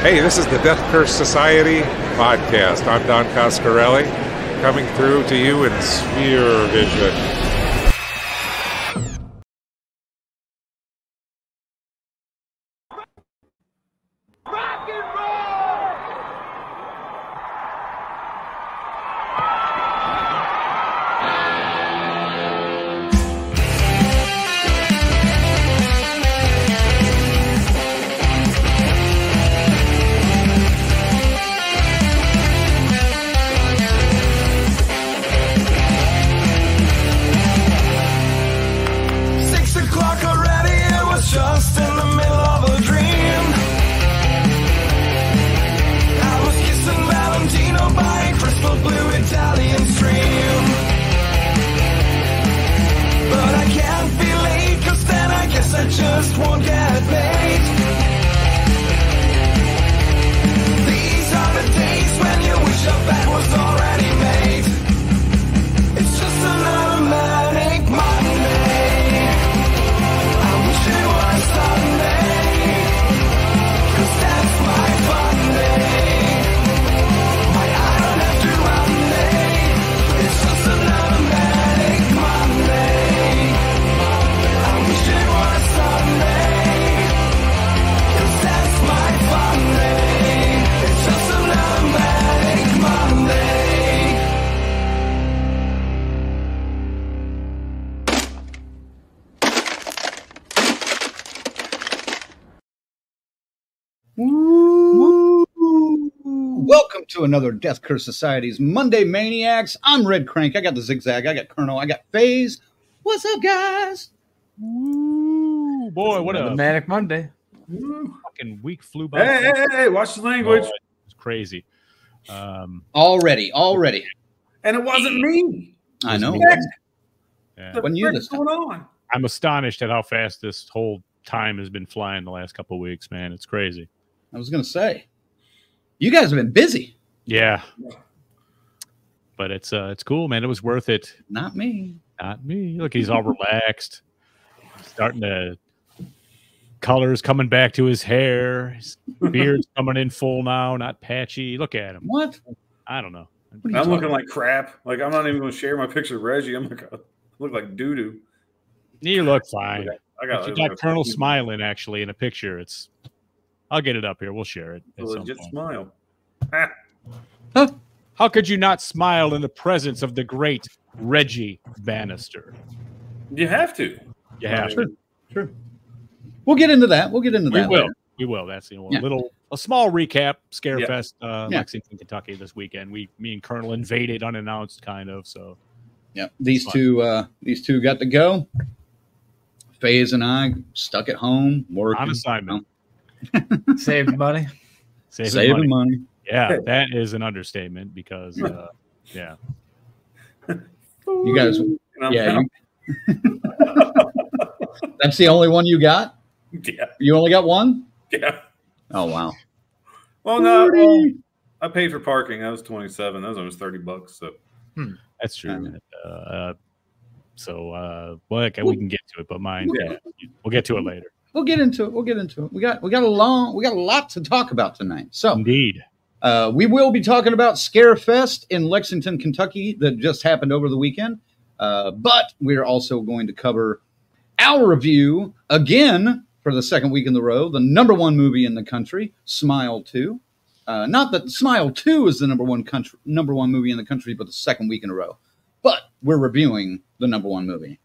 Hey, this is the Death Curse Society podcast. I'm Don Coscarelli, coming through to you in Sphere Vision. Welcome to another Death Curse Society's Monday Maniacs. I'm Red Crank. I got the Zigzag. I got Colonel. I got FaZe. What's up, guys? Ooh, boy, what a Manic Monday. Fucking week flew by. Hey, watch the language. Oh, it's crazy. Already. And it wasn't me. I know. Yeah. When you this going on? I'm astonished at how fast this whole time has been flying the last couple of weeks, man. It's crazy. I was going to say, you guys have been busy. Yeah. But it's cool, man. It was worth it. Not me. Not me. Look, he's all relaxed. Starting to colors coming back to his hair. His beard's coming in full now, not patchy. Look at him. What? I don't know. I'm looking like crap. Like, I'm not even going to share my picture of Reggie. I look like doo-doo. You look fine. I got you got Colonel smiling, actually, in a picture. I'll get it up here. We'll share it. A legit smile. Huh? How could you not smile in the presence of the great Reggie Bannister? You have to. You have to. True. We'll get into that. We will. We will. That's a small recap. Scarefest, Lexington, Kentucky this weekend. Me and Colonel invaded unannounced, kind of. So, yeah, these two got to go. FaZe and I stuck at home working on assignment. Saved money. Saving money. Yeah, that is an understatement because, yeah. You guys, that's the only one you got? Yeah. You only got one? Yeah. Oh, wow. Well, no, I paid for parking. That was $27. That was almost $30. So that's true. We can get to it, but mine, we'll get to it later. We'll get into it. We got a lot to talk about tonight. So indeed, we will be talking about Scarefest in Lexington, Kentucky, that just happened over the weekend. But we're also going to cover our review again for the second week in a row. The number one movie in the country, Smile 2. Not that Smile 2 is the number one movie in the country, but the second week in a row. But we're reviewing the number one movie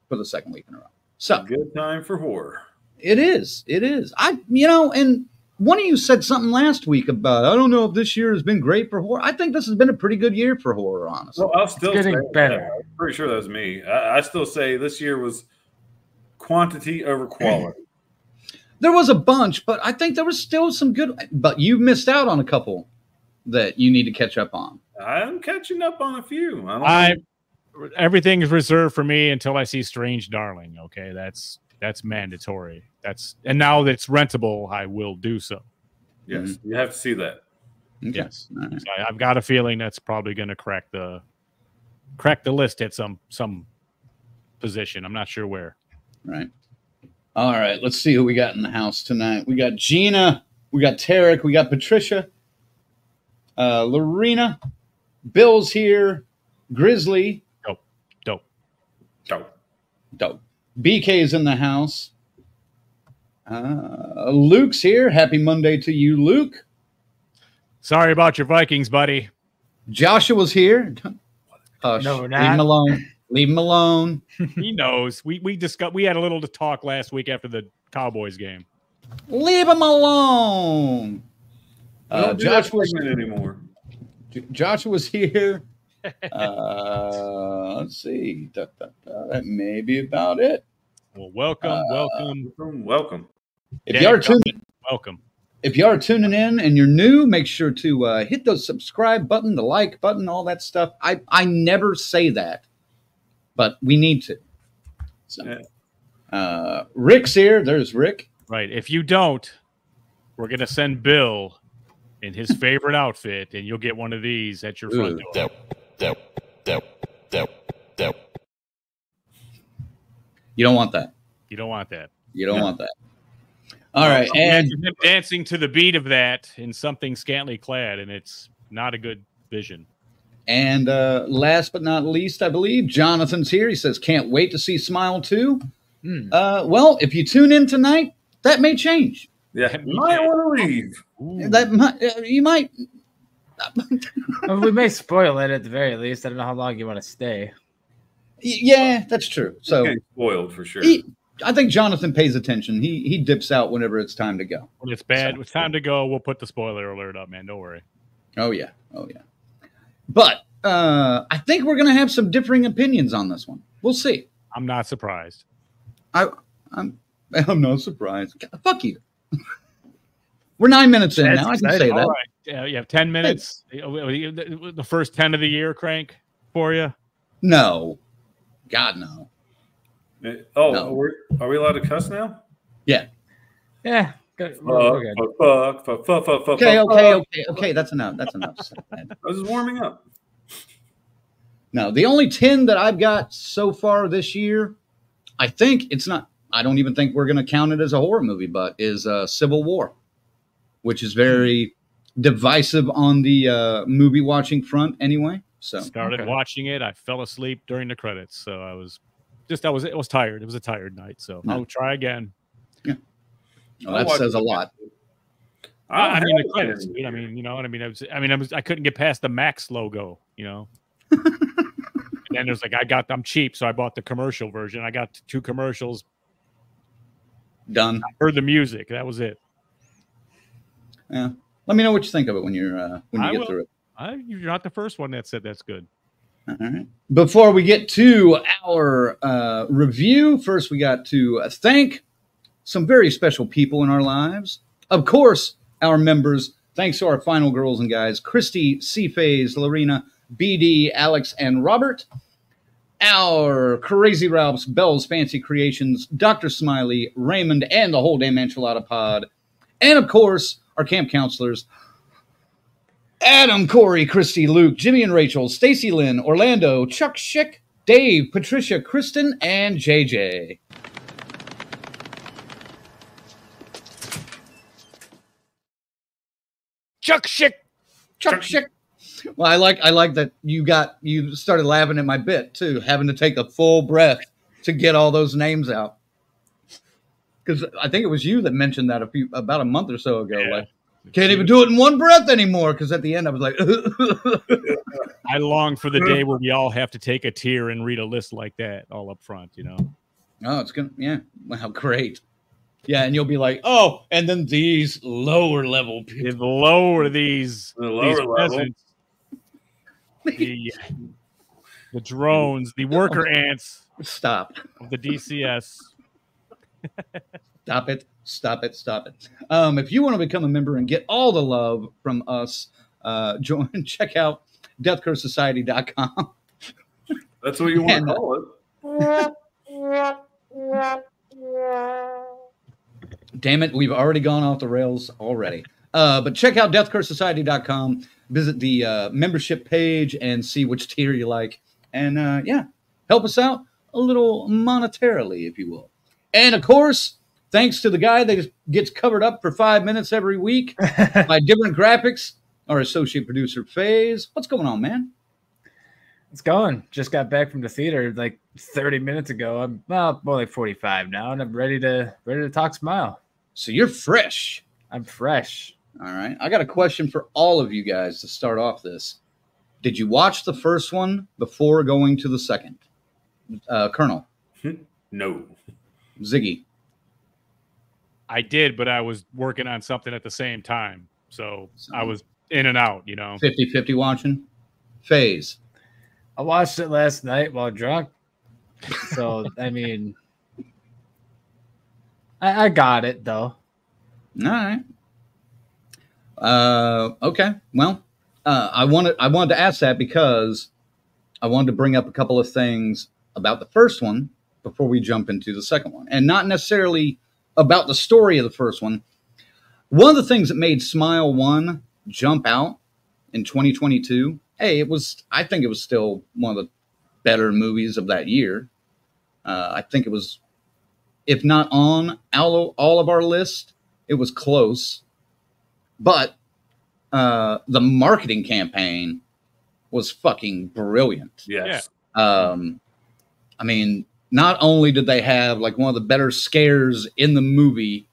for the second week in a row. So good time for horror. It is. And one of you said something last week about, I don't know if this year has been great for horror. I think this has been a pretty good year for horror, honestly. Well, I'll still it's getting better. I'm pretty sure that was me. I still say this year was quantity over quality. There was a bunch, but I think there was still some good. But you missed out on a couple that you need to catch up on. I'm catching up on a few. Everything is reserved for me until I see Strange Darling. Okay, that's mandatory. And now that it's rentable, I will do so. Yes, you have to see that. Okay. Yes, right. So I've got a feeling that's probably going to crack the list at some position. I'm not sure where. Right. All right. Let's see who we got in the house tonight. We got Gina We got Tarek. We got Patricia. Lorena. Bill's here. Grizzly. Dope. BK's in the house. Luke's here. Happy Monday to you, Luke. Sorry about your Vikings, buddy. Joshua's here. Hush. No, we're Leave not. him alone. Leave him alone. He knows. We discussed. We had a little to talk last week after the Cowboys game. Leave him alone. Joshua's anymore. Joshua's here. Let's see. That may be about it. Well, welcome. If you are tuning, welcome. If you are tuning in and you're new, make sure to hit the subscribe button, the like button, all that stuff. I never say that, but we need to. So, Rick's here. There's Rick. Right. If you don't, we're gonna send Bill in his favorite outfit, and you'll get one of these at your front door. You don't want that. You don't want that. You don't want that. All right, and him dancing to the beat of that in something scantily clad, and it's not a good vision. And last but not least, I believe Jonathan's here. He says, "Can't wait to see Smile 2." Well, if you tune in tonight, that may change. Yeah, you might want to leave. You might. Well, we may spoil it at the very least. I don't know how long you want to stay. Yeah, that's true. So Okay, spoiled for sure. I think Jonathan pays attention. He dips out whenever it's time to go. When it's bad, it's time to go. We'll put the spoiler alert up, man. Don't worry. Oh yeah. But I think we're gonna have some differing opinions on this one. We'll see. I'm not surprised. I'm not surprised. Fuck you. We're 9 minutes in now. I can say that. All right. Yeah, you have 10 minutes. The first 10 of the year, Crank, for you. No. God, no. Oh, No. Are we allowed to cuss now? Yeah. Yeah. Good. We're good. Fuck. Okay. That's enough. I was just warming up. No, the only 10 that I've got so far this year, I think it's not. I don't even think we're going to count it as a horror movie, but is Civil War, which is very divisive on the movie watching front anyway. So Started watching it. I fell asleep during the credits, so I was tired. It was a tired night, so I'll try again. Yeah. Well, that says a lot. I mean the credits. Dude. I mean, you know what I mean. I couldn't get past the Max logo, you know. And then there's like I'm cheap, so I bought the commercial version. I got 2 commercials. Done. I heard the music. That was it. Yeah. Let me know what you think of it when you get through it. You're not the first one that said that's good. All right. Before we get to our review, first we got to thank some very special people in our lives. Of course, our members. Thanks to our final girls and guys, Christy, C-Phase, Lorena, BD, Alex, and Robert. Our Crazy Ralphs, Bell's Fancy Creations, Dr. Smiley, Raymond, and the whole damn enchilada pod. And, of course, our camp counselors, Adam, Corey, Christy, Luke, Jimmy and Rachel, Stacy Lynn, Orlando, Chuck Schick, Dave, Patricia, Kristen, and JJ. Chuck Schick. Well, I like that you started laughing at my bit too, having to take a full breath to get all those names out. Because I think it was you that mentioned that about a month or so ago. Yeah. Like, can't even do it in one breath anymore. Because at the end, I was like, I long for the day where we all have to take a tier and read a list like that all up front, you know. oh, it's gonna, yeah, wow, great, yeah, and you'll be like, oh, and then these lower level people. The lower these level. peasants, the drones, the worker ants Stop. of the DCS. Stop it. If you want to become a member and get all the love from us, check out deathcursesociety.com. That's what you want to call it. Damn it, we've already gone off the rails already. But check out deathcursesociety.com. Visit the membership page and see which tier you like. And, help us out a little monetarily, if you will. And, of course, thanks to the guy that just gets covered up for 5 minutes every week by different graphics, our associate producer, FaZe. What's going on, man? It's going. Just got back from the theater like 30 minutes ago. I'm more like 45 now, and I'm ready to talk Smile. So you're fresh. I'm fresh. All right. I got a question for all of you guys to start off this. Did you watch the first one before going to the second? Colonel? No. Ziggy? I did, but I was working on something at the same time. So I was in and out, 50-50 watching? FaZe? I watched it last night while drunk. So, I mean, I got it, though. All right. Okay. Well, I wanted to ask that because I wanted to bring up a couple of things about the first one before we jump into the second one. And not necessarily about the story of the first one. One of the things that made Smile 1 jump out in 2022, I think it was still one of the better movies of that year. I think it was, if not on all of our list, it was close. But the marketing campaign was fucking brilliant. Yes. I mean, not only did they have like one of the better scares in the movie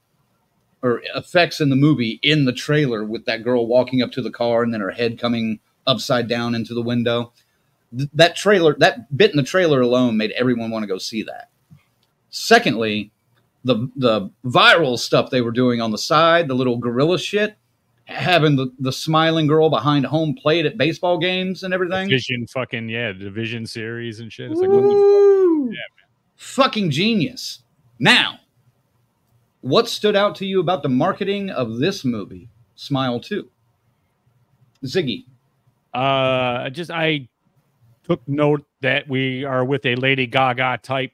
or effects in the movie in the trailer with that girl walking up to the car and then her head coming upside down into the window. That bit in the trailer alone made everyone want to go see that. Secondly, the viral stuff they were doing on the side, the little gorilla shit, having the smiling girl behind home plate at baseball games and everything. Division series and shit. It's like, Woo! Fucking genius. Now, what stood out to you about the marketing of this movie, Smile 2? Ziggy. I took note that we are with a Lady Gaga type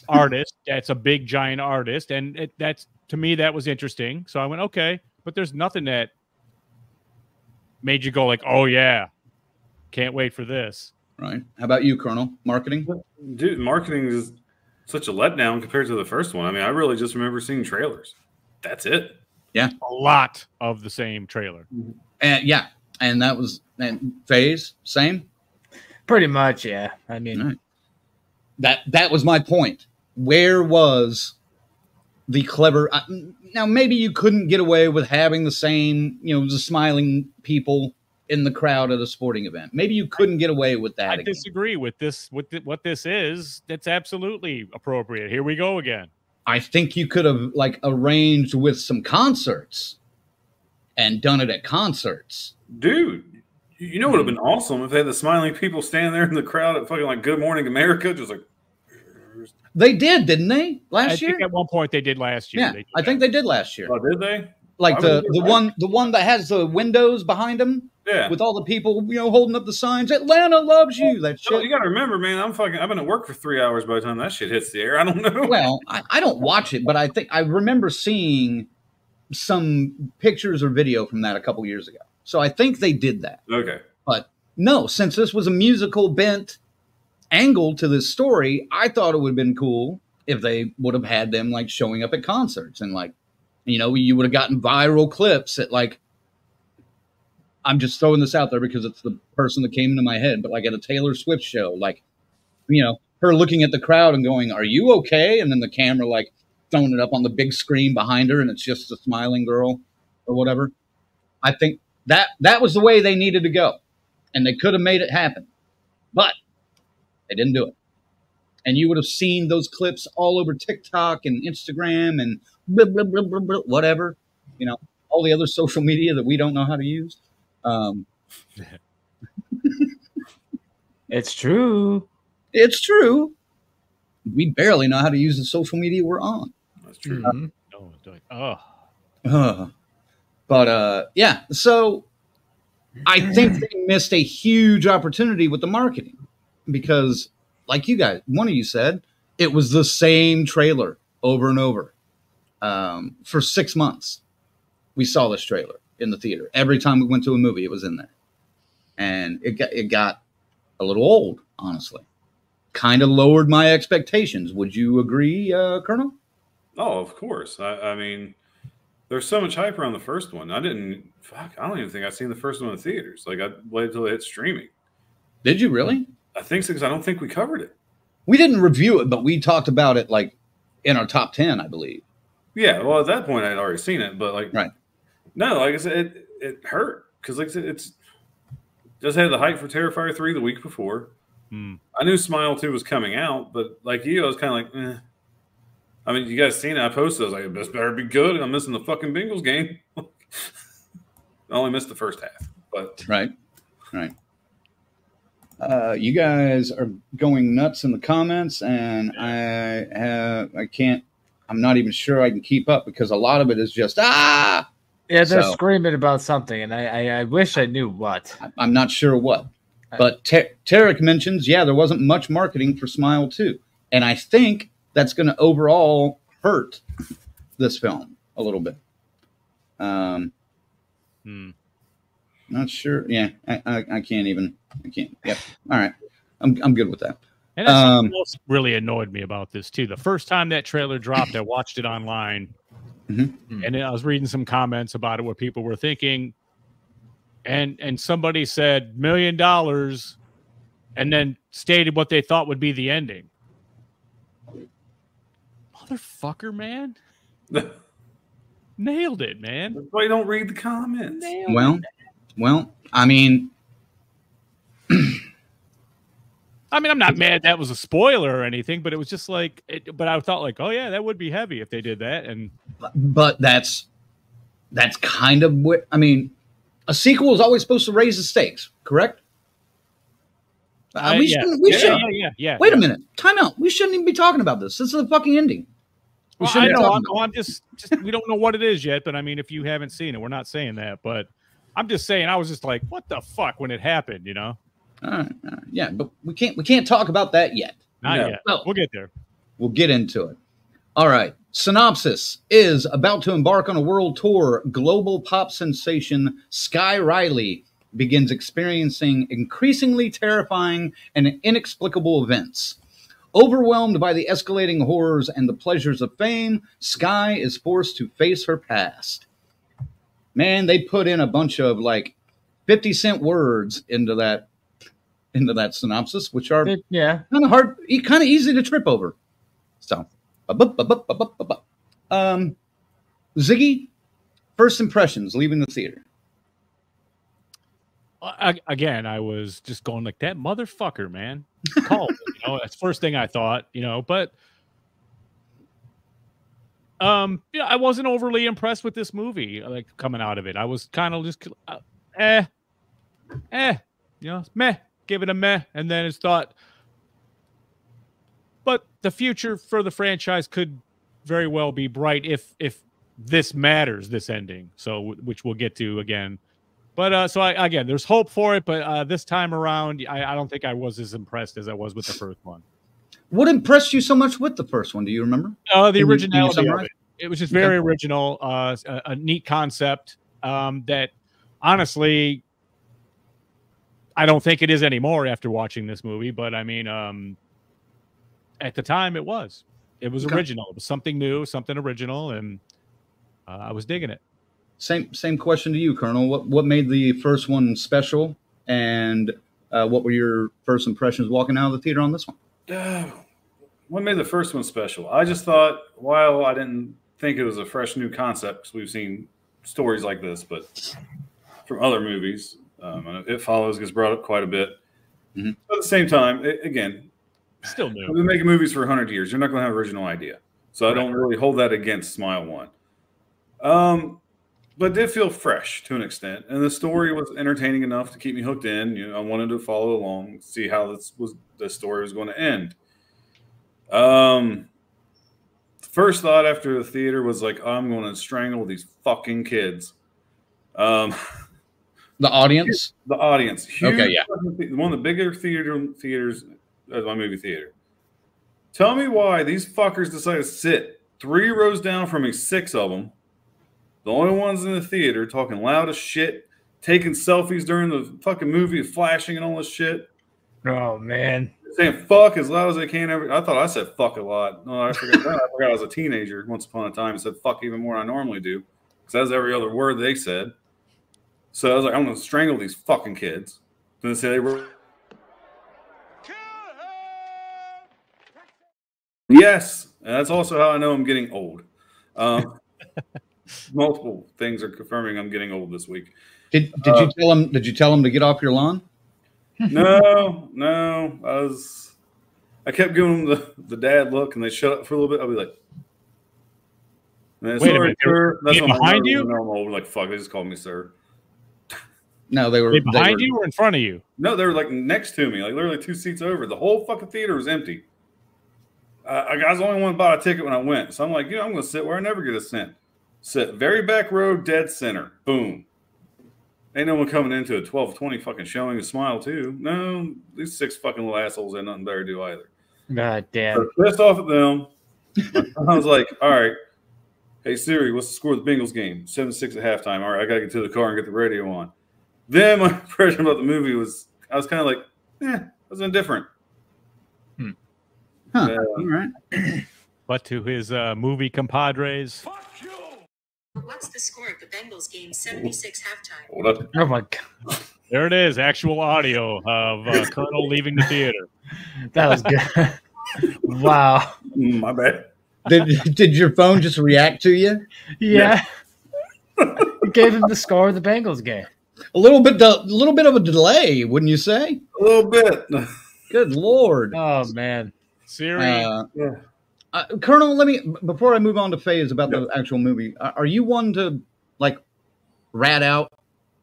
artist. That's a big giant artist, and that's, to me, that was interesting. So I went, okay, but there's nothing that made you go like, oh yeah, can't wait for this. Right. How about you, Colonel? Marketing? Dude, marketing is such a letdown compared to the first one. I mean, I really just remember seeing trailers. That's it. Yeah. A lot of the same trailer. Yeah. And that was, and FaZe, same? Pretty much, yeah. I mean, right. That was my point. Where was the clever? Now, maybe you couldn't get away with having the same, the smiling people in the crowd at a sporting event. Maybe you couldn't get away with that. I disagree with this. What this is, that's absolutely appropriate. Here we go again. I think you could have arranged with some concerts and done it at concerts. Dude, you know what would have been awesome if they had the smiling people standing there in the crowd at fucking Good Morning America, just like. They did, didn't they? Last year? I think at one point they did last year. Yeah, I think they did last year. Oh, did they? Like the one that has the windows behind them. Yeah. With all the people, holding up the signs. Atlanta loves you. That shit. You got to remember, man, I've been at work for 3 hours by the time that shit hits the air. I don't know. Well, I don't watch it, but I remember seeing some pictures or video from that a couple years ago. So I think they did that. Okay. But no, since this was a musical bent angle to this story, I thought it would have been cool if they would have had them showing up at concerts and you would have gotten viral clips at I'm just throwing this out there because it's the person that came into my head, but at a Taylor Swift show, her looking at the crowd and going, "Are you okay?" And then the camera throwing it up on the big screen behind her and it's just a smiling girl or whatever. I think that was the way they needed to go. And they could have made it happen. But they didn't do it. And you would have seen those clips all over TikTok and Instagram and blah, blah, blah, blah, blah, whatever. All the other social media that we don't know how to use. It's true. It's true. We barely know how to use the social media we're on. That's true. But yeah, so I think they missed a huge opportunity with the marketing because, like you guys, one of you said, it was the same trailer over and over. For 6 months, we saw this trailer in the theater. Every time we went to a movie, it was in there. And it got a little old, honestly. Kind of lowered my expectations. Would you agree, Colonel? Oh, of course. I mean, there's so much hype around the first one. I don't even think I've seen the first one in theaters. Like, I waited until it hit streaming. Did you really? I think so, because I don't think we covered it. We didn't review it, but we talked about it like in our top 10, I believe. Yeah, well, at that point, I'd already seen it, but like, right. No, like I said, it hurt because, like I said, it's just had the hype for Terrifier 3 the week before. I knew Smile 2 was coming out, but like you, I was kind of like, eh. I mean, you guys seen it? I posted. I was like, this better be good. I'm missing the fucking Bengals game. I only missed the first half, but right. You guys are going nuts in the comments, and I'm not even sure I can keep up because a lot of it is just Yeah, they're screaming about something, and I wish I knew what. I'm not sure what. But Tarek mentions, there wasn't much marketing for Smile 2. And I think that's going to overall hurt this film a little bit. Not sure. Yeah, I can't even. I can't. Yep. All right. I'm good with that. And that's something else really annoyed me about this, too. The first time that trailer dropped, I watched it online. And I was reading some comments about it where people were thinking, and somebody said $1 million and then stated what they thought would be the ending. Motherfucker, man. Nailed it, man. That's why you don't read the comments. Well, I mean, I'm not mad that was a spoiler or anything, but it was just like, but I thought like, oh yeah, that would be heavy if they did that. But that's kind of what, I mean, a sequel is always supposed to raise the stakes, correct? We shouldn't. Wait a minute. Time out. We shouldn't even be talking about this. This is the fucking ending. I'm just we don't know what it is yet, but I mean, if you haven't seen it, we're not saying that, but I'm just saying, I was just like, what the fuck when it happened, you know? Yeah, but we can't talk about that yet. Not yet. No. We'll get there. We'll get into it. All right. Synopsis is about to embark on a world tour. Global pop sensation Skye Riley begins experiencing increasingly terrifying and inexplicable events. Overwhelmed by the escalating horrors and the pleasures of fame, Skye is forced to face her past. Man, they put in a bunch of like 50-cent words into that synopsis, which are kind of hard, kind of easy to trip over. So, Ziggy, first impressions leaving the theater. Again, I was just going like, that motherfucker, man. Called it, you know, that's the first thing I thought, you know, but I wasn't overly impressed with this movie, like coming out of it. I was kind of just you know, meh, give it a meh, and then it's thought, but the future for the franchise could very well be bright if this matters, this ending. So, which we'll get to again. But again, there's hope for it. But this time around, I don't think I was as impressed as I was with the first one. What impressed you so much with the first one? Do you remember? The originality of it. It was just very original, a neat concept that, honestly, I don't think it is anymore after watching this movie. But I mean, at the time, it was original. It was something new, something original, and I was digging it. Same question to you, Colonel. What made the first one special, and what were your first impressions walking out of the theater on this one? What made the first one special? I just thought, while I didn't think it was a fresh new concept, because we've seen stories like this, but from other movies, It Follows gets brought up quite a bit. But at the same time, again, still new. We've been making movies for 100 years. You're not going to have an original idea. So I don't really hold that against Smile 1. But it did feel fresh to an extent. And the story was entertaining enough to keep me hooked in. You know, I wanted to follow along, see how the story was going to end. First thought after the theater was like, I'm going to strangle these fucking kids. The audience? The audience. Huge, okay, yeah. One of the bigger theaters at my movie theater. Tell me why these fuckers decided to sit 3 rows down from me, 6 of them. The only ones in the theater talking loud as shit, taking selfies during the fucking movie, flashing and all this shit. Oh, man. saying fuck as loud as they can. I thought I said fuck a lot. No, I forgot. I forgot I was a teenager once upon a time and said fuck even more than I normally do. Because that's every other word they said. So I was like, I'm going to strangle these fucking kids. Then they say they were. Yes. And that's also how I know I'm getting old. Multiple things are confirming I'm getting old this week. Did you tell him? Did you tell him to get off your lawn? No. I kept giving them the dad look, and they shut up for a little bit. I'll be like, "Wait a minute, that's when behind you?" Normal, like fuck, they just called me sir. No, they were behind you or in front of you. No, they were like next to me, like literally 2 seats over. The whole fucking theater was empty. I was the only one who bought a ticket when I went, so I'm like, I'm going to sit where I never get a cent. Sit very back row, dead center. Boom. Ain't no one coming into a 12:20 fucking showing a Smile too. No, these 6 fucking little assholes had nothing better to do either. God damn. So pissed off at them. I was like, all right, hey Siri, what's the score of the Bengals game? 7-6 at halftime. All right, I got to get to the car and get the radio on. Then my impression about the movie was, I was kind of like, I was indifferent. Huh. All right. But to his movie compadres. Fuck you! What's the score of the Bengals game? 76 halftime. Hold up. Oh my god. There it is, actual audio of Colonel leaving the theater. That was good. Wow. My bad. Did your phone just react to you? Yeah. You gave him the score of the Bengals game. A little bit of a delay, wouldn't you say? A little bit. Good Lord. Oh man. Siri. Colonel, before I move on to Faze about the actual movie, are you one to like rat out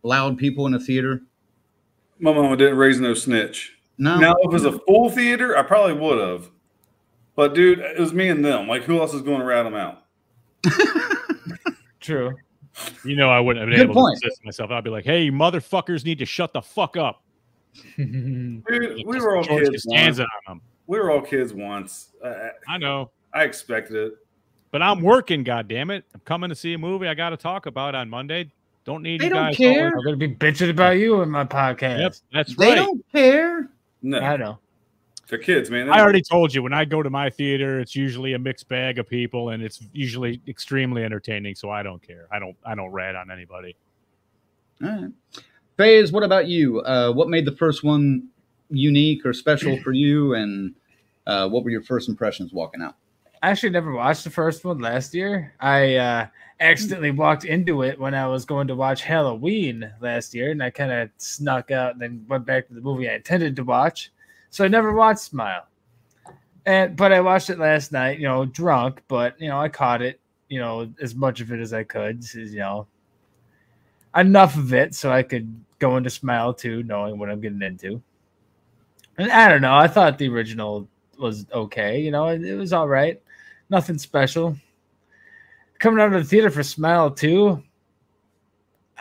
loud people in a theater? My mama didn't raise no snitch. No. Now, if it was a full theater, I probably would have. But dude, it was me and them. Like, who else is going to rat them out? True. I wouldn't have been able to resist myself. I'd be like, "Hey, you motherfuckers need to shut the fuck up." Dude, we were all kids once. We were all kids once. I know. I expected it. But I'm working, goddammit. I'm coming to see a movie I got to talk about on Monday. Don't need they you guys. Don't care. I'm going to be bitching about you in my podcast. Yep, that's right. They don't care. No. I know. They're kids, man. I already told you, when I go to my theater, it's usually a mixed bag of people, and it's usually extremely entertaining, so I don't care. I don't rat on anybody. All right. Faze, what about you? What made the first one unique or special for you, and what were your first impressions walking out? I actually never watched the first one last year. I accidentally walked into it when I was going to watch Halloween last year, and I kind of snuck out and then went back to the movie I intended to watch. So I never watched Smile. But I watched it last night, drunk, but, I caught it, as much of it as I could, enough of it so I could go into Smile too, knowing what I'm getting into. And I don't know. I thought the original was okay. It was all right. Nothing special. Coming out of the theater for Smile 2,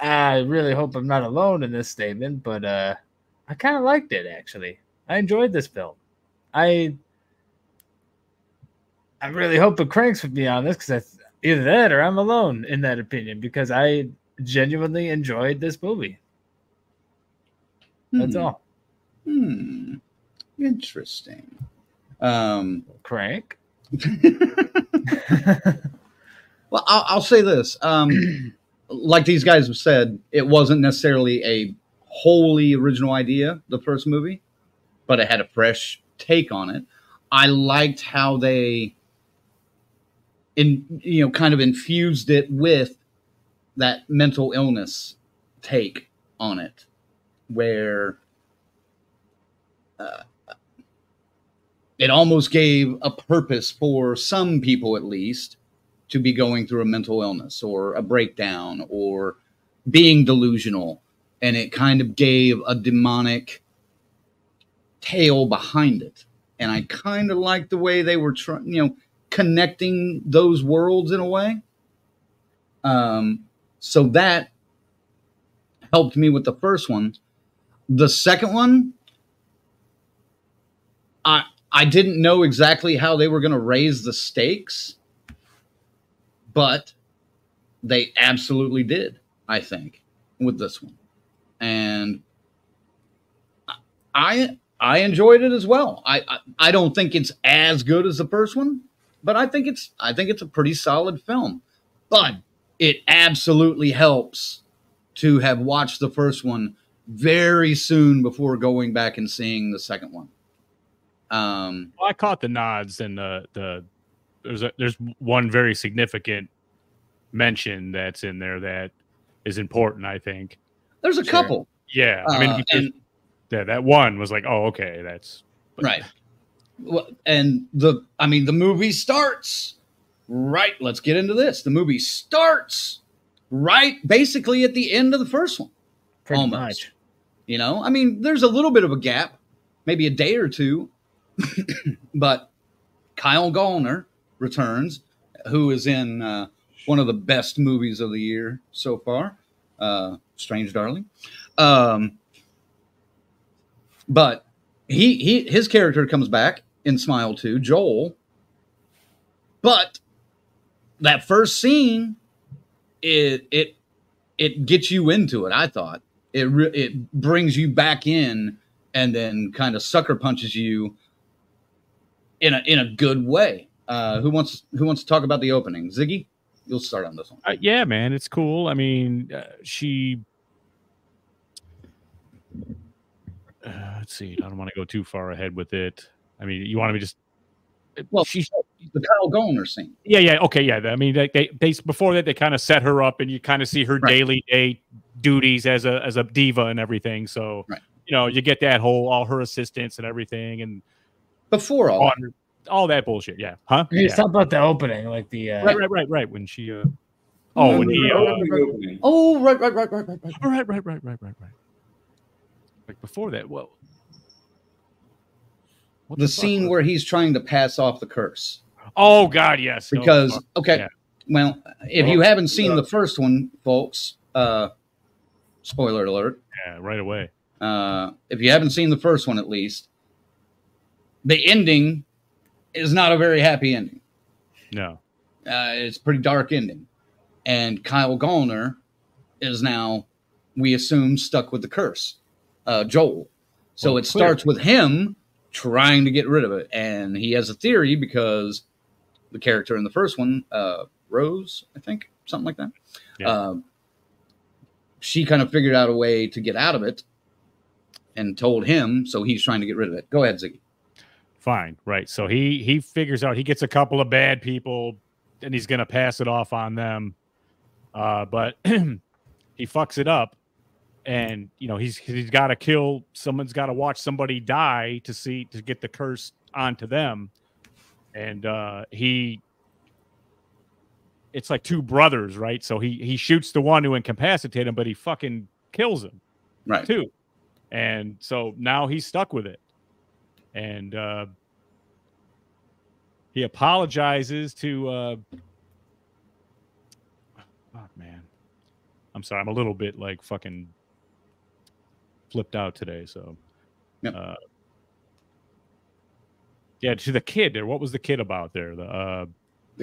I really hope I'm not alone in this statement, but I kind of liked it, actually. I enjoyed this film. I really hope it cranks with me on this, because either that or I'm alone in that opinion, because I genuinely enjoyed this movie. That's all. Interesting. Crank. Well, I'll say this. Like these guys have said, it wasn't necessarily a wholly original idea, the first movie, but it had a fresh take on it. I liked how they kind of infused it with that mental illness take on it, where it almost gave a purpose for some people, at least, to be going through a mental illness or a breakdown or being delusional. And it kind of gave a demonic tale behind it. And I kind of liked the way they were connecting those worlds in a way. So that helped me with the first one. The second one, I didn't know exactly how they were going to raise the stakes, but they absolutely did, I think, with this one. And I I enjoyed it as well. I don't think it's as good as the first one, but I think it's a pretty solid film. But it absolutely helps to have watched the first one very soon before going back and seeing the second one. Well, I caught the nods, and there's one very significant mention that's in there that is important, I think. There's a couple. Yeah, I mean, that one was like, oh, okay, that's right. Well, and the movie starts right. Let's get into this. The movie starts right, basically at the end of the first one. Pretty much. You know, I mean, there's a little bit of a gap, maybe a day or two, but Kyle Gallner returns, who is in one of the best movies of the year so far, Strange Darling. But his character comes back in Smile 2, Joel. But that first scene, it gets you into it. I thought it brings you back in, and then kind of sucker punches you in a good way. Who wants to talk about the opening? Ziggy, you'll start on this one. Yeah, man, it's cool. I mean, let's see. I don't want to go too far ahead with it. I mean, you want to just she's the Kyle Gallner scene. Yeah, okay, yeah. I mean, they before that they kind of set her up, and you kind of see her daily day duties as a diva and everything. So you know, you get that all her assistants and everything, and before all that bullshit. Yeah, huh? You talk about the opening, like the right. When she right. Like before that, well, the scene where he's trying to pass off the curse. Oh God, yes. Because well, if you haven't seen the first one, folks, spoiler alert. Yeah, right away. If you haven't seen the first one, at least, the ending is not a very happy ending. No, it's a pretty dark ending, and Kyle Gallner is now, we assume, stuck with the curse. Joel. So it starts with him trying to get rid of it. And he has a theory because the character in the first one, Rose, I think, something like that. Yeah. She kind of figured out a way to get out of it and told him. So he's trying to get rid of it. Go ahead, Ziggy. Fine. Right. So he figures out, he gets a couple of bad people and he's going to pass it off on them. But he fucks it up. And you know he's got to kill. Someone's got to watch somebody die to get the curse onto them, and it's like two brothers, right? So he shoots the one who incapacitated him, but he fucking kills him, right? Too, and so now he's stuck with it, and he apologizes to. Oh man, I'm sorry, I'm a little bit like fucking flipped out today, so yeah, to the kid there. What was the kid about there? The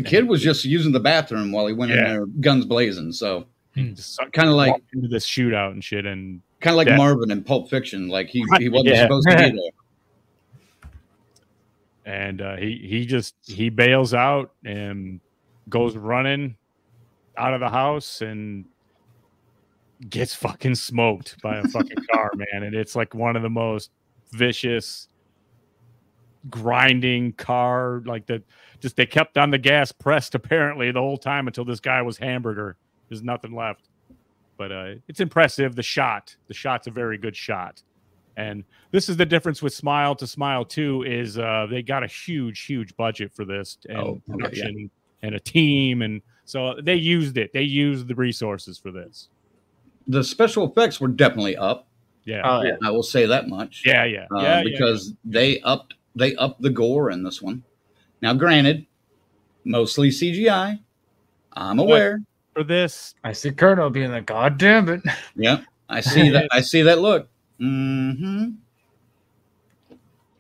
kid was just using the bathroom while he went in there, guns blazing. So kind of like into this shootout and shit, and kind of like Marvin in Pulp Fiction, like he wasn't supposed to be there. And he bails out and goes running out of the house and gets fucking smoked by a fucking car, man. And it's like one of the most vicious grinding car, like they kept on the gas pressed apparently the whole time until this guy was hamburger. There's nothing left. But it's impressive. The shot's a very good shot. And this is the difference with Smile to Smile 2 is they got a huge budget for this and production and a team, and so they used it. They used the resources for this. The special effects were definitely up. Yeah. I will say that much. Yeah. Because they upped the gore in this one. Now, granted, mostly CGI. I'm aware. For this, I see Colonel being like, "God damn it!" Yeah, I see that. I see that look. Mm-hmm.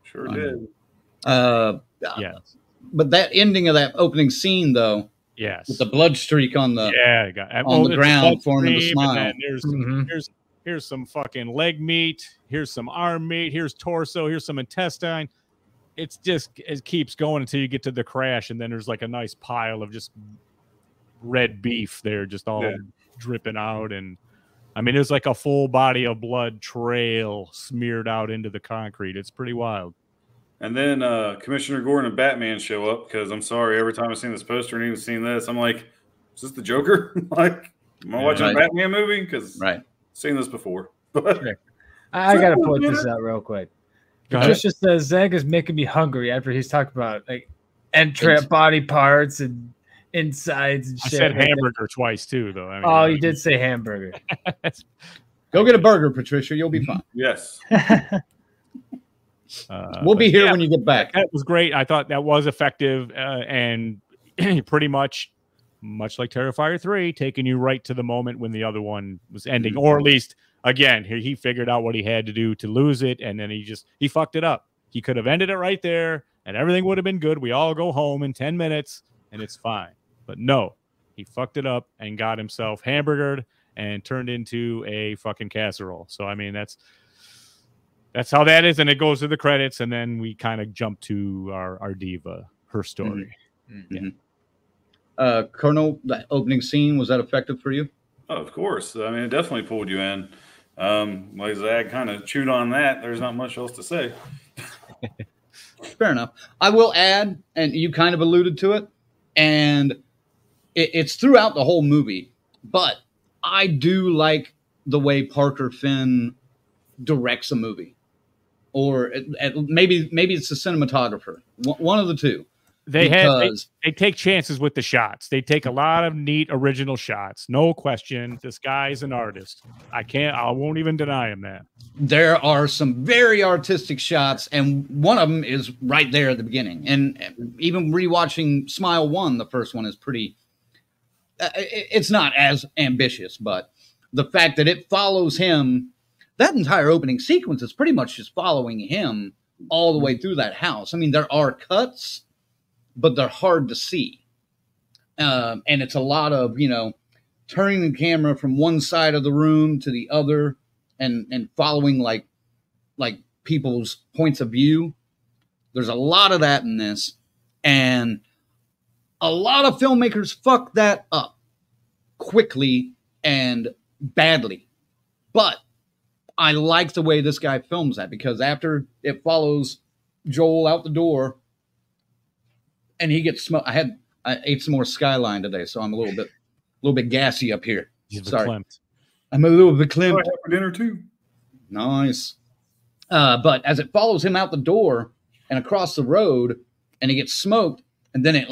Sure did. Yeah. But that ending of that opening scene, though. Yes. With the blood streak on the the ground forming the smile. Here's Here's some fucking leg meat. Here's some arm meat. Here's torso. Here's some intestine. It keeps going until you get to the crash, and then there's like a nice pile of just red beef there, just all dripping out. And I mean, there's like a full body of blood trail smeared out into the concrete. It's pretty wild. And then Commissioner Gordon and Batman show up because I'm sorry, every time I've seen this poster and even seen this, I'm like, is this the Joker? Like, am I watching a Batman movie? Because I've seen this before. I got to point this out real quick. Patricia says Zach is making me hungry after he's talking about like entrant body parts and insides and shit. I said hamburger twice too, though. I mean, you did say hamburger. Go get a burger, Patricia. You'll be fine. Yes. We'll be here when you get back. That was great. I thought that was effective and pretty much like Terrifier 3, taking you right to the moment when the other one was ending, or at least, again, he figured out what he had to do to lose it, and then he fucked it up. He could have ended it right there, and everything would have been good. We all go home in 10 minutes, and it's fine. But no, he fucked it up and got himself hamburgered and turned into a fucking casserole. So, I mean, that's how that is, and it goes to the credits, and then we kind of jump to our diva, her story. Colonel, that opening scene, was that effective for you? Oh, of course. I mean, it definitely pulled you in. Like Zach kind of chewed on that. There's not much else to say. Fair enough. I will add, and you kind of alluded to it, and it's throughout the whole movie, but I do like the way Parker Finn directs a movie. Or maybe it's the cinematographer. One of the two. They take chances with the shots. They take a lot of neat original shots. No question. This guy's an artist. I won't even deny him that. There are some very artistic shots, and one of them is right there at the beginning. And even rewatching Smile 1, the first one is pretty it's not as ambitious, but the fact that it follows him, that entire opening sequence is pretty much just following him all the way through that house. I mean, there are cuts, but they're hard to see. And it's a lot of, turning the camera from one side of the room to the other and following like people's points of view. There's a lot of that in this. And a lot of filmmakers fuck that up quickly and badly. But I like the way this guy films that, because after it follows Joel out the door and he gets smoked. I ate some more Skyline today, so I'm a little bit gassy up here. Sorry. I'm a little bit klimped. I had for dinner too. Nice. But as it follows him out the door and across the road and he gets smoked, and then it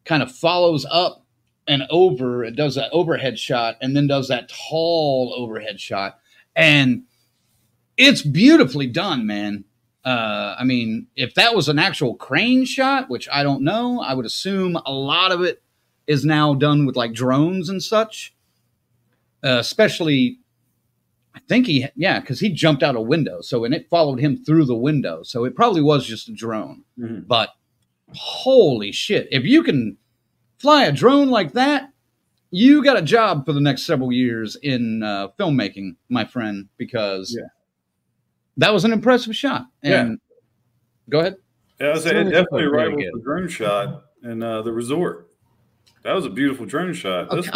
kind of follows up and over. It does that overhead shot and then does that tall overhead shot. And it's beautifully done, man. I mean, if that was an actual crane shot, which I don't know, I would assume a lot of it is now done with drones and such. Especially, I think because he jumped out a window. So, and it followed him through the window. So it probably was just a drone. Mm-hmm. But holy shit. If you can fly a drone like that, you got a job for the next several years in filmmaking, my friend, because that was an impressive shot. And go ahead. Yeah, I was saying, it definitely rivals the drone shot in the resort. That was a beautiful drone shot. Okay,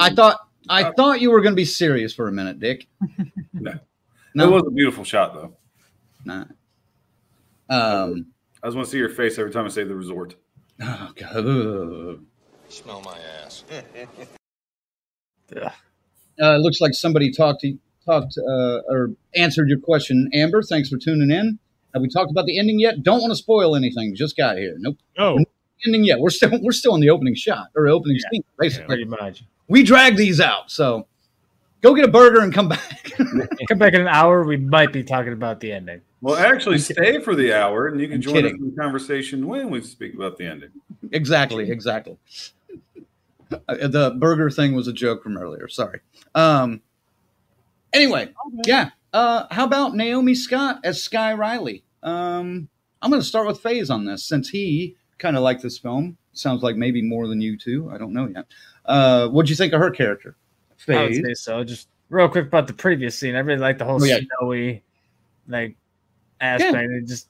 I thought you were going to be serious for a minute, Dick. No. It was a beautiful shot, though. Nah. I just want to see your face every time I say the resort. Oh, God. Smell my ass. It looks like somebody talked or answered your question, Amber. Thanks for tuning in. Have we talked about the ending yet? Don't want to spoil anything. Just got here. Nope. No ending yet. We're still in the opening shot or opening scene, basically. Pretty much. We drag these out, so go get a burger and come back. Come back in an hour. We might be talking about the ending. Well, actually, stay for the hour, and you can join us in the conversation when we speak about the ending. Exactly. The burger thing was a joke from earlier. Sorry. Anyway, how about Naomi Scott as Skye Riley? I'm going to start with FaZe on this, since he kind of liked this film. Sounds like maybe more than you two. I don't know yet. What'd you think of her character? FaZe. I would say so. Just real quick about the previous scene. I really like the whole snowy, like aspect. Yeah. It just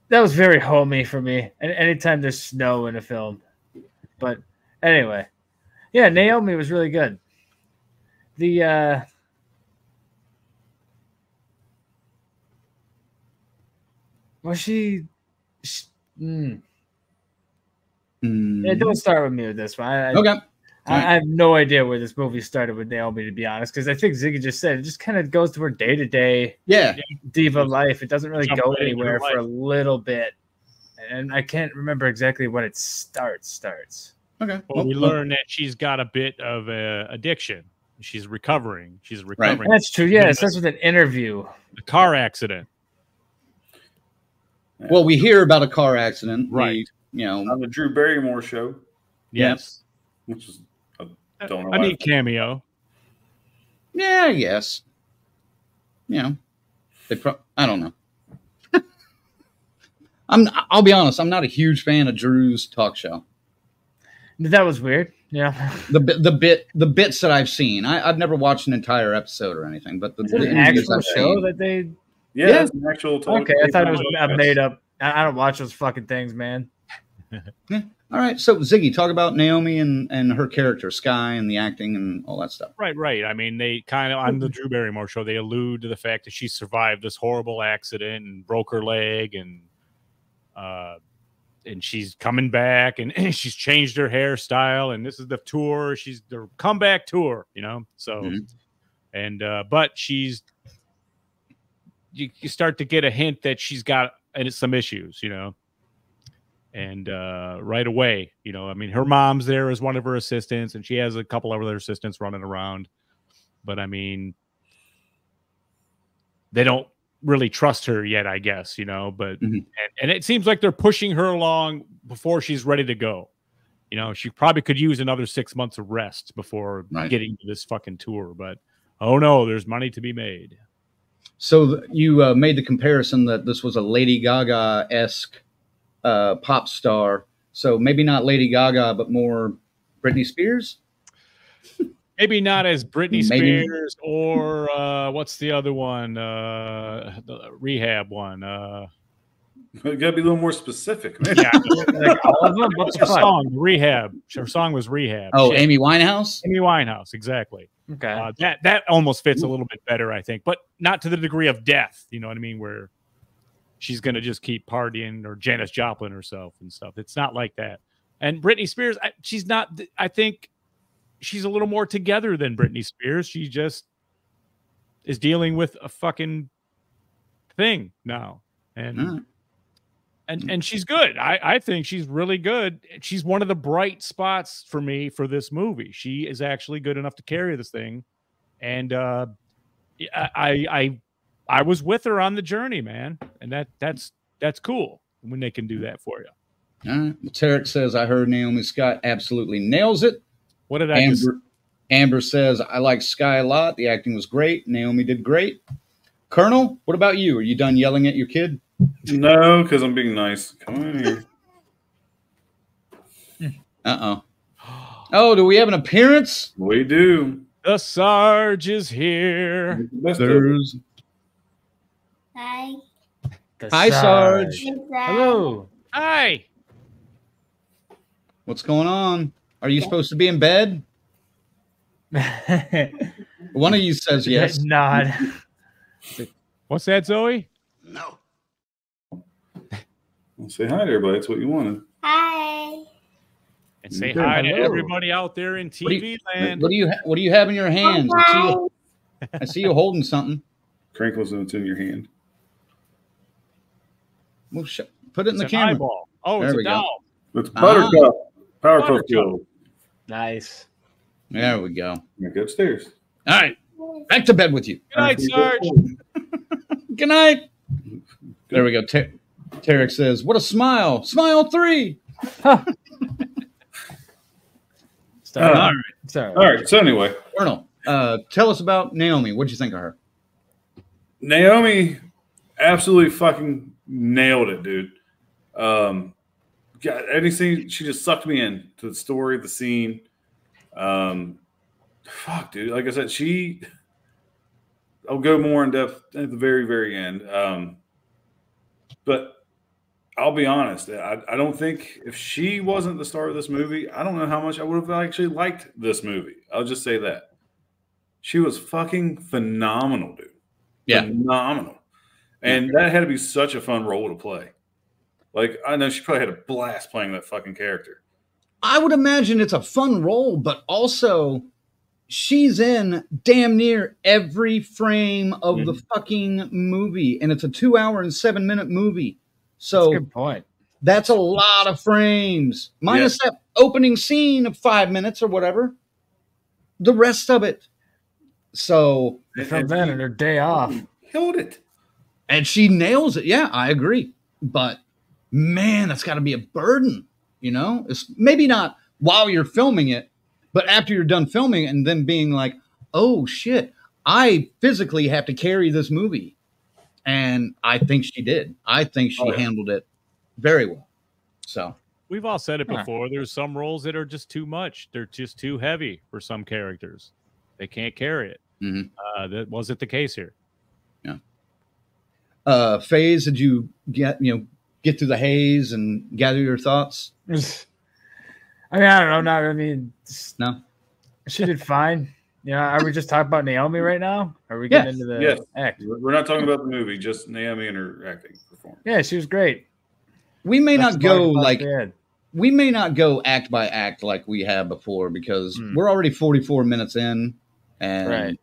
that was very homey for me. And anytime there's snow in a film, but anyway, yeah, Naomi was really good. The was she? Yeah, don't start with me with this one. Okay. I have no idea where this movie started with Naomi, to be honest, because I think Ziggy just said it just kind of goes to her day-to-day diva life. It doesn't really go anywhere for a little bit. And I can't remember exactly when it starts. Okay. Well, we learn that she's got a bit of addiction. She's recovering. Right. That's true. Yeah, it starts with an interview. A car accident. Well, we hear about a car accident. Right. On the Drew Barrymore show. Yes. Which is don't know. A neat cameo. Yeah, yes. I don't know. I'll be honest. I'm not a huge fan of Drew's talk show. That was weird. Yeah. The bits that I've seen. I've never watched an entire episode or anything, but the actual show that they. Yeah, it's an actual. Okay, I thought it was made up. I don't watch those fucking things, man. Yeah. All right, so Ziggy, talk about Naomi and her character, Skye, and the acting and all that stuff. Right. I mean, they kind of, on the Drew Barrymore show, they allude to the fact that she survived this horrible accident and broke her leg, and she's coming back, and she's changed her hairstyle, and this is the tour. She's the comeback tour, So, but she's, you start to get a hint that she's got some issues, And right away, I mean, her mom's there as one of her assistants, and she has a couple of other assistants running around. But I mean, they don't really trust her yet, I guess, But and it seems like they're pushing her along before she's ready to go. She probably could use another 6 months of rest before getting to this fucking tour. But oh no, there's money to be made. So you made the comparison that this was a Lady Gaga-esque pop star, so maybe not Lady Gaga, but more Britney Spears. Maybe not as Britney Spears or what's the other one? The Rehab one. You gotta be a little more specific, man. Yeah, like all of them. What's her song? Rehab. Her song was Rehab. Oh, shit. Amy Winehouse. Amy Winehouse, exactly. Okay, that almost fits a little bit better, I think, but not to the degree of death. You know what I mean? Where she's going to just keep partying or Janis Joplin herself and stuff. It's not like that. And Britney Spears, she's not, I think she's a little more together than Britney Spears. She just is dealing with a fucking thing now. And she's good. I think she's really good. She's one of the bright spots for me for this movie. She is actually good enough to carry this thing. And I was with her on the journey, man, and that's cool when they can do that for you. All right. Tarek says, I heard Naomi Scott absolutely nails it. What did I just... Amber says, I like Skye a lot. The acting was great. Naomi did great. Colonel, what about you? Are you done yelling at your kid? No, because I'm being nice. Come on here. Uh-oh. Oh, do we have an appearance? We do. The Sarge is here. Hi. Hi, Sarge. Hello. Hi. What's going on? Are you supposed to be in bed? One of you says yes. Nod. What's that, Zoe? No. Well, say hi to everybody. That's what you wanted. Hi. And say hi to everybody out there in TV land. What do you have in your hands? I see you holding something. Crinkles and it's in your hand. Well, put it in the camera. Eyeball. Oh, there it's we a doll. It's Buttercup. Powerpuff Girls. Nice. There we go. Go upstairs. All right. Back to bed with you. Good night, Sarge. Good night. There we go. Tarek says, what a smile. Smile 3. All right. So anyway. Colonel, tell us about Naomi. What'd you think of her? Naomi absolutely fucking nailed it, dude. God, anything, she just sucked me in to the story, the scene. fuck, dude. Like I said, I'll go more in depth at the very, very end. But I'll be honest. I don't think if she wasn't the star of this movie, I don't know how much I would have actually liked this movie. I'll just say that. She was fucking phenomenal, dude. Yeah. Phenomenal. And that had to be such a fun role to play. Like, I know she probably had a blast playing that fucking character. I would imagine it's a fun role, but also she's in damn near every frame of the fucking movie. And it's a 2 hour and 7 minute movie. So that's a good point. That's a lot of frames. Minus that opening scene of 5 minutes or whatever. The rest of it. So from then and her day off. Killed it. And she nails it. Yeah, I agree. But man, that's got to be a burden. You know, it's maybe not while you're filming it, but after you're done filming and then being like, oh shit, I physically have to carry this movie. And I think she did. I think she handled it very well. So we've all said it before. There's some roles that are just too much. They're just too heavy for some characters. They can't carry it. That wasn't the case here. Yeah. Faze, did you get through the haze and gather your thoughts? I mean, I don't know. No. She did fine. Yeah, are we just talking about Naomi right now? Are we getting into the act? We're not talking about the movie, just Naomi and her acting performance. Yeah, she was great. We may not go act by act like we have before because we're already 44 minutes in, and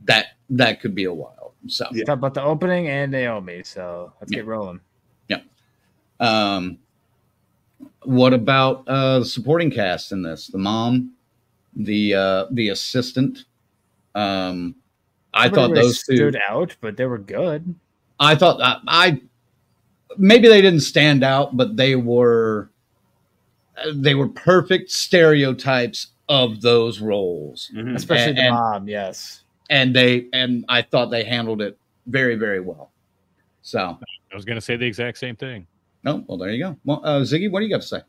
that could be a while. So talk about the opening and Naomi. So let's get rolling. Yeah. What about the supporting cast in this? The mom, the assistant. I thought those two stood out, but they were good. I thought I maybe they didn't stand out, but they were perfect stereotypes of those roles, especially the mom. Yes, and I thought they handled it very, very well. So I was going to say the exact same thing. Oh, well, there you go. Well, Ziggy, what do you got to say?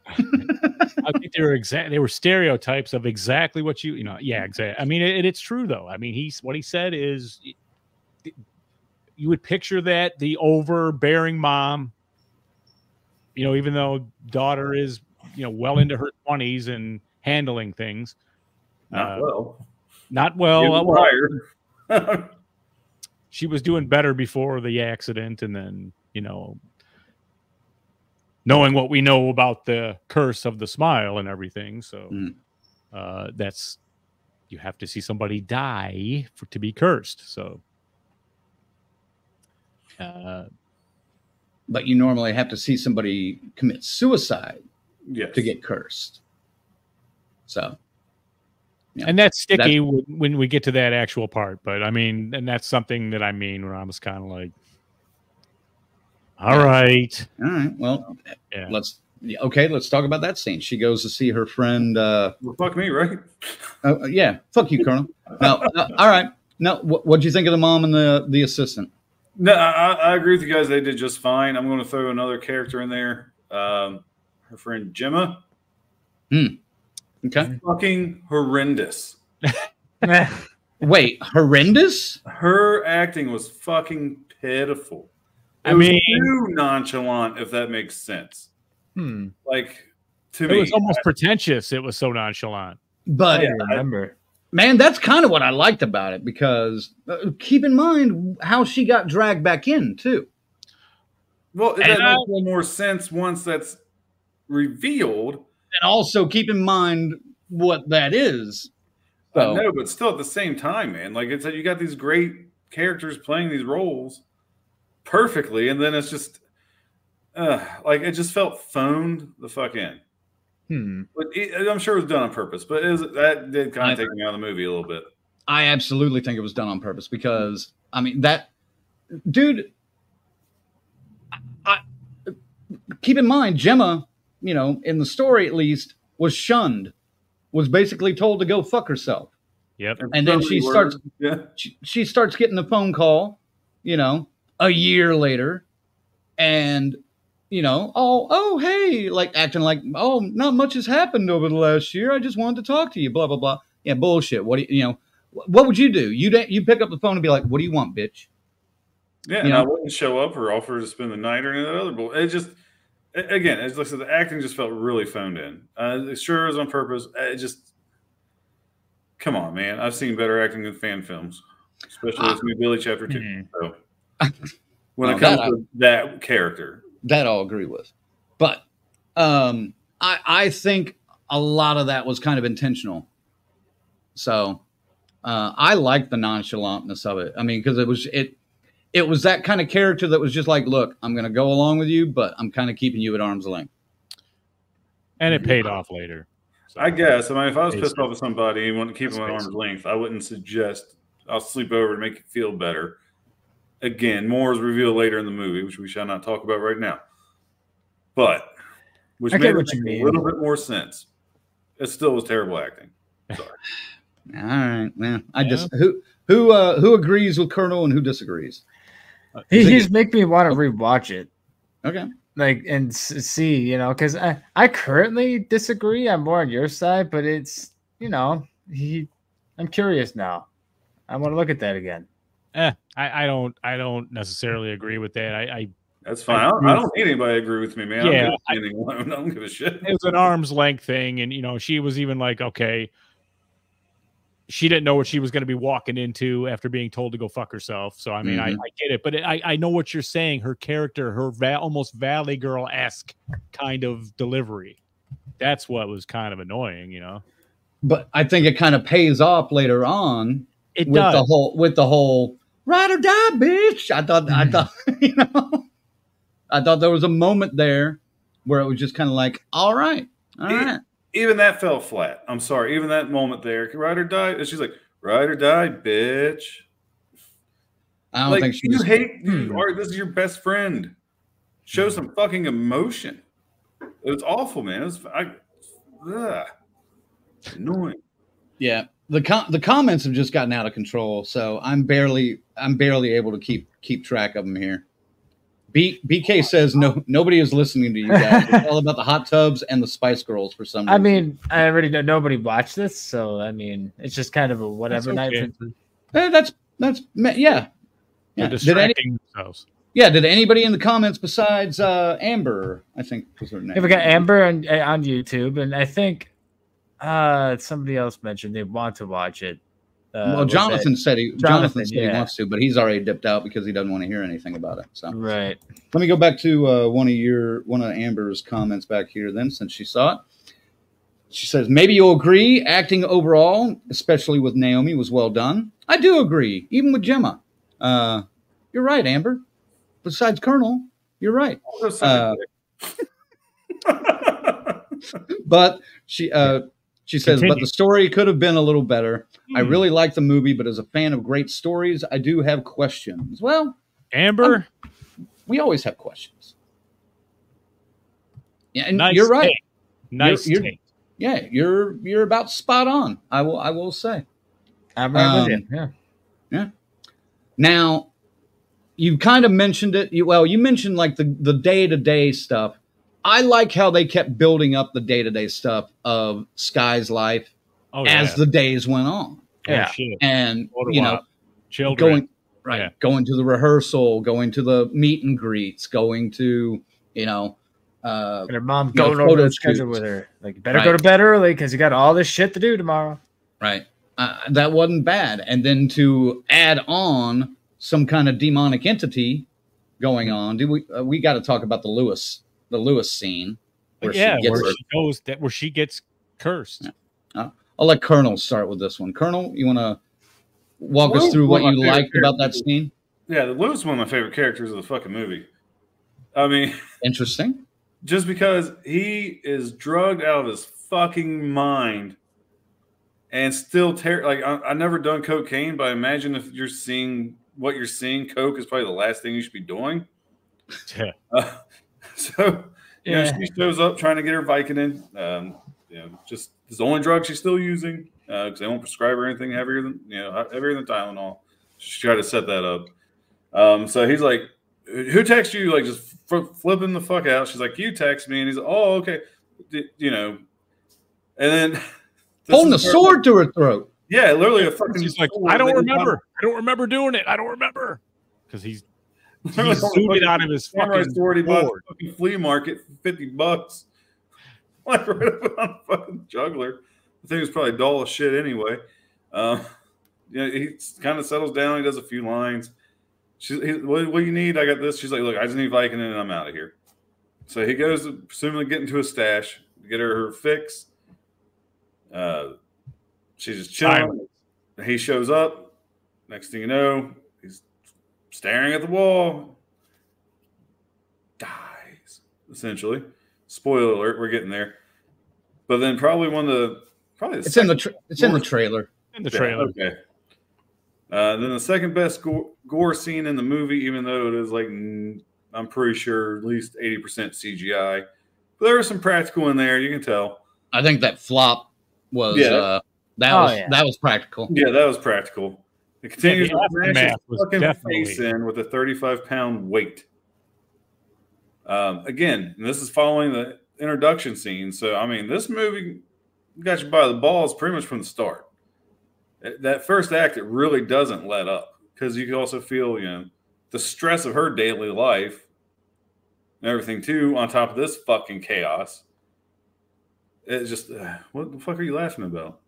I think they were stereotypes of exactly what yeah, exactly. I mean, it's true though. I mean, what he said is you would picture that the overbearing mom, even though daughter is, well into her 20s and handling things. Not well. She was doing better before the accident, and then, knowing what we know about the curse of the smile and everything. So that's, you have to see somebody die to be cursed. So, but you normally have to see somebody commit suicide to get cursed. So, and that's sticky when we get to that actual part. But I mean, and that's something that I mean, where I was kind of like, all right. Well, let's talk about that scene. She goes to see her friend. Well, fuck me, right? Yeah, fuck you, Colonel. All right. Now, what do you think of the mom and the assistant? No, I agree with you guys. They did just fine. I'm going to throw another character in there. Her friend Gemma. Okay. Fucking horrendous. Wait, horrendous? Her acting was fucking pitiful. It was too nonchalant, if that makes sense. Like, to me, it was almost pretentious. It was so nonchalant. But I remember, man, that's kind of what I liked about it, because keep in mind how she got dragged back in too. Well, that makes a little more sense once that's revealed. And also keep in mind what that is. So. No, but still at the same time, man. Like it's you got these great characters playing these roles perfectly, and then it's just like it just felt phoned the fuck in. But I'm sure it was done on purpose, but that did kind of take me out of the movie a little bit. I absolutely think it was done on purpose, because I mean that dude. Keep in mind, Gemma, in the story at least, was shunned, was basically told to go fuck herself. Yep. And then she starts getting the phone call, a year later, and oh hey, like acting like, oh, not much has happened over the last year. I just wanted to talk to you, blah blah blah. Yeah, bullshit. What do you know? What would you do? You pick up the phone and be like, "What do you want, bitch?" Yeah, and I wouldn't show up or offer to spend the night or any of that other bull. It just, again, as like I said, the acting just felt really phoned in. Sure, it was on purpose. It just, come on, man. I've seen better acting in fan films, especially with New Billy Chapter 2. Mm-hmm. So when it comes to that character, that I'll agree with. But I think a lot of that was kind of intentional. So I like the nonchalantness of it. I mean, because it was that kind of character that was just like, look, I'm going to go along with you, but I'm kind of keeping you at arm's length. And it paid off later. So. I guess. I mean, if I was pissed off at somebody and wanted to keep them at arm's length, I wouldn't suggest I'll sleep over to make it feel better. Again, more is revealed later in the movie, which we shall not talk about right now. But which made it make a little bit more sense. It still was terrible acting. Sorry. All right, man. Just who agrees with Colonel and who disagrees? He's making me want to rewatch it. Okay. Like and see, you know, because I currently disagree. I'm more on your side, but it's I'm curious now. I want to look at that again. I don't necessarily agree with that. That's fine. I don't need anybody to agree with me, man. Yeah, I don't give a shit. It was an arm's length thing, and she was even like, okay, she didn't know what she was going to be walking into after being told to go fuck herself. So I mean, I get it, but I know what you're saying. Her character, her almost Valley Girl-esque kind of delivery. That's what was kind of annoying, But I think it kind of pays off later on. It with does. the whole ride or die, bitch. I thought I thought there was a moment there where it was just kind of like, all right. Even that fell flat. I'm sorry. Even that moment there, ride or die. And she's like, ride or die, bitch. I don't think you hate you. This is your best friend. Show some fucking emotion. It was awful, man. It was annoying. Yeah. The comments have just gotten out of control, so I'm barely able to keep track of them here. BK says nobody is listening to you guys. It's all about the hot tubs and the Spice Girls for some reason. I mean, I already know nobody watched this, so I mean, it's just kind of a whatever night. That's yeah. They're distracting themselves. Yeah. Did anybody in the comments besides Amber? I think was her name. Yeah, we got Amber on YouTube, and I think somebody else mentioned they want to watch it. Well, Jonathan said he wants to, but he's already dipped out because he doesn't want to hear anything about it. So right. Let me go back to one of Amber's comments back here. Then, since she saw it, she says maybe you'll agree. Acting overall, especially with Naomi, was well done. I do agree, even with Gemma. You're right, Amber. Besides Colonel, you're right. But she says, but the story could have been a little better. I really like the movie, but as a fan of great stories, I do have questions. Well, Amber, we always have questions. Yeah, and nice you're right. Take. Nice take. Yeah, you're about spot on. I will say. I'm right with you. Yeah. Now, you kind of mentioned it. You mentioned like the day-to-day stuff. I like how they kept building up the day-to-day stuff of Skye's life as the days went on. Yeah. And, children. Going to the rehearsal, going to the meet and greets, going to, and her mom going over the schedule with her. Like, you better go to bed early because you got all this shit to do tomorrow. Right. That wasn't bad. And then to add on some kind of demonic entity going on, we got to talk about the Lewis scene where she gets cursed. Yeah. I'll let Colonel start with this one. Colonel, you want to walk us through what you liked about that scene? Yeah, the Lewis is one of my favorite characters of the fucking movie. I mean, interesting. Just because he is drugged out of his fucking mind and still I never done cocaine, but I imagine if you're seeing what you're seeing, coke is probably the last thing you should be doing. Yeah. She shows up trying to get her Vicodin. Just it's the only drug she's still using because they won't prescribe her anything heavier than Tylenol. She tried to set that up. So he's like, "Who texted you?" Like just flipping the fuck out. She's like, "You text me," and he's like, "Oh, okay," And then Holding a sword to her throat. Yeah, literally a fucking. He's like, I don't remember. I don't remember doing it. I don't remember. Because he's zooted out of his fucking sword he bought at board. the fucking flea market for $50. Like right up on a fucking juggler. The thing was probably dull as shit anyway. He kind of settles down. He does a few lines. What do you need? I got this. She's like, look, I just need Vicodin and I'm out of here. So he goes, presumably get into a stash, get her fix. She's just chilling. He shows up. Next thing you know, he's staring at the wall. Dies, essentially. Spoiler alert, we're getting there. But then probably it's in the trailer. In the trailer. Okay. Then the second best gore scene in the movie, even though it is like, I'm pretty sure at least 80% CGI. But there was some practical in there, you can tell. I think that flop was that was practical. Yeah, that was practical. It continues to smash his fucking face in with a 35-pound weight. Again, this is following the introduction scene. So, I mean, this movie got you by the balls pretty much from the start. That first act, it really doesn't let up because you can also feel, the stress of her daily life and everything too, on top of this fucking chaos. It's just, what the fuck are you laughing about?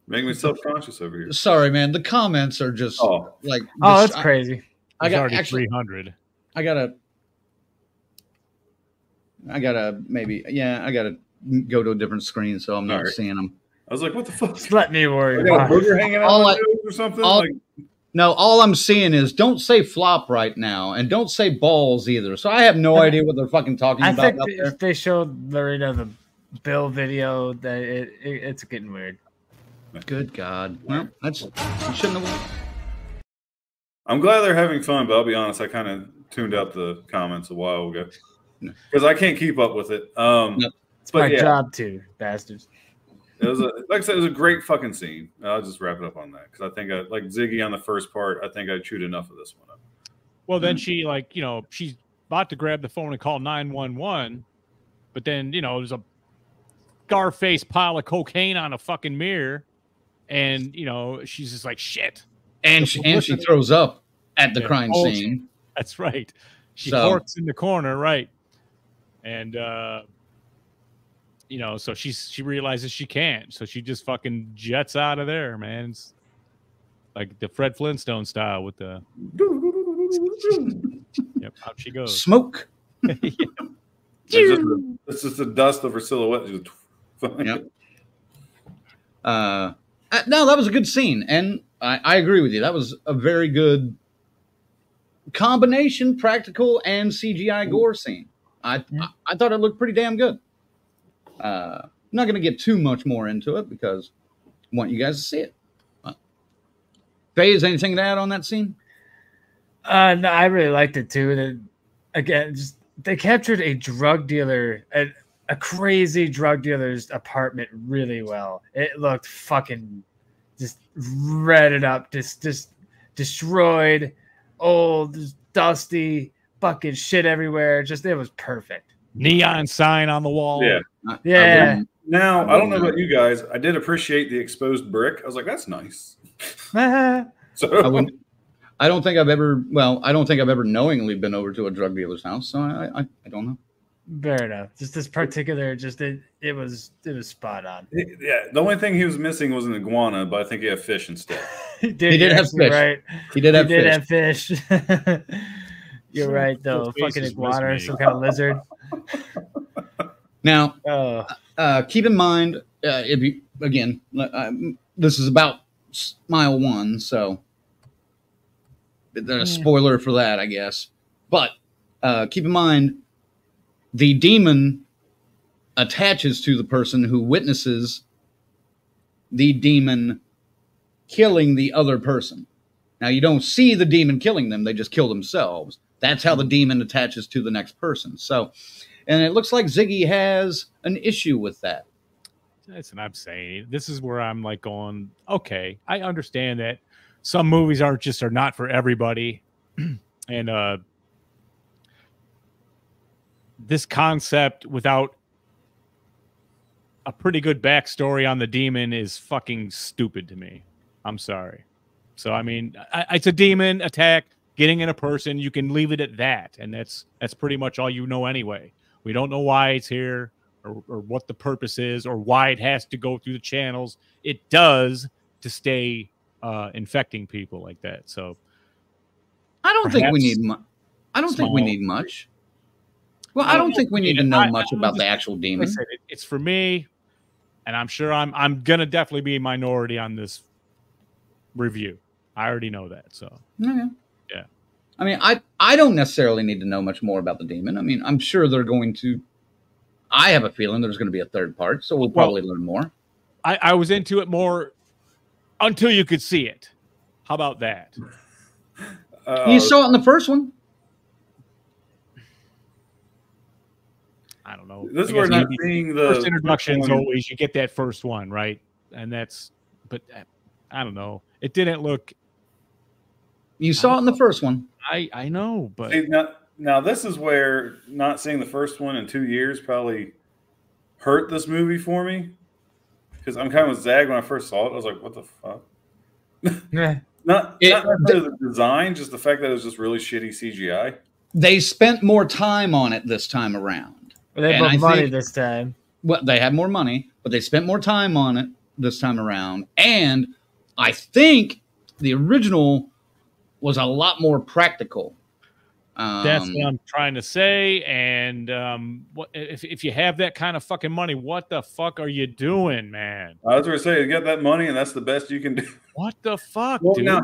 Making me self-conscious over here. Sorry, man. The comments are just like, that's crazy. I got already 300. I gotta go to a different screen so I'm not seeing them. I was like, what the fuck? Just let me worry. I got a booger hanging out my nose or something? No, all I'm seeing is don't say flop right now and don't say balls either. So I have no idea what they're fucking talking about. I think if they showed Lorena the Bill video, that it's getting weird. Good God. Well, you shouldn't have. I'm glad they're having fun, but I'll be honest, I kind of tuned out the comments a while ago because I can't keep up with it. It's my job too, bastards. It was like I said, it was a great fucking scene. I'll just wrap it up on that because I think like Ziggy on the first part, I think I chewed enough of this one up. Well, then she she's about to grab the phone and call 911, but then there's a Scarface pile of cocaine on a fucking mirror, and she's just like shit, and she throws up at the crime scene. That's right. She horks in the corner, right, and so she realizes she can't, so she just fucking jets out of there, man. It's like the Fred Flintstone style with the yep, out she goes. Smoke. It's just the dust of her silhouette. Yep. No, that was a good scene, and I agree with you. That was a very good combination, practical and CGI gore scene. I thought it looked pretty damn good. I'm not going to get too much more into it because I want you guys to see it. Faye, is anything to add on that scene? No, I really liked it too. Again, they captured a drug dealer, a crazy drug dealer's apartment really well. It looked fucking just redded up, just destroyed, old, dusty, fucking shit everywhere. It was perfect. Neon sign on the wall. Yeah. Now, I don't know about you guys. I did appreciate the exposed brick. I was like, that's nice. So I don't think I've ever knowingly been over to a drug dealer's house, so I don't know. Fair enough. Just this particular, it was spot on. Yeah, the only thing he was missing was an iguana, but I think he had fish instead. He did have fish. Right. He did have fish. You're right, though. Fucking iguana or some kind of lizard. Now, keep in mind, this is about mile one, so a spoiler for that, I guess. But keep in mind, the demon attaches to the person who witnesses the demon killing the other person. Now, you don't see the demon killing them. They just kill themselves. That's how the demon attaches to the next person. So, and it looks like Ziggy has an issue with that. That's what I'm saying. This is where I'm like going, okay, I understand that some movies are not for everybody. And this concept without a pretty good backstory on the demon is fucking stupid to me. I'm sorry. So I mean, it's a demon attack getting in a person. You can leave it at that, and that's pretty much all you know anyway. We don't know why it's here or what the purpose is or why it has to go through the channels. It does to stay infecting people like that. So I don't think we need much. I don't think we need much. Well, I don't think we need to know much about the actual demon. Like I said, it's for me, and I'm sure I'm gonna definitely be a minority on this review. I already know that. So yeah. I mean, I don't necessarily need to know much more about the demon. I mean, I'm sure they're going to. I have a feeling there's going to be a third part, so we'll probably learn more. I was into it more until you could see it. How about that? You saw it in the first one. I don't know. This is where not seeing the first introductions always you get that first one, right? And that's, but I don't know. It didn't look. You saw it in the first one. I know, but see, now this is where not seeing the first one in 2 years probably hurt this movie for me, because I'm kind of with Zag when I first saw it. I was like, "What the fuck?" not the design, just the fact that it was just really shitty CGI. They spent more time on it this time around. Well, they had more money this time. Well, they had more money, but they spent more time on it this time around. And I think the original was a lot more practical. That's what I'm trying to say. And what if you have that kind of fucking money, what the fuck are you doing, man? I was going to say, you get that money, and that's the best you can do. What the fuck, well, dude? Now,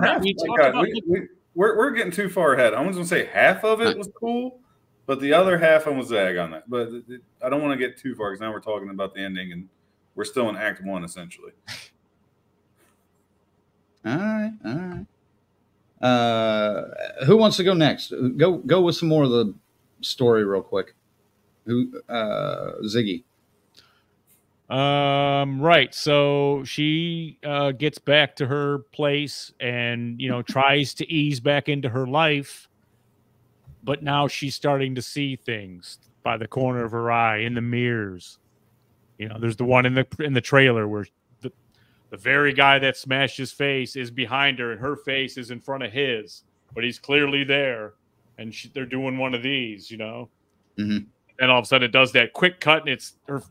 we're getting too far ahead. I was going to say half of it was cool, but the other half I'm with Zag on that. But I don't want to get too far, because now we're talking about the ending, and we're still in Act 1, essentially. All right. Who wants to go next? Go with some more of the story real quick. Ziggy. Right. So she gets back to her place and tries to ease back into her life, but now she's starting to see things by the corner of her eye in the mirrors. There's the one in the trailer where the very guy that smashed his face is behind her, and her face is in front of his, but he's clearly there, and they're doing one of these, Mm-hmm. And all of a sudden it does that quick cut, and it's her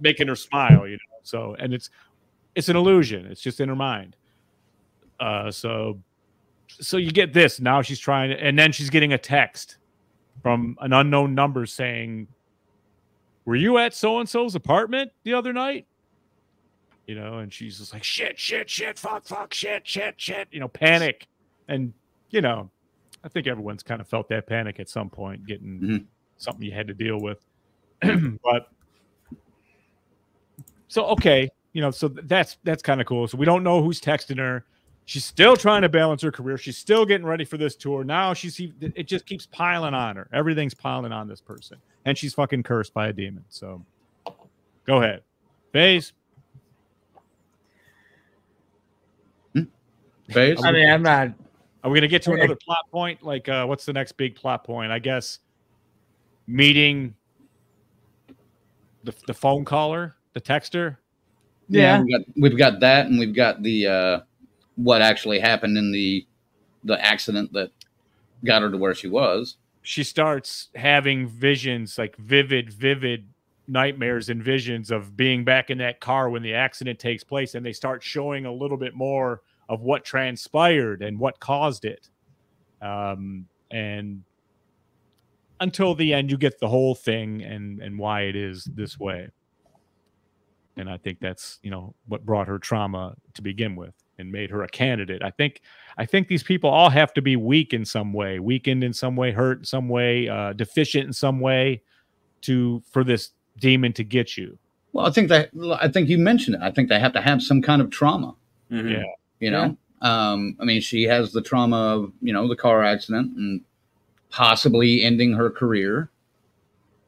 making her smile, So, and it's an illusion. It's just in her mind. So you get this. Now she's trying to, and then she's getting a text from an unknown number saying, "Were you at so-and-so's apartment the other night?" And she's just like, shit, fuck, shit, panic. And, I think everyone's kind of felt that panic at some point, getting something you had to deal with. But so, okay, so that's kind of cool. So we don't know who's texting her. She's still trying to balance her career. She's still getting ready for this tour. Now it just keeps piling on her. Everything's piling on this person. And she's fucking cursed by a demon. So go ahead. FaZe. I mean, I'm not. Are we going to get to another plot point? Like, what's the next big plot point? I guess the phone caller, the texter. Yeah, we've got that, and we've got the what actually happened in the accident that got her to where she was. She starts having visions, like vivid nightmares and visions of being back in that car when the accident takes place, and they start showing a little bit more of what transpired and what caused it. And until the end, you get the whole thing and why it is this way. And I think that's, what brought her trauma to begin with and made her a candidate. I think these people all have to be weak in some way, weakened in some way, hurt in some way, deficient in some way for this demon to get you. Well, I think you mentioned it. I think they have to have some kind of trauma. Mm-hmm. Yeah. I mean, she has the trauma of, the car accident and possibly ending her career,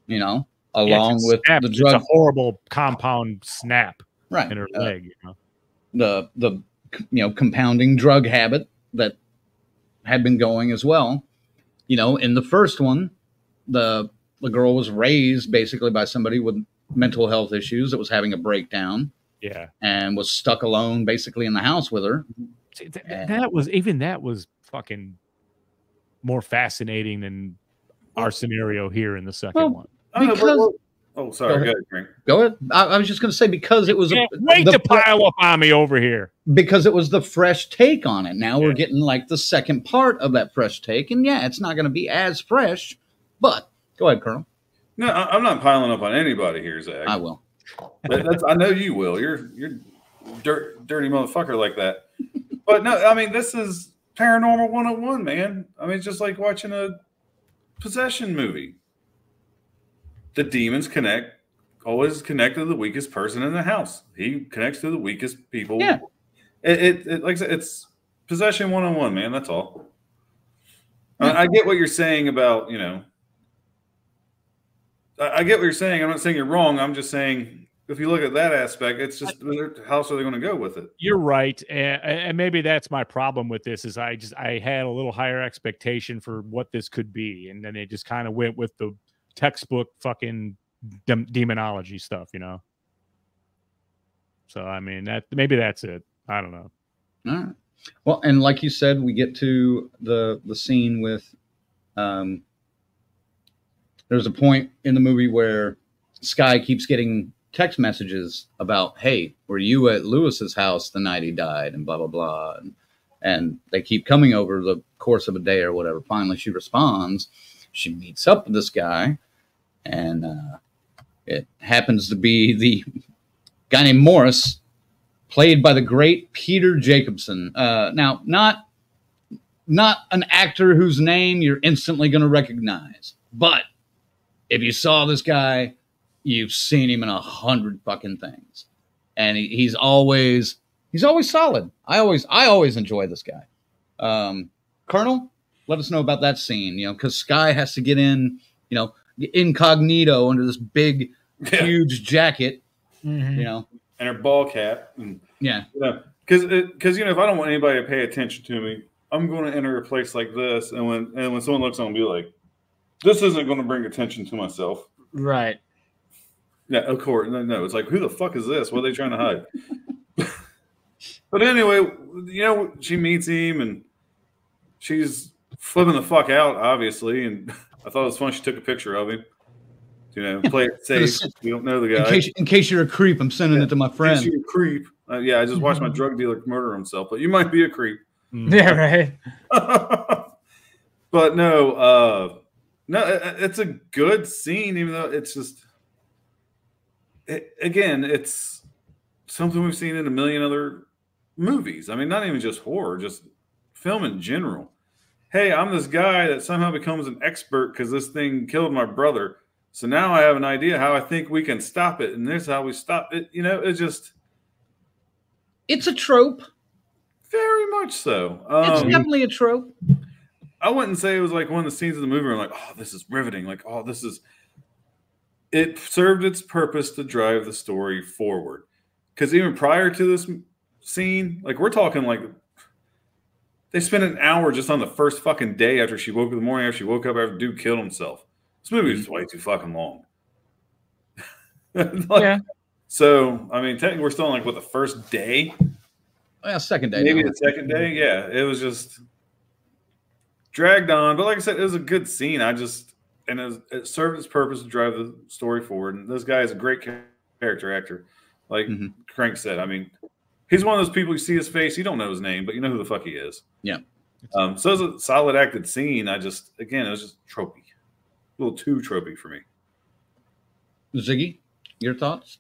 along with the drug. It's a horrible compound snap in her leg, The compounding drug habit that had been going as well. In the first one, the girl was raised basically by somebody with mental health issues, that was having a breakdown. Yeah. And was stuck alone basically in the house with her. See, that was fucking more fascinating than our scenario here in the second one. Because sorry, go ahead, Frank. Go ahead. I was just going to say, because it was wait to pile up on me over here. Because it was the fresh take on it. Now we're getting like the second part of that fresh take, and it's not going to be as fresh. But go ahead, Colonel. No, I'm not piling up on anybody here, Zach. I will. I know you will. You're dirty motherfucker like that. But no, I mean, this is Paranormal 101, man. I mean, it's just like watching a possession movie. The demons always connect to the weakest person in the house. He connects to the weakest people. Yeah. It like I said, it's possession 101, man. That's all. I get what you're saying about, I get what you're saying. I'm not saying you're wrong. I'm just saying, if you look at that aspect, it's just how else are they going to go with it? You're right, and maybe that's my problem with this. Is I had a little higher expectation for what this could be, and then it just kind of went with the textbook fucking demonology stuff, So I mean, maybe that's it. I don't know. All right. Well, and like you said, we get to the scene with. There's a point in the movie where Skye keeps getting text messages about, "Hey, were you at Lewis's house the night he died?" and blah blah blah, and they keep coming over the course of a day or whatever. Finally, she responds. She meets up with this guy, and it happens to be the guy named Morris, played by the great Peter Jacobson. Now, not an actor whose name you're instantly going to recognize, but if you saw this guy, you've seen him in 100 fucking things, and he's always solid. I always enjoy this guy. Colonel, let us know about that scene. Because Skye has to get in, incognito under this big, huge jacket. And her ball cap. And, because if I don't want anybody to pay attention to me, I'm going to enter a place like this, and when someone looks on, be like, this isn't going to bring attention to myself. Right. Yeah, of course. No, it's like, who the fuck is this? What are they trying to hide? But anyway, she meets him, and she's flipping the fuck out, obviously. And I thought it was fun. She took a picture of him. Play it safe. You don't know the guy. In case you're a creep, I'm sending it to my friend. In case you're a creep. I just watched my drug dealer murder himself, but you might be a creep. Yeah, right. But no, it's a good scene, even though it's just, it's something we've seen in a million other movies. I mean, not even just horror, just film in general. Hey, I'm this guy that somehow becomes an expert because this thing killed my brother. So now I have an idea how I think we can stop it, and this is how we stop it. It's a trope. Very much so. It's definitely a trope. I wouldn't say it was like one of the scenes of the movie where I'm like, oh, this is riveting. Like, oh, this is... It served its purpose to drive the story forward. Because even prior to this scene, like, we're talking like... They spent an hour just on the first fucking day after she woke up in the morning, after she woke up after dude killed himself. This movie is way too fucking long. So, I mean, technically we're still on like, the first day? Well, second day. Maybe the second day? Yeah, it was just... dragged on, but like I said, it was a good scene. It served its purpose to drive the story forward. And this guy is a great character actor, like Crank said. I mean, he's one of those people you see his face, you don't know his name, but you know who the fuck he is. Yeah. So it was a solid acted scene. It was just tropey, a little too tropey for me. Ziggy, your thoughts?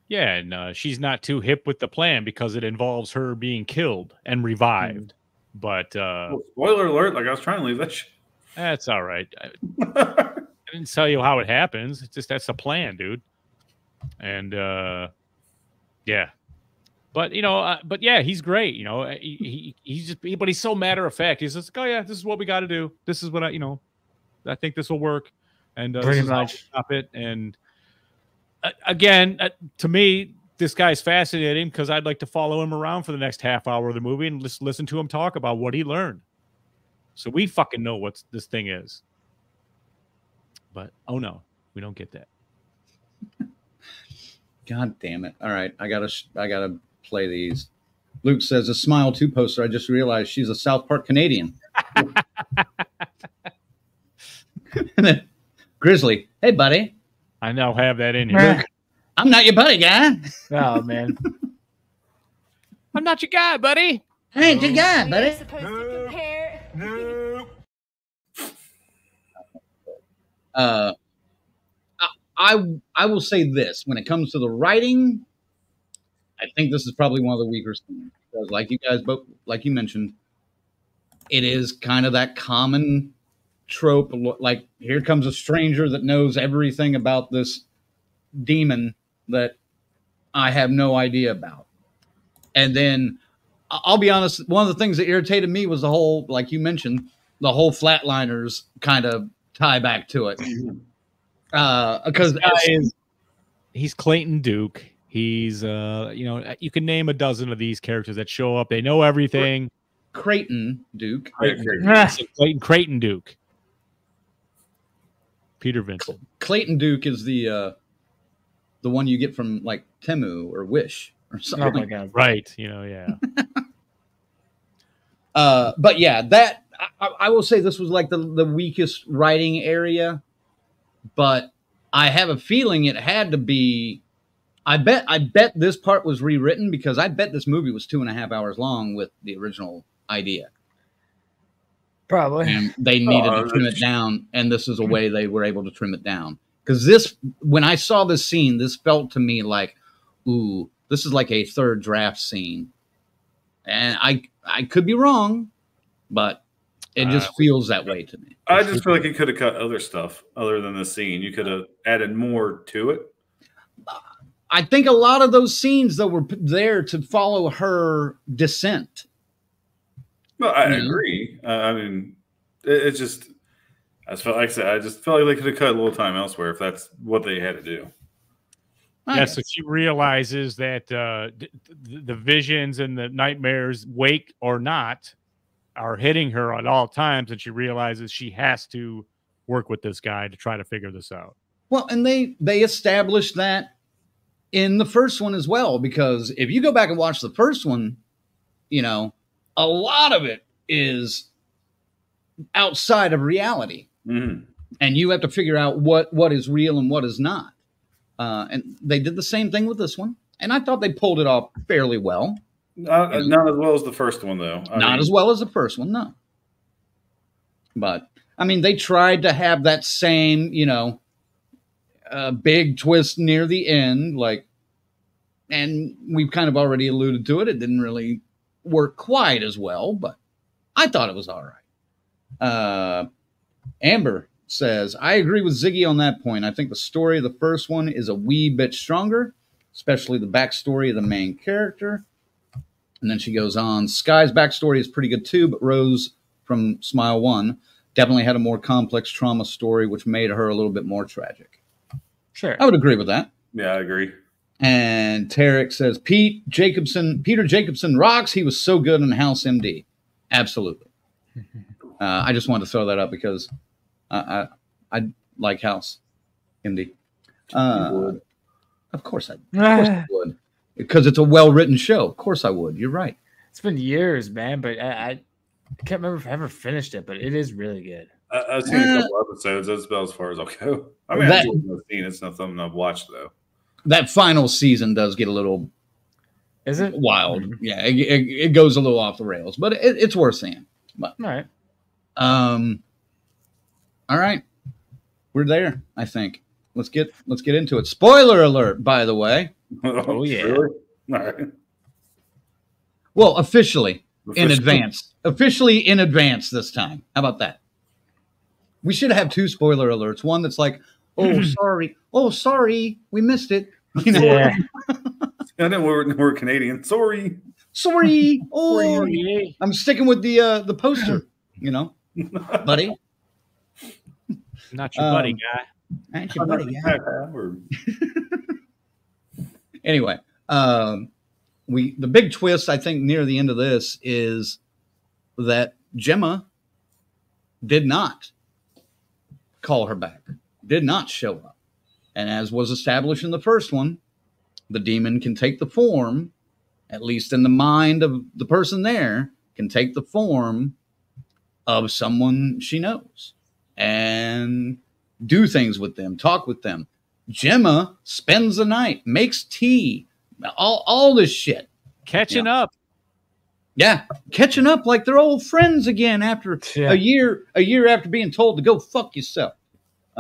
Yeah, and she's not too hip with the plan because it involves her being killed and revived. But spoiler alert, like I was trying to leave that shit. That's all right. I didn't tell you how it happens. It's just that's the plan, dude. And yeah. But he's great, but he's so matter of fact. He's just like, oh yeah, this is what we got to do. This is what I think this will work. And pretty much stop it. And again, to me, this guy's fascinating because I'd like to follow him around for the next half hour of the movie and just listen to him talk about what he learned. So we fucking know what this thing is. But, oh no, we don't get that. God damn it! All right, I gotta play these. Luke says a Smile 2 poster. I just realized she's a South Park Canadian. And then Grizzly, hey buddy. I now have that in here. Luke, I'm not your buddy, guy. Oh man, I'm not your guy, buddy. I ain't your guy, buddy. I will say this: when it comes to the writing, I think this is probably one of the weaker scenes. Because like you guys both, like you mentioned, it is kind of that common trope. Like, here comes a stranger that knows everything about this demon that I have no idea about. And then, I'll be honest, one of the things that irritated me was the whole, like you mentioned, the whole Flatliners kind of tie back to it. Because he's Clayton Duke. He's you can name a dozen of these characters that show up. They know everything. Creighton Duke. Creighton Duke. Peter Vincent. Clayton Duke is the one you get from like Temu or Wish or something. oh my god, Right. Yeah. But yeah, that I will say this was like the weakest writing area, but I have a feeling it had to be. I bet this part was rewritten because I bet this movie was 2.5 hours long with the original idea. probably. And they needed to trim it down, and this is a way they were able to trim it down. Because this, when I saw this scene, this felt to me like, ooh, this is like a third draft scene. And I could be wrong, but it just feels that way to me. I just feel like you could have cut other stuff other than this scene. You could have added more to it. I think a lot of those scenes, though, were there to follow her descent. Well, I agree. I mean, it's just, I just felt like I just felt like they could have cut a little time elsewhere if that's what they had to do. Yeah, so she realizes that the visions and the nightmares, wake or not, are hitting her at all times, and she realizes she has to work with this guy to try to figure this out. Well, and they established that in the first one as well, because if you go back and watch the first one, a lot of it is outside of reality. Mm-hmm. And you have to figure out what is real and what is not. And they did the same thing with this one. And I thought they pulled it off fairly well. Not as well as the first one, though. Not as well as the first one, no. But, I mean, they tried to have that same, big twist near the end, and we've kind of already alluded to it. It didn't really work quite as well, but I thought it was all right. Amber says, I agree with Ziggy on that point. I think the story of the first one is a wee bit stronger, especially the backstory of the main character. And then she goes on, Skye's backstory is pretty good too, but Rose from Smile 1 definitely had a more complex trauma story, which made her a little bit more tragic. Sure. I would agree with that. Yeah, I agree. And Tarek says, Peter Jacobson rocks. He was so good in House MD. Absolutely. I just wanted to throw that up because I like House MD. Of course I would. Because it's a well-written show. Of course I would. You're right. It's been years, man, but I can't remember if I ever finished it, but it is really good. I've seen a couple episodes. That's about as far as I'll go. I mean, I've seen it's not something I've watched, though. That final season does get a little Is it wild. Mm-hmm. Yeah, it goes a little off the rails, but it's worth seeing. But, all right. All right. We're there, I think. Let's get into it. Spoiler alert, by the way. Oh, yeah. Really? All right. Well, officially in advance. Officially in advance this time. How about that? We should have 2 spoiler alerts. One that's like, oh, sorry. Oh, sorry. We missed it. Yeah. I know we're Canadian. Sorry. Oh, sorry. I'm sticking with the poster, buddy. Not your buddy, guy. Not your buddy, guy. Anyway, the big twist, I think, near the end of this is that Gemma did not call her back, did not show up. And as was established in the first one, the demon can take the form, at least in the mind of the person there, can take the form of someone she knows and do things with them, talk with them. Gemma spends the night, makes tea, all this shit. Catching up. Yeah, catching up like they're old friends again after a year after being told to go fuck yourself.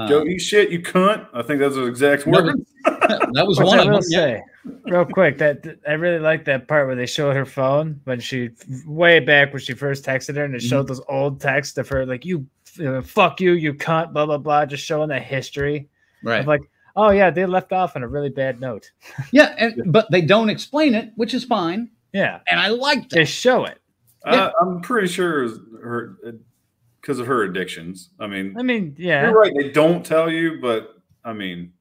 Go eat shit, you cunt. I think that's the exact word. That was one of them. Say, real quick, that I really like that part where they showed her phone when she way back when she first texted her, and it showed those old texts of her like fuck you, you cunt, blah blah blah, just showing the history. Right. Of like, oh yeah, they left off on a really bad note. Yeah, but they don't explain it, which is fine. Yeah, and I like that. They show it. I'm pretty sure it was her because of her addictions. I mean, yeah, you're right. They don't tell you, but I mean,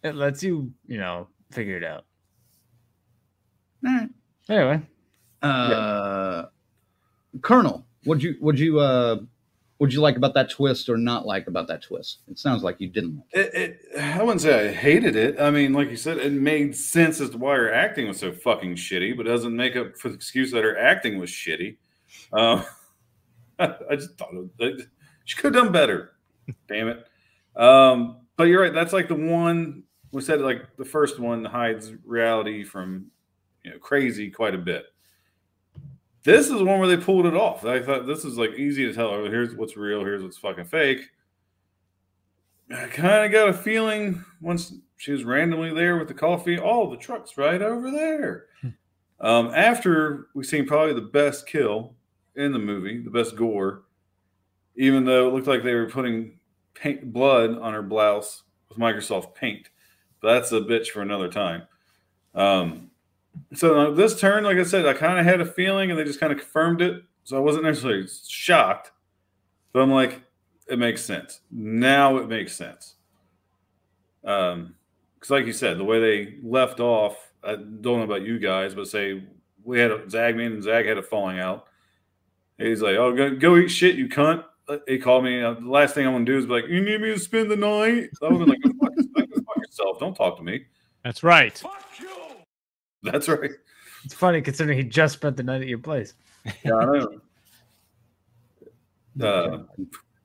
it lets you, figure it out. All right. Anyway, Colonel, would you like about that twist or not like about that twist? It sounds like you didn't like it. I wouldn't say I hated it. I mean, like you said, it made sense as to why her acting was so fucking shitty, but it doesn't make up for the excuse that her acting was shitty. I just thought she could have done better. Damn it. But you're right. That's like the one we said, like the first one hides reality from crazy quite a bit. This is one where they pulled it off. I thought this is like easy to tell. Here's what's real. Here's what's fucking fake. I kind of got a feeling once she was randomly there with the coffee. Oh, the truck's right over there. After we've seen probably the best kill in the movie, the best gore, even though it looked like they were putting blood on her blouse with Microsoft Paint. But that's a bitch for another time. So this turn, like I said, I kind of had a feeling, and they just kind of confirmed it. So I wasn't necessarily shocked, but I'm like, it makes sense. Now it makes sense. Because like you said, the way they left off, I don't know about you guys, but say we had me and Zag had a falling out. He's like, oh, go eat shit, you cunt. He called me. The last thing I'm going to do is be like, you need me to spend the night? I would have been like, go fuck yourself. Don't talk to me. That's right. Fuck you. That's right. It's funny considering he just spent the night at your place. Yeah, I know.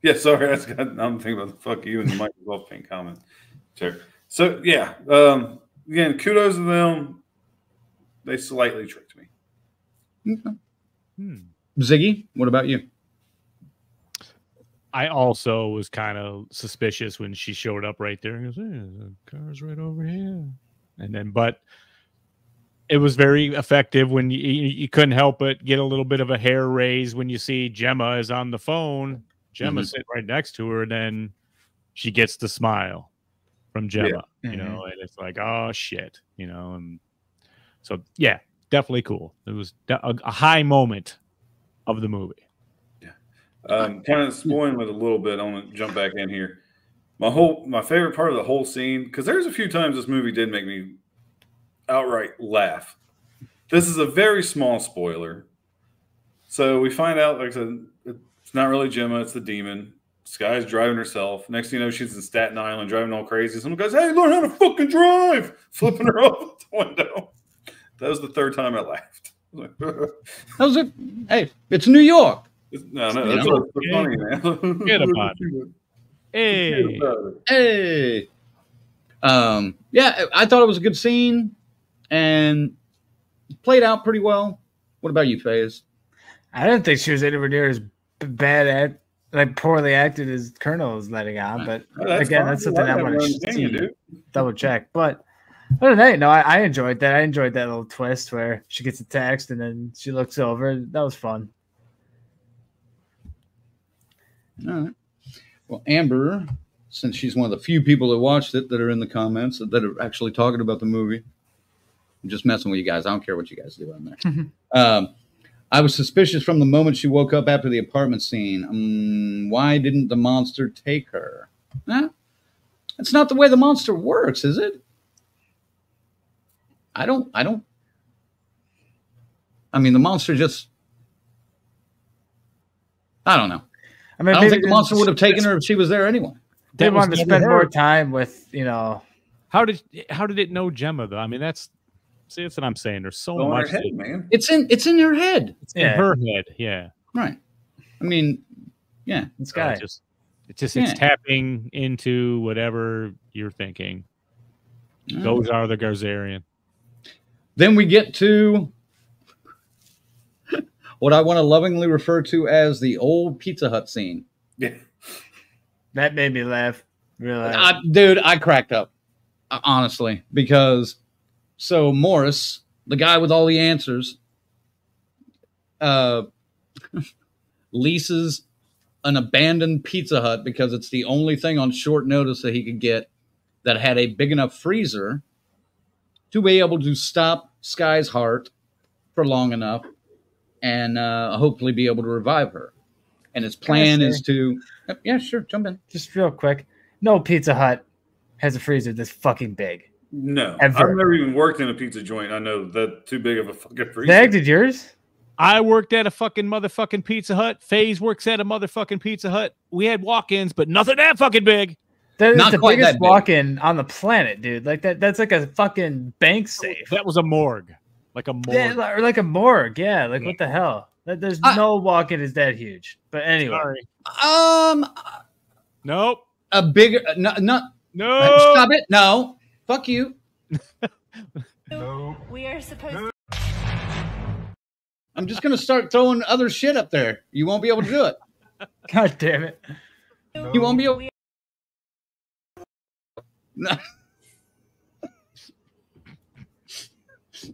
Yeah, sorry. I'm thinking about the fuck you and the Microsoft Paint comment. Sure. So, yeah. Again, kudos to them. They slightly tricked me. Okay. Ziggy, what about you? I also was kind of suspicious when she showed up right there and goes, hey, the car's right over here. And then, but it was very effective when you couldn't help but get a little bit of a hair raise when you see Gemma is on the phone. Gemma's sitting right next to her, and then she gets the smile from Gemma, and it's like, oh shit, and so yeah, definitely cool. It was a high moment of the movie. Kind of spoiling it a little bit. I want to jump back in here. My favorite part of the whole scene, because there's a few times this movie did make me outright laugh. This is a very small spoiler. So we find out, like I said, it's not really Gemma, it's the demon. Skye's driving herself. Next thing you know, she's in Staten Island driving all crazy. Someone goes, hey, learn how to fucking drive! Flipping her off the window. That was the third time I laughed. That was it. Hey, it's New York. No, that's what's funny, man. Forget about it. Hey. Yeah, I thought it was a good scene and played out pretty well. What about you, FaZe? I didn't think she was anywhere near as bad poorly acted as Colonel is letting on, but again, that's something I want to double check. But other than that, I enjoyed that. I enjoyed that little twist where she gets a text and then she looks over. That was fun. All right. Well, Amber, since she's one of the few people that watched it that are in the comments that are actually talking about the movie, I'm just messing with you guys. I don't care what you guys do on there. I was suspicious from the moment she woke up after the apartment scene. Why didn't the monster take her? That's not the way the monster works, is it? I mean, the monster just, I don't know. I don't think the monster would have taken her if she was there anyway. They wanted to spend more time with, How did it know Gemma though? I mean, that's what I'm saying. There's so much. Head, man. It's in your head. It's in her head. Yeah. Right. I mean, yeah. It's Skye. It's tapping into whatever you're thinking. Those are the Garzarian. Then we get to what I want to lovingly refer to as the old Pizza Hut scene. Yeah. That made me laugh. Really. Dude, I cracked up. Honestly, because Morris, the guy with all the answers, leases an abandoned Pizza Hut because it's the only thing on short notice that he could get that had a big enough freezer to be able to stop Skye's heart for long enough and hopefully be able to revive her. And his plan is to... Yeah, sure, jump in. Just real quick. No Pizza Hut has a freezer this fucking big. No. Ever. I've never even worked in a pizza joint. I know that's too big of a fucking freezer. Zach, did yours? I worked at a fucking motherfucking Pizza Hut. FaZe works at a motherfucking Pizza Hut. We had walk-ins, but nothing that fucking big. That is Not the quite biggest that big. walk-in on the planet, dude. Like that's like a fucking bank safe. That was a morgue. Like a morgue. Yeah, or like a morgue. Yeah, like what the hell? There's no walk-in is that huge. But anyway. Sorry. Nope. A bigger... No. Stop it. No. Fuck you. No. We are supposed to... I'm just going to start throwing other shit up there. You won't be able to do it. God damn it. You won't be able... No.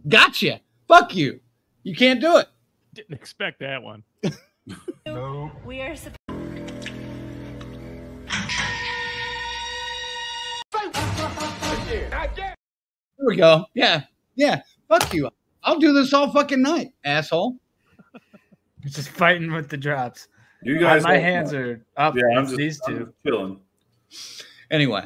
Gotcha. Fuck you. You can't do it. Didn't expect that one. No. We are supposed... Here we go. Yeah. Yeah. Fuck you. I'll do this all fucking night, asshole. It's just fighting with the drops. You guys, my hands are up. Yeah, I'm these just two. chilling. Anyway,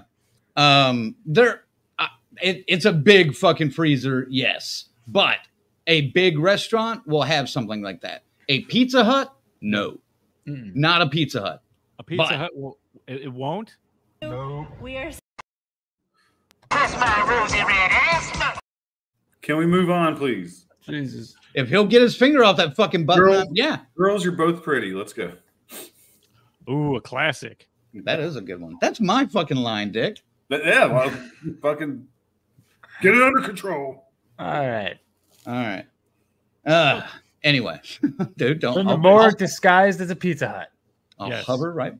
it's a big fucking freezer, yes, but a big restaurant will have something like that. A Pizza Hut, no, not a Pizza Hut. A Pizza Hut will it won't. No. We are... Can we move on, please? Jesus. If he'll get his finger off that fucking button, yeah. Girls, you're both pretty. Let's go. Ooh, a classic. That is a good one. That's my fucking line, Dick. But yeah, well, fucking get it under control. All right. Anyway, dude, don't. From the morgue disguised as a Pizza Hut. I'll hover right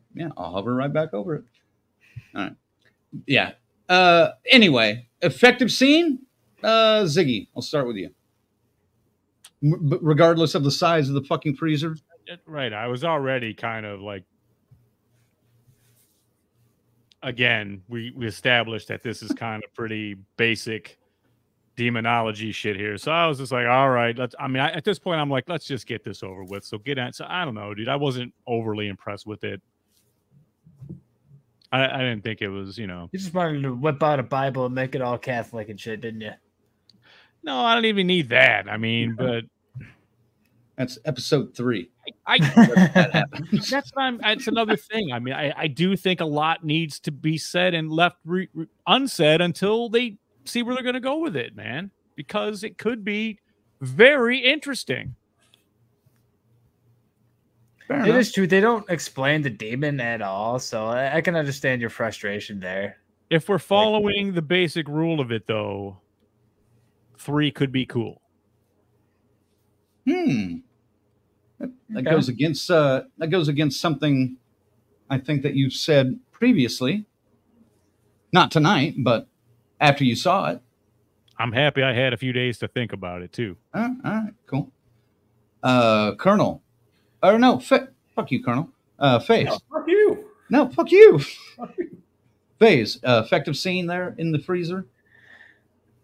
back over it. All right. Yeah. Anyway, effective scene. Ziggy, I'll start with you. Regardless of the size of the fucking freezer. Right. I was already kind of like, again, we established that this is kind of pretty basic demonology shit here. So I was just like, all right, at this point, I'm like, let's just get this over with. So so I don't know, dude. I wasn't overly impressed with it. I didn't think it was, You just wanted to whip out a Bible and make it all Catholic and shit, didn't you? No, I don't even need that. I mean, but that's episode 3. That's another thing. I mean, I do think a lot needs to be said and left unsaid until they see where they're going to go with it, man, because it could be very interesting. It is true. They don't explain the demon at all, so I can understand your frustration there. If we're following the basic rule of it, though, 3 could be cool. That goes against something I think that you've said previously. Not tonight, but after you saw it. I'm happy I had a few days to think about it too. All right, cool. Colonel. Or no, fuck you, Colonel. FaZe. No, fuck you. No, fuck you. FaZe, effective scene there in the freezer.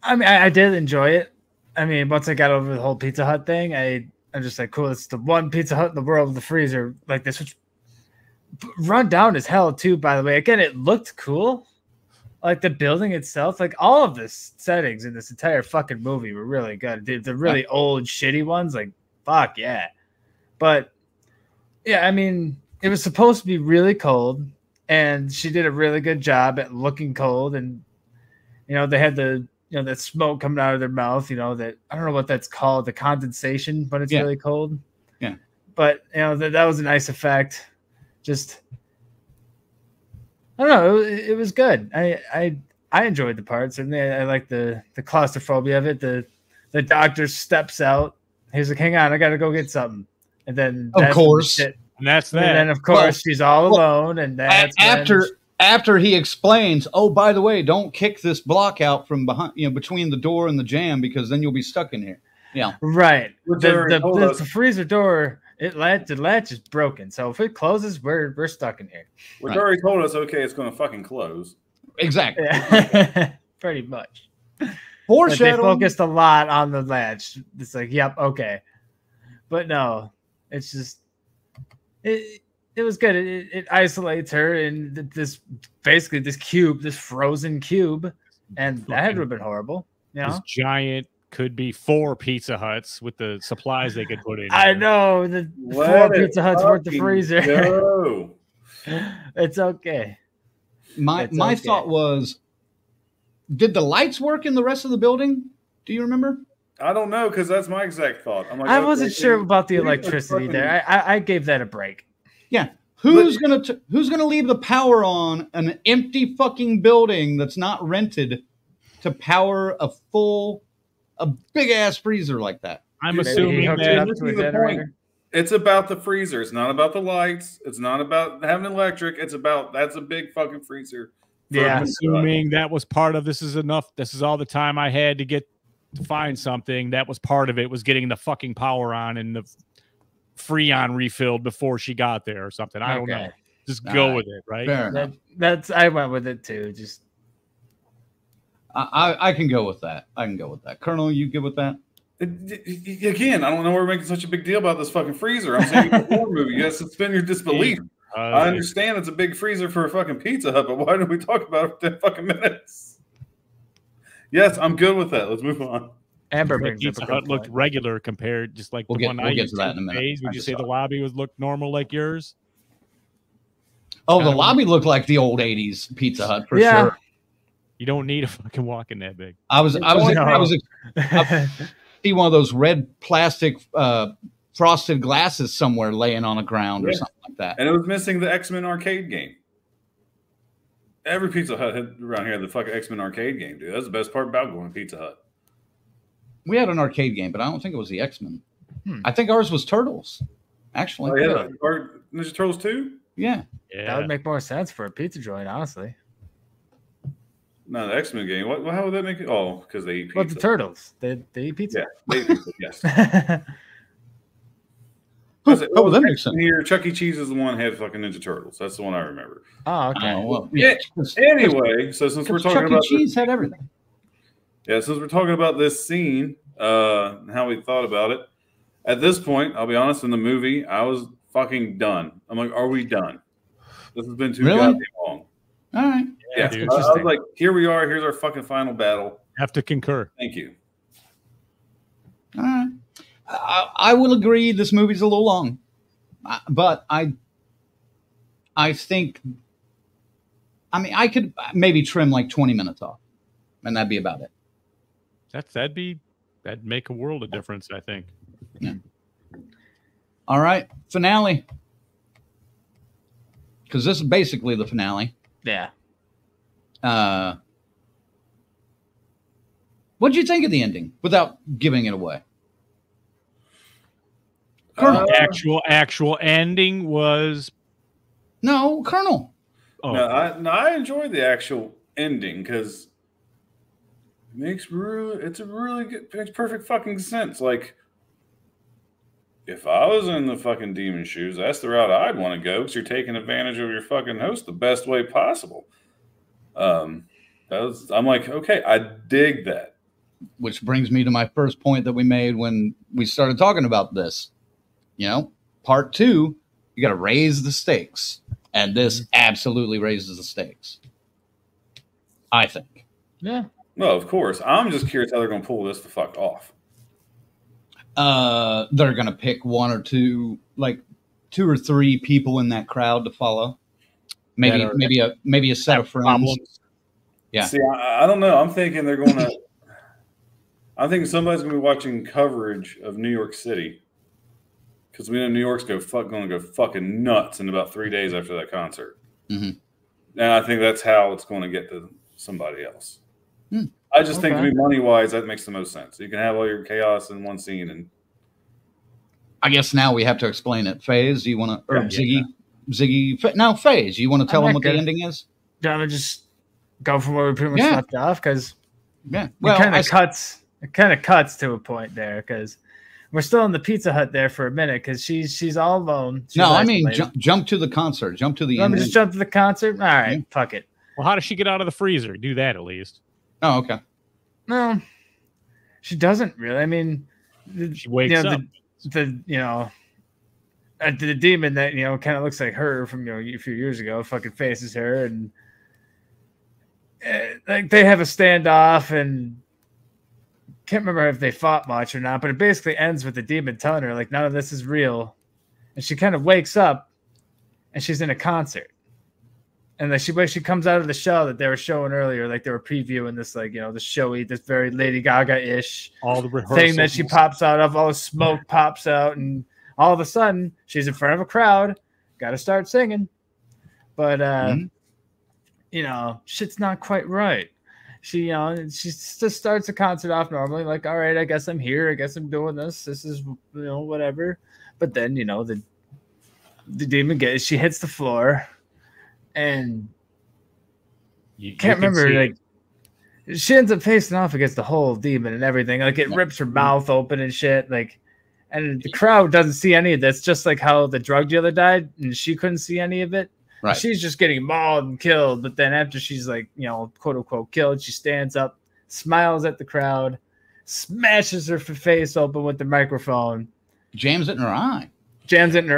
I mean, I did enjoy it. I mean, once I got over the whole Pizza Hut thing, I'm just like, cool, it's the one Pizza Hut in the world with the freezer like this, which run down as hell too, by the way. Again, it looked cool. Like the building itself, like all of the settings in this entire fucking movie were really good. The really old, shitty ones, like, fuck yeah. But yeah, I mean, it was supposed to be really cold, and she did a really good job at looking cold and they had the that smoke coming out of their mouth. That I don't know what that's called, the condensation, but it's really cold. Yeah. But that was a nice effect. Just I don't know. It was good. I enjoyed the parts, and I like the claustrophobia of it. The doctor steps out. He's like, "Hang on, I got to go get something." And then of course, and that's that. And then of course she's all alone, and that's after he explains, "Oh, by the way, don't kick this block out from behind, between the door and the jam, because then you'll be stuck in here." Yeah, right. The freezer door, the latch is broken, so if it closes, we're stuck in here. Which already told us, okay, it's going to fucking close. Exactly. Yeah. Pretty much. But they focused a lot on the latch. It's like, yep, okay. But no, it's just it was good. It isolates her in this frozen cube, and that had to have been horrible. This giant could be 4 Pizza Huts with the supplies they could put in. I know the 4 Pizza Huts worth the freezer. No. It's okay. My thought was, did the lights work in the rest of the building? Do you remember? I don't know, because that's my exact thought. I'm like, I wasn't sure about the electricity there. I gave that a break. Yeah, who's gonna leave the power on an empty fucking building that's not rented to power a big ass freezer like that? I'm assuming that it's about the freezer. It's not about the lights. It's not about having electric. It's about that's a big fucking freezer. Yeah, assuming that was part of this is enough. This is all the time I had to find something. That was part of it, was getting the fucking power on and the Freon refilled before she got there or something. I don't know. Just go with it, right? I went with it too. Just I can go with that. Colonel, you good with that? Again, I don't know why we're making such a big deal about this fucking freezer. I'm saying it's a horror movie. You got to suspend your disbelief. I understand it's a big freezer for a fucking Pizza Hut, but why don't we talk about it for 10 fucking minutes? Yes, I'm good with that. Let's move on. Amber Pizza Hut looked regular compared, just like we'll get to that in a minute. Would you say the lobby looked normal like yours? Oh, the lobby looked like the old '80s Pizza Hut for sure. You don't need a fucking walk-in that big. I was see one of those red plastic frosted glasses somewhere laying on the ground or something like that. And it was missing the X-Men arcade game. Every Pizza Hut around here had the fucking X-Men arcade game, dude. That's the best part about going to Pizza Hut. We had an arcade game, but I don't think it was the X-Men. I think ours was Turtles, actually. Oh, yeah. Ninja Turtles 2? Yeah. That would make more sense for a pizza joint, honestly. No, the X-Men game. How would that make it? Oh, because they eat pizza. Well, the Turtles. They eat pizza. Yeah, they eat pizza, yes. That makes sense. Here, Chuck E. Cheese is the one that had fucking Ninja Turtles. That's the one I remember. Oh, okay. Well, Anyway, so since we're talking about Chuck E. Cheese had everything. Yeah, since we're talking about this scene, and how we thought about it, at this point, I'll be honest, in the movie, I was fucking done. I'm like, are we done? This has been too goddamn long. All right. Yeah, I was like, here we are. Here's our fucking final battle. Have to concur. Thank you. All right. I will agree this movie's a little long, but I think, I could maybe trim like 20 minutes off, and that'd be about it. That'd make a world of difference, I think. Yeah. All right, finale. Because this is basically the finale. Yeah. What'd you think of the ending without giving it away? Actual ending was Colonel. Oh. No, I enjoyed the actual ending because makes perfect fucking sense. Like, if I was in the fucking demon shoes, that's the route I'd want to go, because you're taking advantage of your fucking host the best way possible. I'm like, okay, I dig that. Which brings me to my first point that we made when we started talking about this. Part 2, you got to raise the stakes, and this absolutely raises the stakes, I think. Yeah. Well, of course. I'm just curious how they're going to pull this the fuck off. They're going to pick 1 or 2, like 2 or 3 people in that crowd to follow. Maybe a set of friends. Problems. Yeah. See, I don't know. I'm thinking they're going to. I'm thinking somebody's going to be watching coverage of New York City because we know New York's going to go fucking nuts in about 3 days after that concert. Mm-hmm. And I think that's how it's going to get to somebody else. Hmm. I just think, to me, money-wise, that makes the most sense. You can have all your chaos in one scene. And I guess now we have to explain it. FaZe, you want to, or Yeah, Ziggy, now FaZe, you want to tell them what the ending is? I'm gonna just go from where we pretty much left off because well, it kind of cuts to a point there because we're still in the Pizza Hut there for a minute because she's all alone. She's I mean jump to the concert, jump to the Let ending. me just jump to the concert. All right, fuck it. Well, how does she get out of the freezer? Do that at least. Oh, okay. No, she doesn't really. I mean, she wakes up. The demon that kind of looks like her from a few years ago fucking faces her, and like they have a standoff, and can't remember if they fought much or not, but it basically ends with the demon telling her like none of this is real, and she kind of wakes up, and she's in a concert. And like she comes out of the shell that they were showing earlier, like they were previewing this, like the showy, this very Lady Gaga-ish all the thing that she pops out of, all the smoke pops out, and all of a sudden she's in front of a crowd, got to start singing, but shit's not quite right. She just starts the concert off normally, like, all right, I guess I'm here, I guess I'm doing this. This is whatever. But then the demon she hits the floor. And you can't remember, like she ends up facing off against the whole demon and everything. Like it rips her mouth open and shit. Like, and the crowd doesn't see any of this, just like how the drug dealer died and she couldn't see any of it. Right. She's just getting mauled and killed. But then after she's like, quote unquote killed, she stands up, smiles at the crowd, smashes her face open with the microphone, jams it in her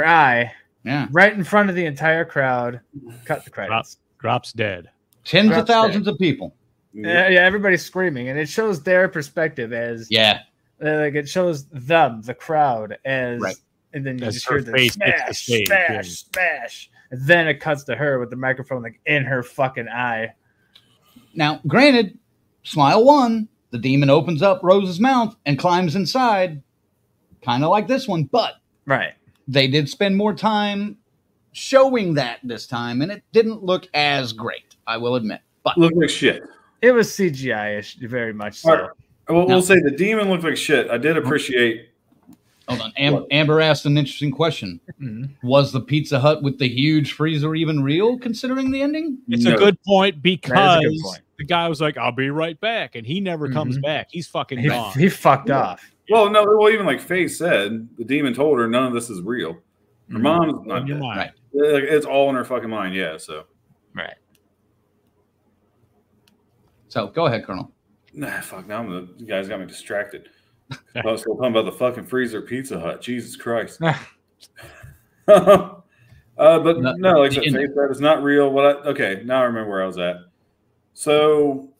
eye. Yeah, right in front of the entire crowd. Cut the credits. Drops dead. Tens of thousands of people. Yeah, everybody's screaming, and it shows their perspective as like it shows them, the crowd, as and then you just hear the smash, and then it cuts to her with the microphone like in her fucking eye. Now, granted, smile one, the demon opens up Rose's mouth and climbs inside, kind of like this one, but they did spend more time showing that this time, and it didn't look as great, I will admit. But looked like shit. It was CGI-ish, very much so. Right. Well, we'll say the demon looked like shit. I did appreciate. Hold on. Amber asked an interesting question. Was the Pizza Hut with the huge freezer even real, considering the ending? It's a good point because the guy was like, I'll be right back, and he never comes back. He's fucking gone. He fucked off. Well, no, even like Faye said, the demon told her none of this is real. Her mom's not dead. Right. It's all in her fucking mind, so. Right. So, go ahead, Colonel. Nah, fuck, now you guys got me distracted. I was still talking about the fucking freezer Pizza Hut. Jesus Christ. But no, like I said, Faye said it's not real. Okay, now I remember where I was at. So,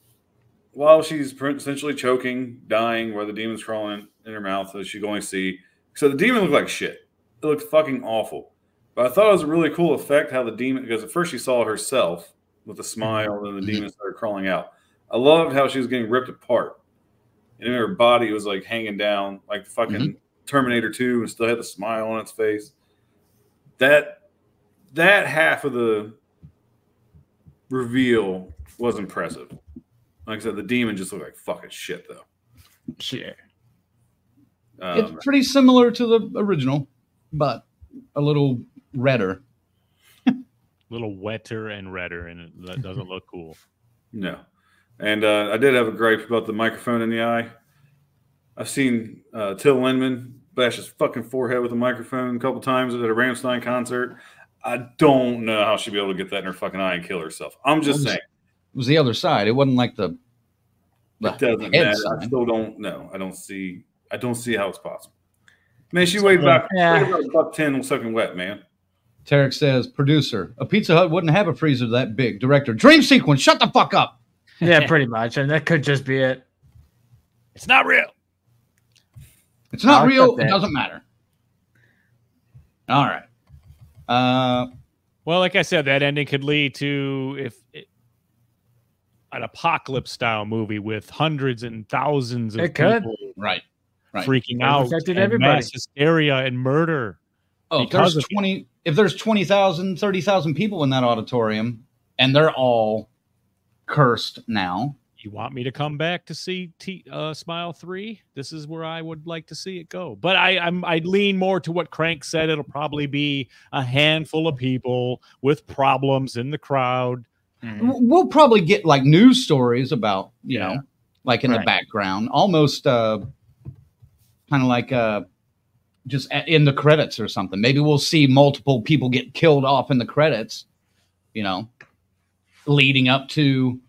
while she's essentially choking, dying, where the demon's crawling in her mouth, so she can only see. So the demon looked like shit. It looked fucking awful. But I thought it was a really cool effect how the demon, because at first she saw herself with a smile, and the demon started crawling out. I loved how she was getting ripped apart. And her body was like hanging down like fucking Terminator 2 and still had the smile on its face. That half of the reveal was impressive. Like I said, the demon just looked like fucking shit, though. Shit. It's pretty similar to the original, but a little redder. A little wetter and redder, and it doesn't look cool. No. And I did have a gripe about the microphone in the eye. I've seen Till Lindemann bash his fucking forehead with a microphone a couple times at a Rammstein concert. I don't know how she'd be able to get that in her fucking eye and kill herself. I'm just saying. It was the other side. It wasn't like the it doesn't matter. Side. I still don't know. I don't see how it's possible. Man, she weighed about $110 soaking wet, man. Tarek says, producer, a Pizza Hut wouldn't have a freezer that big. Director, dream sequence, shut the fuck up. Yeah, pretty much. And that could just be it. It's not real. It's not real. It doesn't matter. All right. Well, like I said, that ending could lead to an apocalypse style movie with hundreds and thousands of It could. people Right. freaking out, affected and everybody. mass hysteria and murder. Oh, if because there's of 20,000, 30,000 people in that auditorium, and they're all cursed now. You want me to come back to see Smile 3? This is where I would like to see it go. But I lean more to what Crank said. It'll probably be a handful of people with problems in the crowd. We'll probably get like news stories about, you know, like in the background, almost kind of like just in the credits or something. Maybe we'll see multiple people get killed off in the credits, you know, leading up to,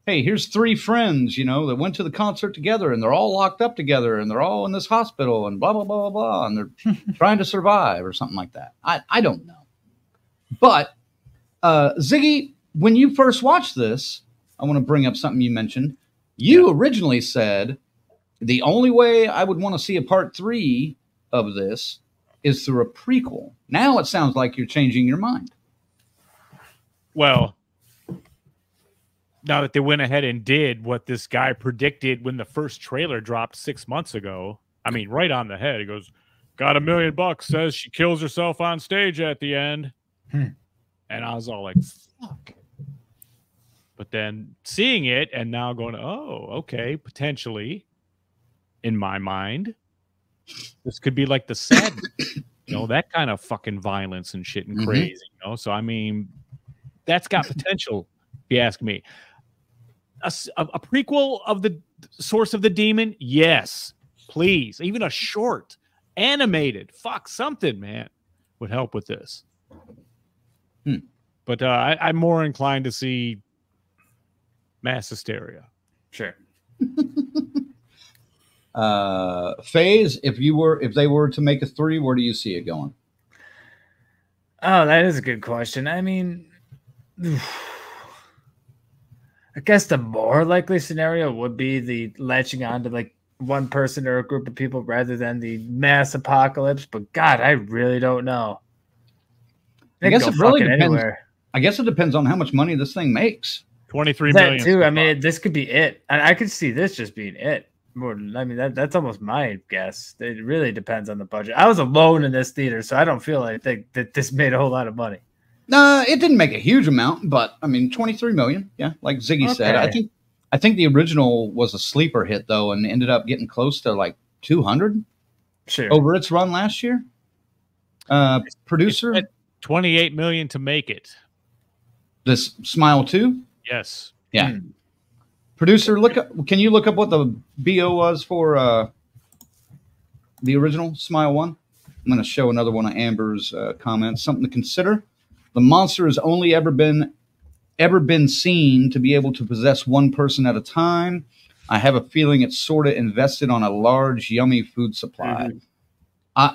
hey, here's 3 friends, you know, that went to the concert together and they're all locked up together and they're all in this hospital and blah, blah, blah, blah, blah. And they're trying to survive or something like that. I don't know. But Ziggy, when you first watched this, I want to bring up something you mentioned. You originally said the only way I would want to see a part 3 of this is through a prequel. Now it sounds like you're changing your mind. Well, now that they went ahead and did what this guy predicted when the first trailer dropped 6 months ago, I mean, right on the head. He goes, got $1 million, says she kills herself on stage at the end. And I was all like, fuck. But then seeing it and now going, oh, okay, potentially, in my mind, this could be like the sad, you know, that kind of fucking violence and shit and crazy, you know? So, I mean, that's got potential, if you ask me. A prequel of the Source of the Demon? Yes, please. Even a short, animated, fuck, something, man, would help with this. But I'm more inclined to see mass hysteria. Sure. Phase, if they were to make a 3, where do you see it going? Oh, that is a good question. I mean, I guess the more likely scenario would be the latching on to like one person or a group of people rather than the mass apocalypse. But God, I really don't know. I guess it really depends. Anywhere. I guess it depends on how much money this thing makes. 23 million too. I mean, this could be it, and I could see this just being it. More than, I mean, that's almost my guess. It really depends on the budget. I was alone in this theater, so I don't feel like that this made a whole lot of money. No, it didn't make a huge amount, but I mean, 23 million. Yeah, like Ziggy said, I think the original was a sleeper hit though, and ended up getting close to like 200. Sure. Over its run last year. Producer, 28 million to make it. This Smile 2? Yes. Yeah. Producer, can you look up what the BO was for the original Smile 1? I'm going to show another one of Amber's comments. Something to consider. The monster has only ever been seen to be able to possess one person at a time. I have a feeling it's sort of invested on a large, yummy food supply.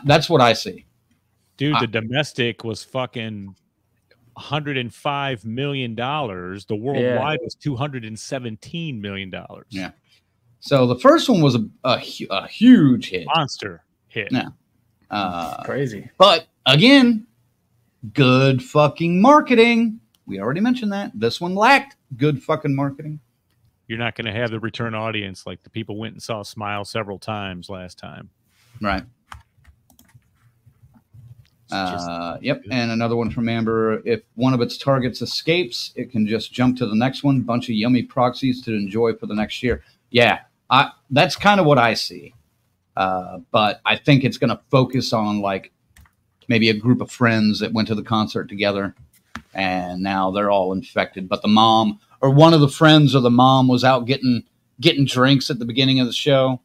That's what I see. Dude, the domestic was fucking $105 million. The worldwide was $217 million. Yeah. So the first one was a huge hit. Monster hit. Yeah. Crazy. But again, good fucking marketing. We already mentioned that. This one lacked good fucking marketing. You're not going to have the return audience like the people went and saw Smile several times last time. Right. Yep. And another one from Amber. If one of its targets escapes, it can just jump to the next one. Bunch of yummy proxies to enjoy for the next year. Yeah, that's kind of what I see. But I think it's going to focus on like maybe a group of friends that went to the concert together and now they're all infected. But the mom or one of the friends or the mom was out getting drinks at the beginning of the show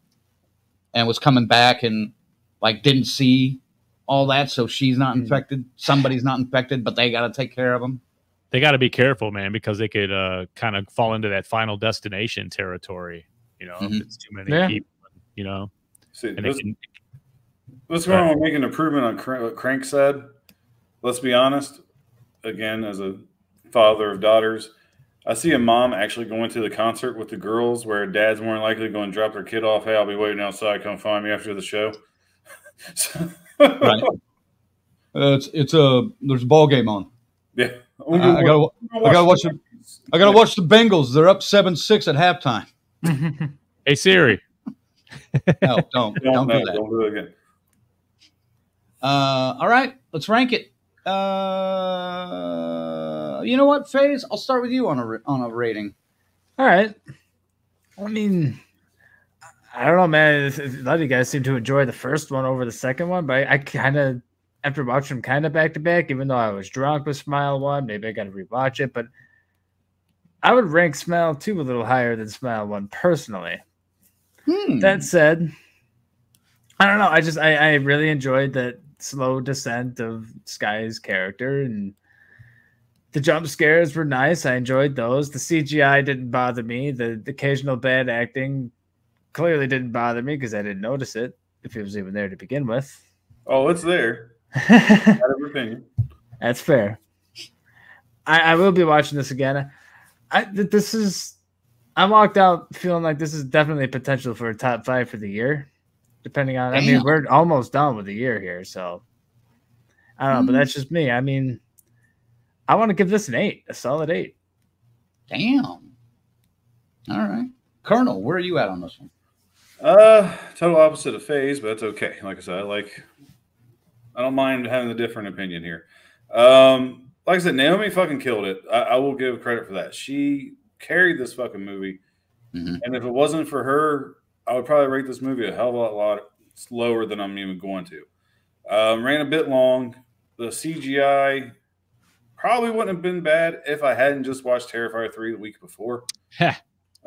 and was coming back and like didn't see all that, so she's not infected. Somebody's not infected, but they got to take care of them. They got to be careful, man, because they could kind of fall into that Final Destination territory. You know, if it's too many people. You know, see, what's going on with making an improvement on what Crank said? Let's be honest. Again, as a father of daughters, I see a mom actually going to the concert with the girls, where dad's more than likely going to drop their kid off. Hey, I'll be waiting outside. Come find me after the show. Right. There's a ball game on. Yeah. I gotta watch I gotta watch the Bengals. They're up 7-6 at halftime. Hey Siri. No, don't do that. Don't do it again. All right, let's rank it. You know what, FaZe? I'll start with you on a rating. All right. I mean, I don't know, man. A lot of you guys seem to enjoy the first one over the second one, but I kind of, after watching them kind of back to back, even though I was drunk with Smile 1, maybe I got to rewatch it, but I would rank Smile 2 a little higher than Smile 1 personally. That said, I don't know. I really enjoyed that slow descent of Skye's character, and the jump scares were nice. I enjoyed those. The CGI didn't bother me. The occasional bad acting clearly didn't bother me because I didn't notice it if it was even there to begin with. Oh, it's there. Out of opinion. That's fair. I will be watching this again. I walked out feeling like this is definitely potential for a top 5 for the year. Depending on, I mean, we're almost done with the year here, so I don't know, but that's just me. I mean, I want to give this an 8, a solid 8. Damn. All right, Colonel, where are you at on this one? Total opposite of FaZe, but that's okay. Like I said, I don't mind having a different opinion here. Like I said, Naomi fucking killed it. I will give credit for that. She carried this fucking movie, and if it wasn't for her, I would probably rate this movie a hell of a lot slower than I'm even going to. Ran a bit long. The CGI probably wouldn't have been bad if I hadn't just watched Terrifier 3 the week before.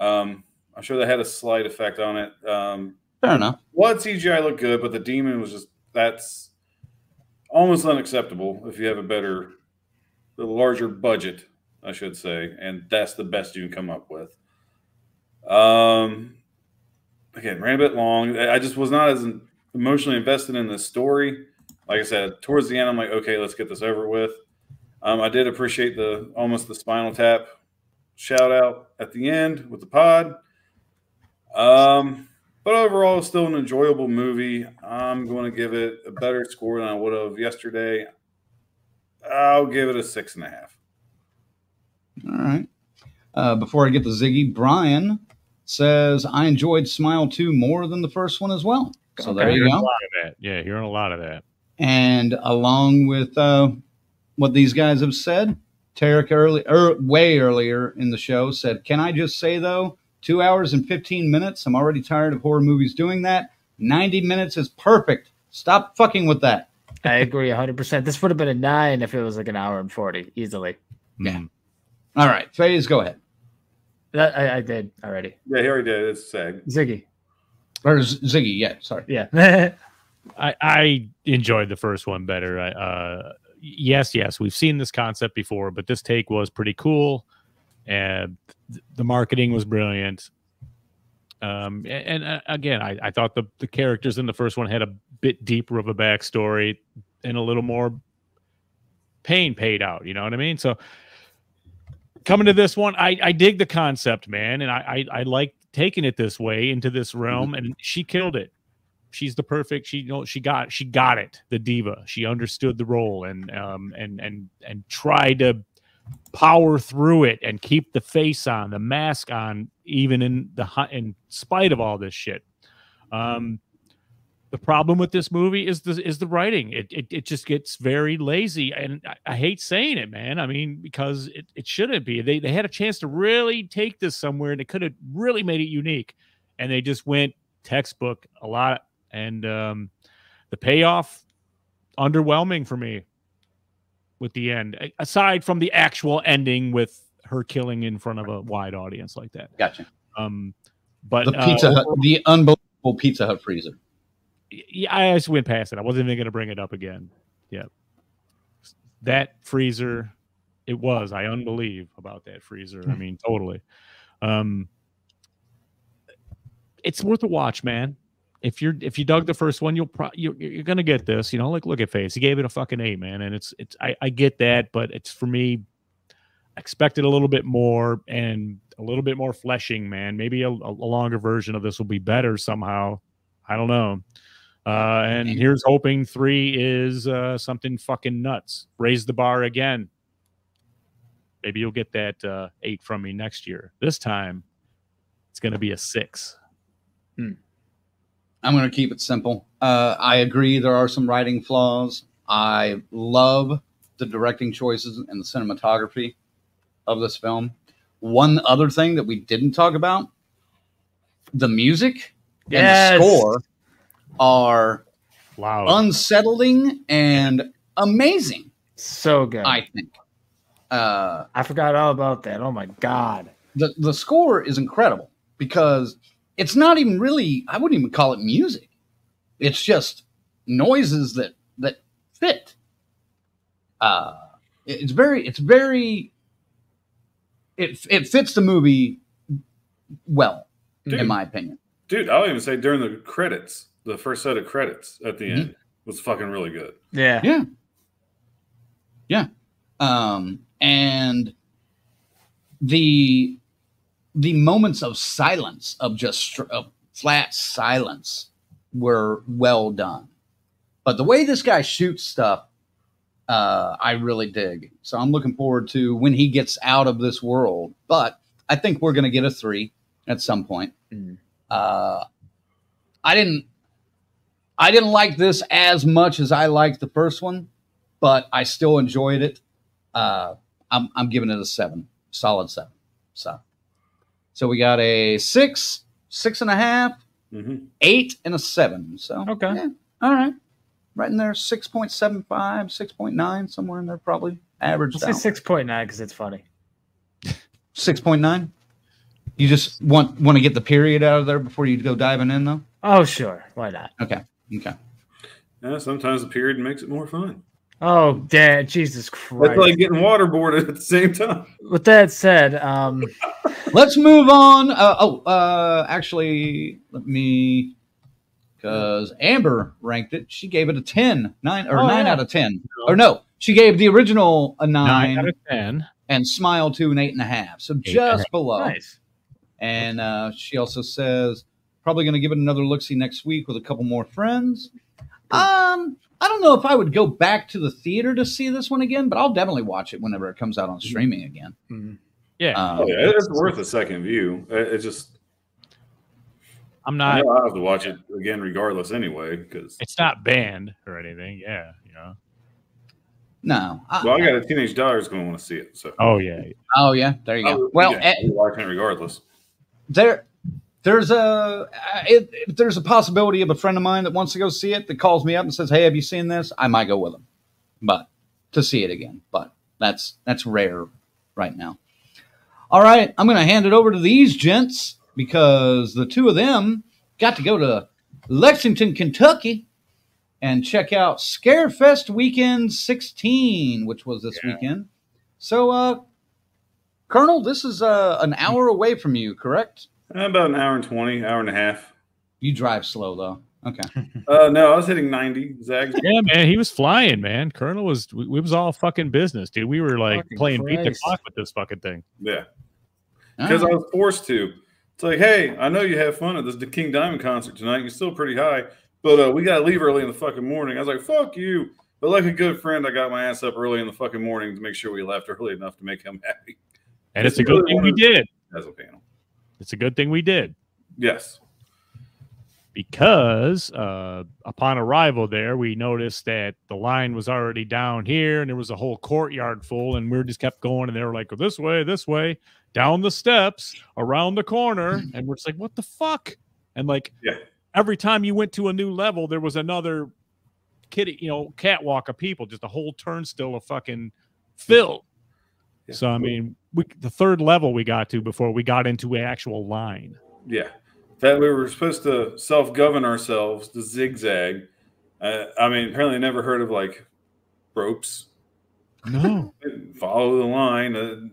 I'm sure that had a slight effect on it. Fair enough. Blood CGI looked good, but the demon was that's almost unacceptable if you have the larger budget, I should say, and that's the best you can come up with. Again, ran a bit long. I just was not as emotionally invested in the story. Like I said, towards the end, I'm like, okay, let's get this over with. I did appreciate almost the Spinal Tap shout out at the end with the pod. But overall, still an enjoyable movie. I'm going to give it a better score than I would have yesterday. I'll give it a 6.5. All right. Before I get to Ziggy, Brian says, I enjoyed Smile 2 more than the first one as well. So there you go. A lot of that. Yeah, hearing a lot of that. And along with what these guys have said, Tarek way earlier in the show said, can I just say, though, 2 hours and 15 minutes? I'm already tired of horror movies doing that. 90 minutes is perfect. Stop fucking with that. I agree 100%. This would have been a 9 if it was like an hour and 40, easily. Yeah. All right. FaZe, go ahead. I did already. Yeah, he already did. It's SAG. Ziggy. Or Ziggy, yeah, sorry. Yeah. I enjoyed the first one better. Yes, we've seen this concept before, but this take was pretty cool. And the marketing was brilliant. Again, I thought the characters in the first one had a bit deeper of a backstory and a little more pain paid out. You know what I mean? So coming to this one, I dig the concept, man, and I like taking it this way into this realm, and she killed it. She's the perfect. She got it. The diva. She understood the role and tried to power through it and keep the face on, the mask on, even in spite of all this shit. The problem with this movie is the writing. It just gets very lazy, and I hate saying it, man. I mean, because it shouldn't be. They had a chance to really take this somewhere, and they could have really made it unique, and they just went textbook a lot. And the payoff, underwhelming for me with the end, aside from the actual ending with her killing in front of a wide audience like that. Gotcha. But the Pizza Hut, the unbelievable Pizza Hut freezer. Yeah, I just went past it. I wasn't even going to bring it up again. Yeah. That freezer, I unbelieve about that freezer. I mean, totally. It's worth a watch, man. If you dug the first one, you're gonna get this. You know, like look at FaZe. He gave it a fucking 8, man, and I get that, but it's for me. I expected a little bit more and a little bit more fleshing, man. Maybe a longer version of this will be better somehow. I don't know. And here's hoping 3 is something fucking nuts. Raise the bar again. maybe you'll get that 8 from me next year. This time, it's going to be a 6. I'm going to keep it simple. I agree there are some writing flaws. I love the directing choices and the cinematography of this film. One other thing that we didn't talk about, the music and the score are unsettling and amazing. So good. I think. I forgot all about that. Oh my God. The score is incredible because it's not even really, I wouldn't even call it music. It's just noises that fit. It fits the movie well, in my opinion. Dude, I'll even say during the credits, the first set of credits at the end was fucking really good. Yeah. And the moments of silence, of just flat silence, were well done. But the way this guy shoots stuff, I really dig. So I'm looking forward to when he gets out of this world. But I think we're going to get a 3 at some point. I didn't like this as much as I liked the first one, but I still enjoyed it. I'm giving it a 7, solid 7. So we got a 6, 6.5, 8, and a 7. So okay, yeah, all right, right in there, 6.75, 6.9, somewhere in there, probably average. Let's say 6.9 because it's funny. 6.9. You just want to get the period out of there before you go diving in, though. Oh sure, why not? Okay. Yeah, sometimes the period makes it more fun. Oh, damn, Jesus Christ. That's like getting waterboarded at the same time. With that said, let's move on. Actually, let me, because Amber ranked it. She gave it a 10, 9 out of 10. Or no, she gave the original a 9 out of 10. And Smile 2 an 8.5. So just below. Nice. And she also says, probably going to give it another look-see next week with a couple more friends. I don't know if I would go back to the theater to see this one again, but I'll definitely watch it whenever it comes out on streaming again. Yeah. It's worth a second view. It just, I have to watch it again regardless anyway, because it's not banned or anything. Yeah, No. I got a teenage daughter who's going to want to see it. So. Oh yeah, there you go. Well, watching it regardless. There's a possibility of a friend of mine that wants to go see it that calls me up and says, "Hey, have you seen this?" I might go with them, but to see it again. But that's rare right now. All right, I'm going to hand it over to these gents because the two of them got to go to Lexington, Kentucky, and check out Scarefest Weekend 16, which was this weekend. So, Colonel, this is an hour away from you, correct? About an hour and 20, hour and a half. You drive slow, though. Okay. No, I was hitting 90. Zags. Yeah, man, he was flying, man. Colonel was, we was all fucking business, dude. We were like playing beat the clock with this fucking thing. Yeah. Because I was forced to. It's like, hey, I know you have fun at this King Diamond concert tonight. You're still pretty high, but we got to leave early in the fucking morning. I was like, fuck you. But like a good friend, I got my ass up early in the fucking morning to make sure we left early enough to make him happy. And it's a good thing we did. As a panel. It's a good thing we did. Yes. Because upon arrival there, we noticed that the line was already down here and there was a whole courtyard full, and we just kept going, and they were like, well, this way, down the steps, around the corner. And we're just like, what the fuck? And like every time you went to a new level, there was another catwalk of people, just a whole turnstile of fucking filled. Yeah. So, I mean, the third level we got to before we got into an actual line. Yeah. That we were supposed to self-govern ourselves to zigzag. I mean, apparently never heard of, like, ropes. No. Follow the line.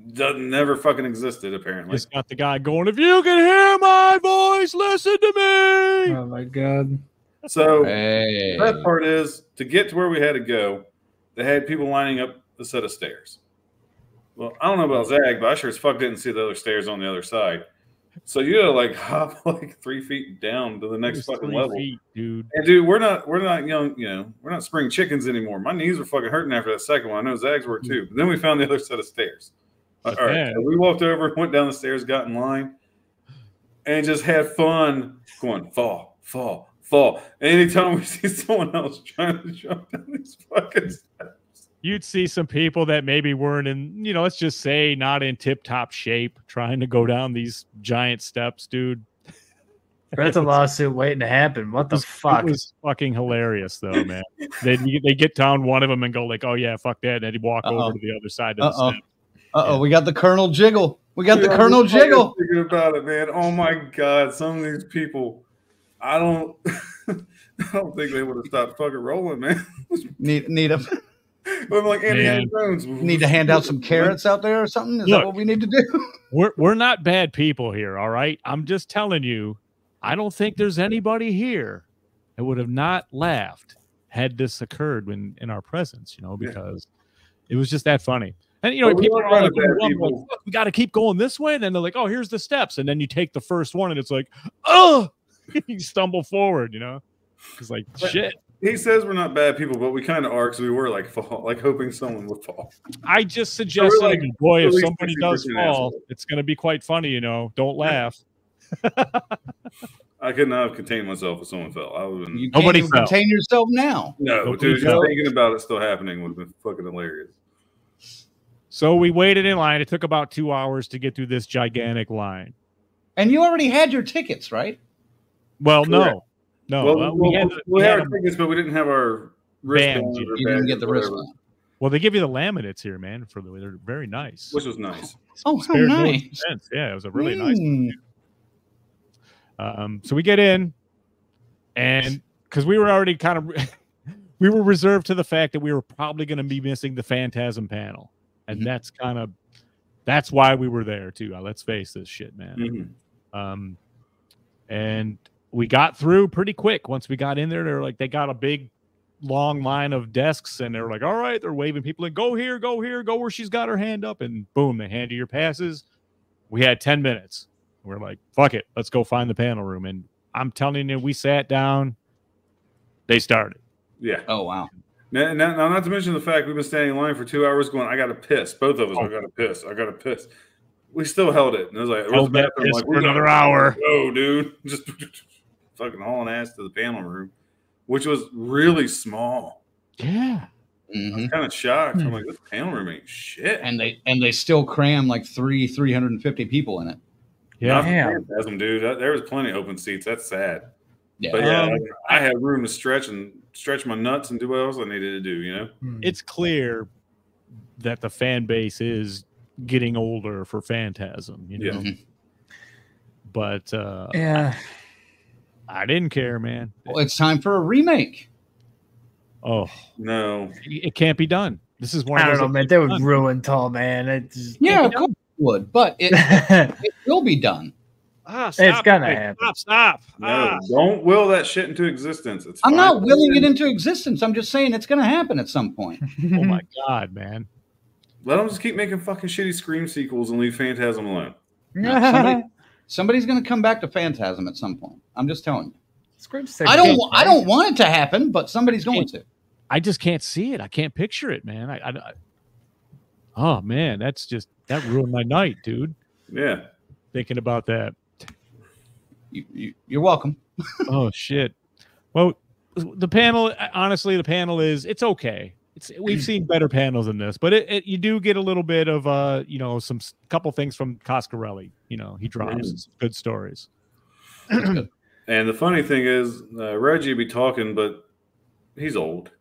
Never fucking existed, apparently. Just got the guy going, if you can hear my voice, listen to me. Oh, my God. So the best part is, to get to where we had to go, they had people lining up a set of stairs. Well, I don't know about Zag, but I sure as fuck didn't see the other stairs on the other side. So you gotta like hop like 3 feet down to the next fucking level, dude. And dude, we're not young, we're not spring chickens anymore. My knees were fucking hurting after that second one. I know Zag's were too. But then we found the other set of stairs. All right, so we walked over, went down the stairs, got in line, and just had fun going fall, fall, fall. Anytime we see someone else trying to jump down these fucking steps, you'd see some people that maybe weren't in, let's just say not in tip-top shape trying to go down these giant steps, dude. That's a lawsuit waiting to happen. What the fuck? It was fucking hilarious, though, man. They get down one of them and go like, "Oh yeah, fuck that," and then he'd walk over to the other side of the step. We got the Colonel Jiggle. We got the Colonel Jiggle. Thinking about it, man. Oh my god, some of these people, I don't think they would have stopped fucking rolling, man. Need them. I'm like Indiana Jones. Need to hand out some carrots out there or something. Is that what we need to do? We're not bad people here, all right. I'm just telling you. I don't think there's anybody here that would have not laughed had this occurred in our presence, because it was just that funny. And people are like, we got to keep going this way. And then they're like, oh, here's the steps. And then you take the first one and it's like, oh, you stumble forward, because like shit. He says we're not bad people, but we kind of are because we were like hoping someone would fall. I just suggested, boy, if somebody does fall, it's going to be quite funny, Don't laugh. I could not have contained myself if someone fell. You can't even contain yourself now. No, dude, just thinking about it still happening would have been fucking hilarious. So we waited in line. It took about 2 hours to get through this gigantic line. And you already had your tickets, right? Well, no. Well, we had our tickets, but we didn't have our wristbands. You didn't get the wristband. Well, they give you the laminates here, man. They're very nice. Which was nice. Oh, how nice. Yeah, it was a really nice one. So we get in, and because we were already kind of we were reserved to the fact that we were probably going to be missing the Phantasm panel, and that's why we were there too. Let's face this shit, man. And we got through pretty quick. Once we got in there, they got a big long line of desks, and they're like, all right, they're waving people in, go here, go where she's got her hand up, and boom, they hand you your passes. We had 10 minutes. We're like, fuck it, let's go find the panel room. And I'm telling you, we sat down, they started. Yeah. Oh, wow. Now, not to mention the fact we've been standing in line for 2 hours going, I got to piss. Both of us, I got to piss. We still held it. And it was like, for another hour. Oh, dude. Just fucking hauling ass to the panel room, which was really small. Yeah. I was kind of shocked. I'm like, this panel room ain't shit. And they still cram like 350 people in it. Yeah, Phantasm, dude. There was plenty of open seats. That's sad. Yeah. But yeah, I had room to stretch my nuts and do what else I needed to do. It's clear that the fan base is getting older for Phantasm. But I didn't care, man. Well, it's time for a remake. Oh no, it can't be done. This is one. I don't know, man. They would ruin Tall Man. Of course. Would, but it will be done. It's gonna happen. Stop. No, don't will that shit into existence. I'm not willing it into existence. I'm just saying it's gonna happen at some point. Oh my god, man! Let them just keep making fucking shitty Scream sequels and leave Phantasm alone. Somebody's gonna come back to Phantasm at some point. I'm just telling you. I don't want it to happen, but somebody's going to. I just can't see it. I can't picture it, man. Oh man, that ruined my night, dude. Yeah. Thinking about that. You're welcome. Oh shit. Well, the panel is it's okay. We've seen better panels than this, but you do get a little bit of some couple things from Coscarelli. He drops some good stories. And the funny thing is, Reggie be talking, but he's old.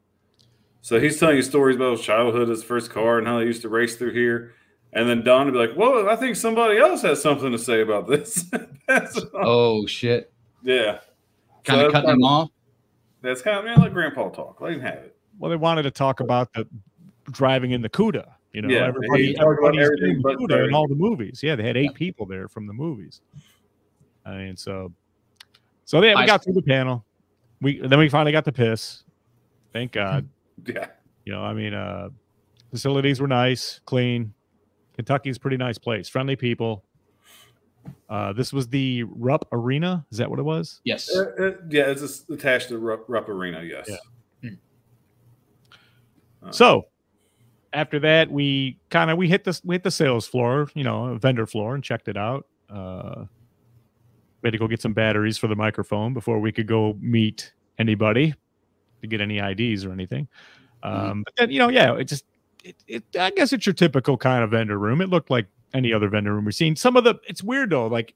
So he's telling you stories about his childhood, his first car, and how they used to race through here. And then Don would be like, well, I think somebody else has something to say about this. Oh, shit. Yeah. Kind of cutting him off? That's kind of let Grandpa talk. Let him have it. Well, they wanted to talk about the driving in the CUDA. Yeah, everybody's doing the CUDA in all the movies. Yeah, they had 8 people there from the movies. I mean, so we got through the panel. Then we finally got the piss. Thank God. Yeah. Facilities were nice, clean. Kentucky's a pretty nice place. Friendly people. This was the Rupp Arena. Is that what it was? Yes. Yeah, it's just attached to Rupp Arena, yes. Yeah. So, after that, we hit the sales floor, vendor floor, and checked it out. We had to go get some batteries for the microphone before we could go meet anybody to get any IDs or anything. But then, I guess it's your typical kind of vendor room. It looked like any other vendor room we've seen. It's weird though. Like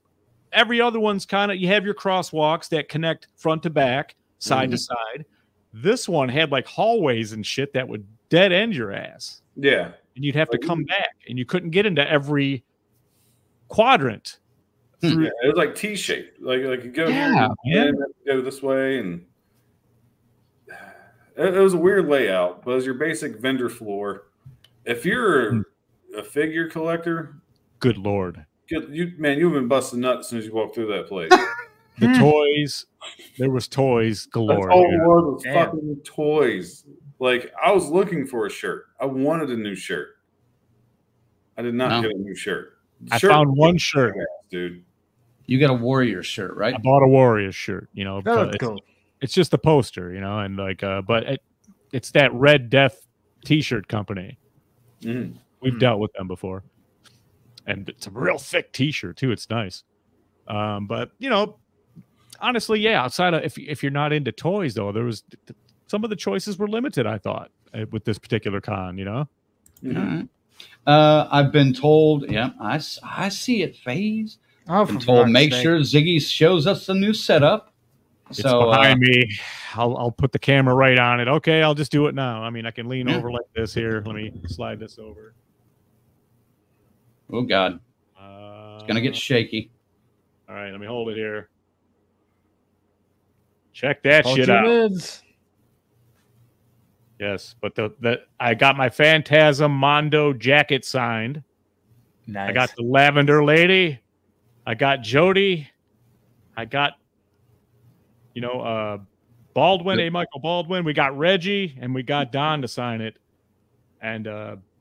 every other one's you have your crosswalks that connect front to back, side to side. This one had like hallways and shit that would dead end your ass. Yeah. And you'd have to come back, and you couldn't get into every quadrant. Yeah, it was like T-shaped. Like you go here and go this way, and it was a weird layout. But it was your basic vendor floor. If you're a figure collector, good lord, you've been busting nuts as soon as you walk through that place. The toys, there was toys galore. That's all the world was fucking toys. Like, I was looking for a shirt. I wanted a new shirt. I did not get a new shirt. I found one shirt, dude. You got a Warrior shirt, right? I bought a Warrior shirt. Cool. It's just a poster, and like, but it's that Red Death T-shirt company. We've dealt with them before, and it's a real thick T-shirt too. It's nice, but honestly, yeah. Outside of if you're not into toys, though, there was some of the choices were limited. I thought with this particular con, All right. I've been told, I see it, Phase. I've been told make sure Ziggy shows us the new setup. It's behind me. I'll put the camera right on it. Okay, I'll just do it now. I mean, I can lean over like this here. Let me slide this over. Oh God, it's gonna get shaky. All right, let me hold it here. Check that shit out. Lids. Yes, but I got my Phantasm Mondo jacket signed. Nice. I got the Lavender Lady. I got Jody. I got, Baldwin, Michael Baldwin. We got Reggie, and we got Don to sign it. And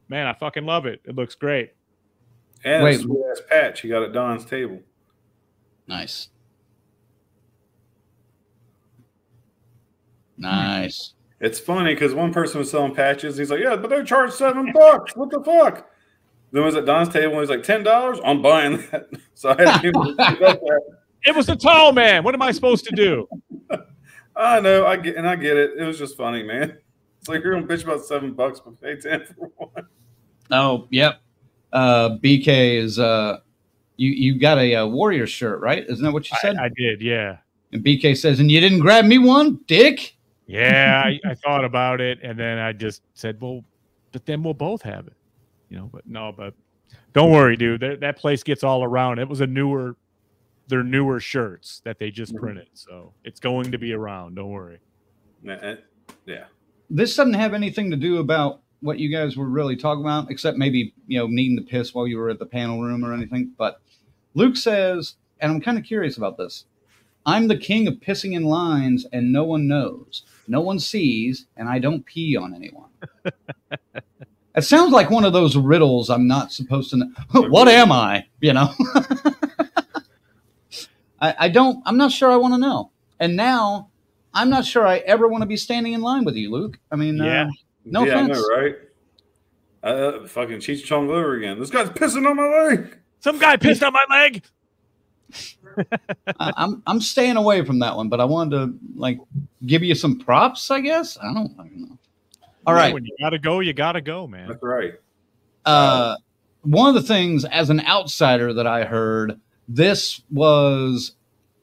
man, I fucking love it. It looks great. And a sweet ass patch you got at Don's table. Nice. Nice. It's funny because one person was selling patches. He's like, "Yeah, but they charge $7. What the fuck?" Then was at Don's table and he's like, $10? I'm buying that. So I had to give him that. It was a tall man. What am I supposed to do? I know. I get it. It was just funny, man. It's like you're gonna bitch about $7, but pay 10 for one. Oh, yep. BK is you got a Warrior shirt, right? Isn't that what you said? I did, yeah. And BK says, and you didn't grab me one, dick? Yeah, I thought about it, and then I just said, well, but then we'll both have it. But don't worry, dude. That place gets all around. It was their newer shirts that they just printed. So it's going to be around. Don't worry. Yeah. This doesn't have anything to do about what you guys were really talking about, except maybe, needing to piss while you were at the panel room or anything. But Luke says, and I'm kind of curious about this, I'm the king of pissing in lines and no one knows. No one sees, and I don't pee on anyone. It sounds like one of those riddles I'm not supposed to know. What am I? I'm not sure I want to know. And now I'm not sure I ever want to be standing in line with you, Luke. I mean, no offense. I know, right? Fucking Cheech Chong over again. This guy's pissing on my leg. Some guy pissed on my leg. I'm staying away from that one, but I wanted to give you some props, I guess. I don't know. All right. When you gotta go, you gotta go, man. That's right. One of the things as an outsider that I heard, this was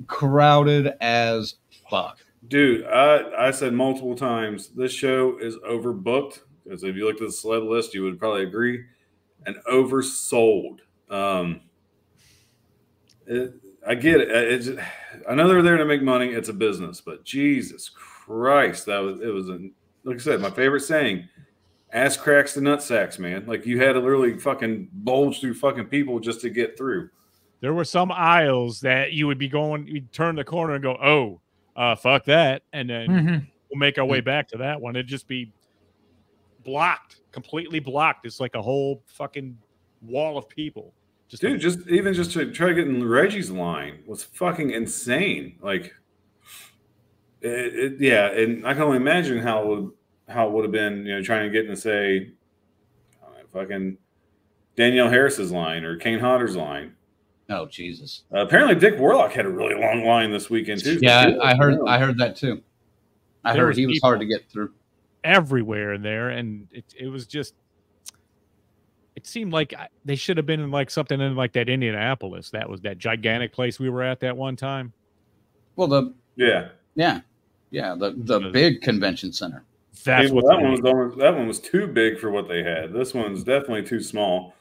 crowded as fuck. Dude, I said multiple times, this show is overbooked. Because if you looked at the celeb list, you would probably agree. And oversold. I get it. I know they're there to make money. It's a business. But Jesus Christ, it was like I said, my favorite saying, ass cracks to nut sacks, man. Like you had to literally fucking bulge through fucking people just to get through. There were some aisles that you would be going, you'd turn the corner and go, fuck that. And then we'll make our way back to that one. It'd just be blocked, completely blocked. It's like a whole fucking wall of people. Dude, just to try to get in Reggie's line was fucking insane. Like, and I can only imagine how it would have been, trying to get in, say, fucking Danielle Harris's line or Kane Hodder's line. Oh Jesus! Apparently, Dick Warlock had a really long line this weekend too. Yeah, I heard that too. I heard he was hard to get through. Everywhere in there, and it was just. It seemed like they should have been in like something in like that Indianapolis. That was that gigantic place we were at that one time. Well, the big convention center. That's what that one was too big for what they had. This one's definitely too small.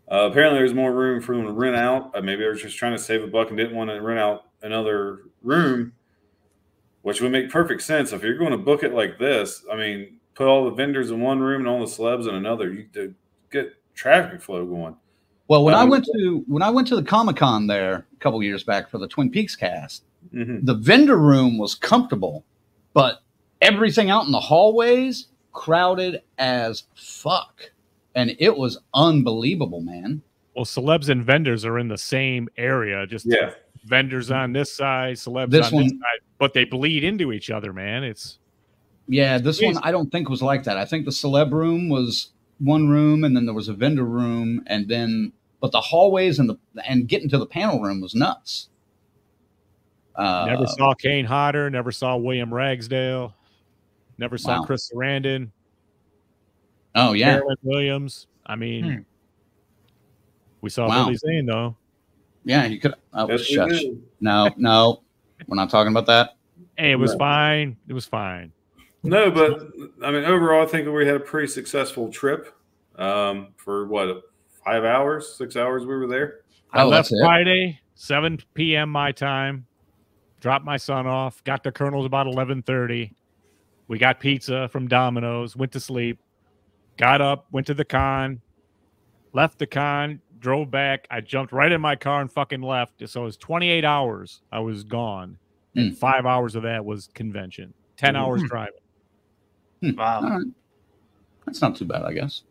Apparently, there's more room for them to rent out. Maybe they were just trying to save a buck and didn't want to rent out another room, which would make perfect sense. If you're going to book it like this, I mean, put all the vendors in one room and all the celebs in another. You could get traffic flow going. Well, when I went to the Comic-Con there a couple years back for the Twin Peaks cast, the vendor room was comfortable, but everything out in the hallways crowded as fuck. And it was unbelievable, man. Well, celebs and vendors are in the same area, just vendors on this side, celebs on this side, but they bleed into each other, man. It's this one I don't think was like that. I think the celeb room was one room, and then there was a vendor room, but the hallways and getting to the panel room was nuts. Never saw Kane Hodder, never saw William Ragsdale, never saw Chris Sarandon. Oh yeah, Carolyn Williams. I mean, we saw Billy Zane though. Yeah, you could. Oh, shush. No, we're not talking about that. Hey, it was fine. It was fine. No, but I mean, overall, I think we had a pretty successful trip. For what, 5 hours, 6 hours we were there. I left Friday, 7 p.m. my time. Dropped my son off. Got to Colonel's about 11:30. We got pizza from Domino's. Went to sleep. Got up. Went to the con. Left the con. Drove back. I jumped right in my car and fucking left. So it was 28 hours. I was gone. And 5 hours of that was convention. 10 hours driving. Wow. All right. That's not too bad, I guess.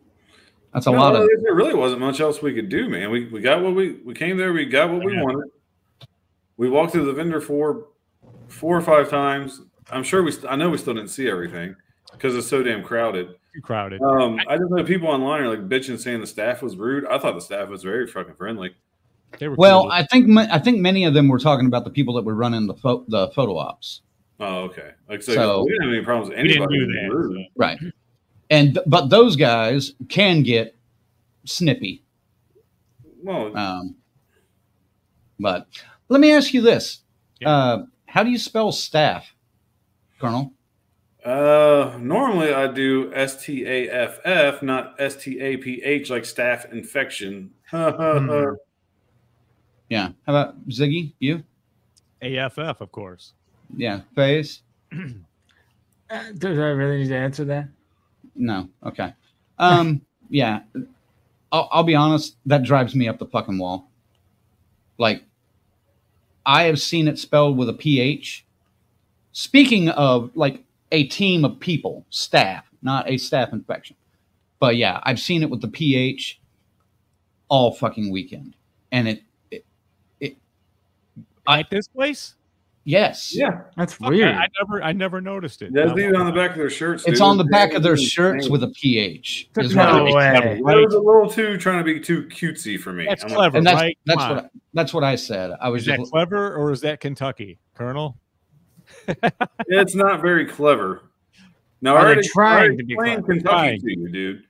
That's a lot of. There really wasn't much else we could do, man. We got what we came there. We got what we wanted. We walked through the vendor 4 or 5 times. I'm sure I know we still didn't see everything because it's so damn crowded. Too crowded. I just know people online are like bitching, saying the staff was rude. I thought the staff was very fucking friendly. They were cool. I think many of them were talking about the people that were running the photo ops. Oh, okay. So we didn't have any problems with anybody. We didn't do that. Right. But those guys can get snippy. Well, but let me ask you this: how do you spell staff, Colonel? Normally I do STAFF, not STAPH, like staph infection. Yeah. How about Ziggy? You? AFF, of course. Yeah. Phase. Do I really need to answer that? No. Okay. Yeah. I'll be honest. That drives me up the fucking wall. Like, I have seen it spelled with a PH. Speaking of like a team of people, staff, not a staph infection. But yeah, I've seen it with the PH all fucking weekend. And it at this place? Yes. Yeah. That's weird. I never noticed it. That's even on the back of their shirts. It's on the back of their shirts with a PH. No way. It was a little trying to be too cutesy for me. That's clever, and right? That's what I said. I was is that clever or is that Kentucky, Colonel? It's not very clever. Now, I already explained Kentucky to you, dude.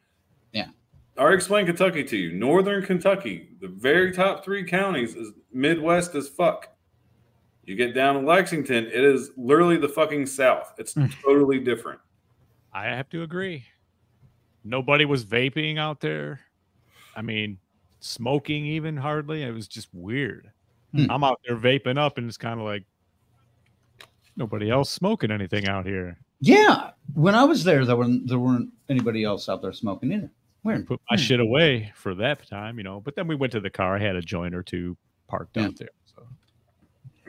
Yeah. I already explained Kentucky to you. Northern Kentucky, the very top 3 counties, is Midwest as fuck. You get down to Lexington, it is literally the fucking South. It's totally different. I have to agree. Nobody was vaping out there. I mean, smoking even hardly. It was just weird. I'm out there vaping up, and it's kind of like nobody else smoking anything out here. Yeah. When I was there weren't anybody else out there smoking either. Weird. Put my shit away for that time, you know. But then we went to the car. I had a joint or two parked out there. So.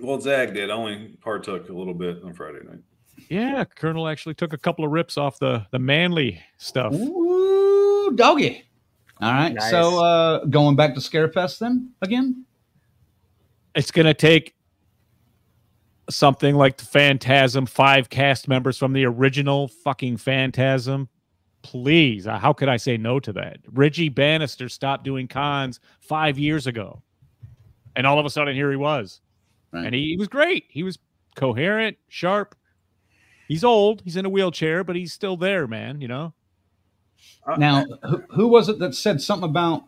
Well, Zag did. I only partook a little bit on Friday night. Yeah, Colonel actually took a couple of rips off the manly stuff. Ooh, doggy. All right. Nice. So going back to Scarefest then again? It's going to take something like the Phantasm, 5 cast members from the original fucking Phantasm Please, how could I say no to that? Reggie Bannister stopped doing cons 5 years ago, and all of a sudden here he was, and he was great. He was coherent, sharp. He's old. He's in a wheelchair, but he's still there, man. You know. Now, who was it that said something about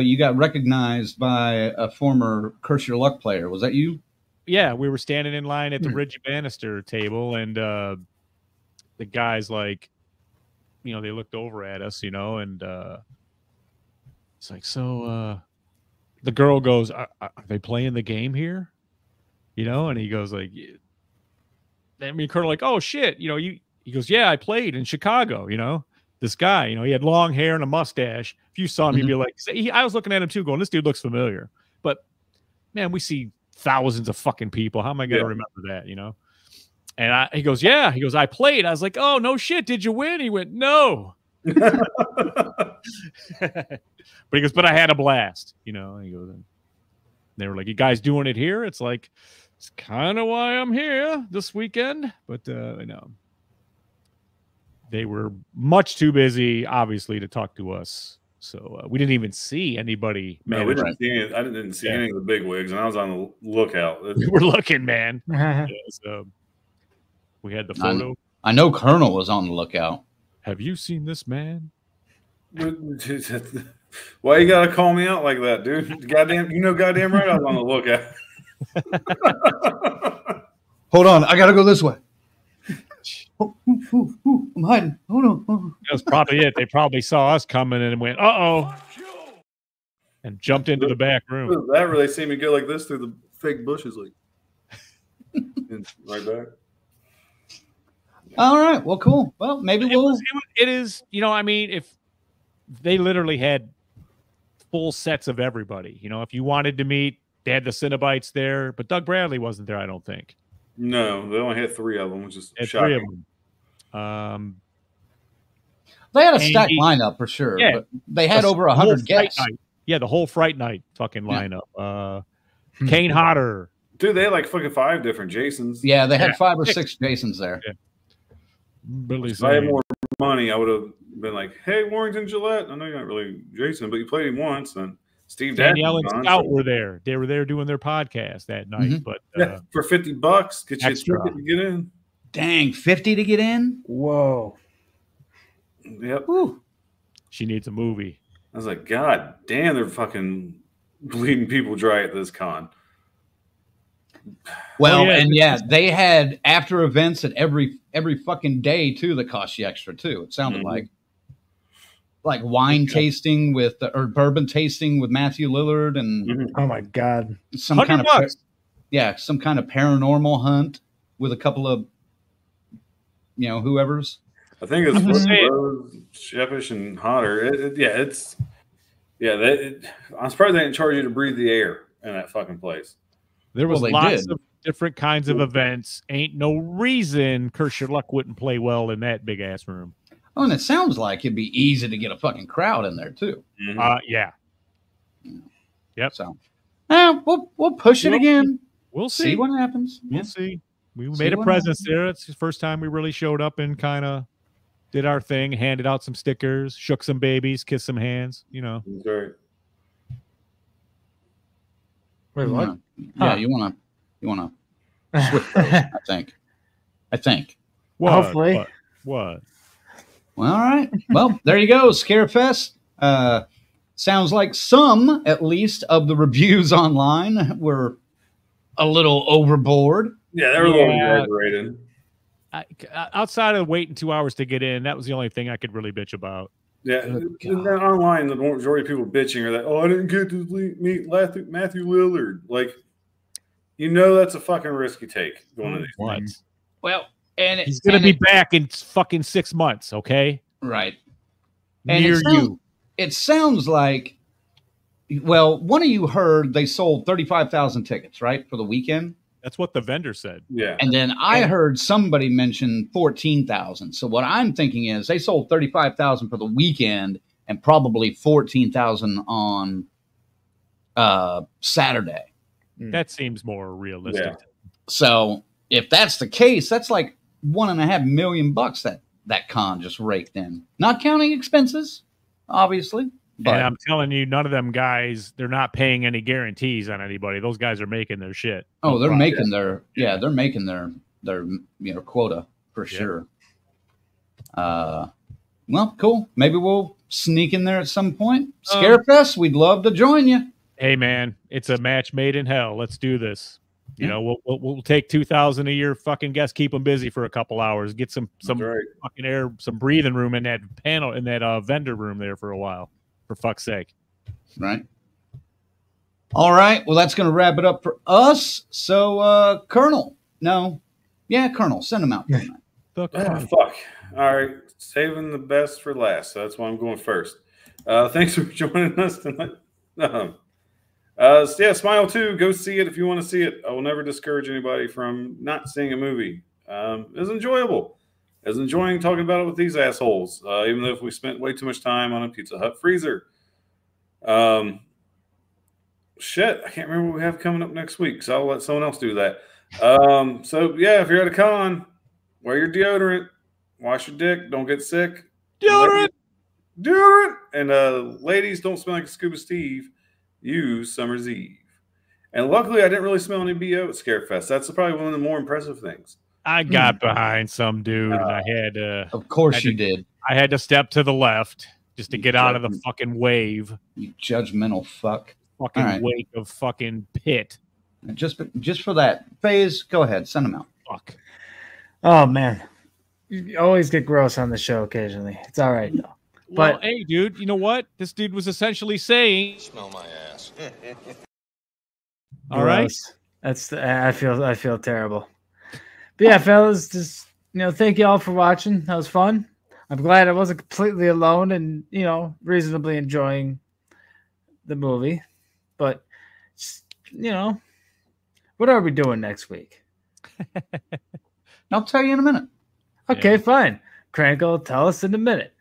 you got recognized by a former Curse Your Luck player? Was that you? Yeah, we were standing in line at the Reggie Bannister table, and the guys like, you know, they looked over at us, you know, and it's like, so the girl goes, are they playing the game here? You know, and he goes like, I mean, Colonel like, oh shit, you know, he goes, yeah, I played in Chicago, you know, this guy, you know, he had long hair and a mustache. If you saw him, you'd be like, I was looking at him too, going, this dude looks familiar, but man, we see thousands of fucking people. How am I going to remember that, you know? And he goes, yeah. He goes, I played. I was like, oh, no shit. Did you win? He went, no. But he goes, but I had a blast, you know? And he goes, and they were like, you guys doing it here? It's like, it's kind of why I'm here this weekend. But, you know, they were much too busy, obviously, to talk to us. So we didn't even see anybody. No, we didn't see any, I didn't see any of the big wigs, and I was on the lookout. We were looking, man. So we had the photo. I know Colonel was on the lookout. Have you seen this man? Why you gotta call me out like that, dude? Goddamn, you know, goddamn right, I was on the lookout. Hold on, I gotta go this way. I'm hiding. Oh no! That's probably it. They probably saw us coming and went, "Uh-oh," and jumped into the back room. That really see me go like this through the fake bushes, like right back. All right. Well, cool. Well, maybe it is. You know, I mean, if they literally had full sets of everybody, you know, if you wanted to meet, they had the Cinnabites there, but Doug Bradley wasn't there. I don't think. No, they only had 3 of them, which is shocking. 3 of them. They had a stacked lineup for sure. Yeah, but they had over 100 guests. Yeah, the whole Fright Night fucking lineup. Kane Hodder. Dude, they had like fucking 5 different Jasons. Yeah, they had 5 or 6 Jasons there. Yeah. If I had more money, I would have been like, hey, Warrington Gillette. I know you're not really Jason, but you played him once. And Steve Danielle and Scout were there. They were there doing their podcast that night. But for $50, get you extra to get in. Dang, 50 to get in? Whoa. Yep. Whew. She needs a movie. I was like, God damn, they're fucking bleeding people dry at this con. Well, and yeah, they had after events at every fucking day too that cost you extra too. It sounded like wine tasting with or bourbon tasting with Matthew Lillard and oh my god, some kind of some kind of paranormal hunt with a couple of whoever's. I think it's Rose, Shepish, and Hodder. I'm surprised they didn't charge you to breathe the air in that fucking place. There was lots of different kinds of events. Ain't no reason Curse Your Luck wouldn't play well in that big ass room. Oh, and it sounds like it'd be easy to get a fucking crowd in there too. Yeah. Yep. So, we'll push it again. We'll see what happens. We'll see. We made a presence there. It's the first time we really showed up and kind of did our thing, handed out some stickers, shook some babies, kissed some hands. You know. That's right. Wait, what? Yeah, you wanna switch those, I think. Hopefully. What? Well, all right. Well, there you go. Scarefest. Sounds like some, at least, of the reviews online were a little overboard. Yeah, they were a little exaggerated. Outside of waiting 2 hours to get in, that was the only thing I could really bitch about. Yeah, and then online, the majority of people bitching are that, I didn't get to meet Matthew Lillard. Like, that's a fucking risky take going to these things. Well, and he's going to be back in fucking 6 months, okay? Right. Near you. It sounds like, well, one of you heard they sold 35,000 tickets, right, for the weekend? That's what the vendor said. Yeah. And then I heard somebody mention 14,000. So what I'm thinking is they sold 35,000 for the weekend and probably 14,000 on Saturday. That seems more realistic. Yeah. So if that's the case, that's like $1.5 million that con just raked in. Not counting expenses, obviously. But and I'm telling you, none of them guys, they're not paying any guarantees on anybody. Those guys are making their shit. Oh, they're making they're making their quota for sure. Well, cool. Maybe we'll sneak in there at some point. Scarefest, we'd love to join you. Hey man, it's a match made in hell. Let's do this. You know, we'll take 2,000 a year. Fucking guests, keep them busy for a couple hours. Get some fucking air, some breathing room in that panel in that vendor room there for a while. For fuck's sake. Right. All right. Well, that's going to wrap it up for us. So, Colonel. No. Yeah, Colonel. Send him out. Fuck. All right. Saving the best for last. So that's why I'm going first. Thanks for joining us tonight. Smile 2. Go see it if you want to see it. I will never discourage anybody from not seeing a movie. It was enjoyable. I was enjoying talking about it with these assholes, even though if we spent way too much time on a Pizza Hut freezer. Shit, I can't remember what we have coming up next week, so I'll let someone else do that. If you're at a con, wear your deodorant, wash your dick, don't get sick. Deodorant! And ladies, don't smell like Scuba Steve. Use Summer's Eve. And luckily, I didn't really smell any BO at Scarefest. That's probably one of the more impressive things. I got behind some dude, and I had to. Of course, you did. I had to step to the left just to get out of the fucking wave. You judgmental fuck. Fucking wake of fucking pit. Just for that phase, go ahead, send them out. Fuck. Oh man, you always get gross on the show occasionally. It's all right though. Well, hey, dude, you know what? This dude was essentially saying, "Smell my ass." All right. I feel terrible. But yeah, fellas, just thank you all for watching. That was fun. I'm glad I wasn't completely alone and reasonably enjoying the movie. But what are we doing next week? I'll tell you in a minute. Okay, fine. Crank will tell us in a minute.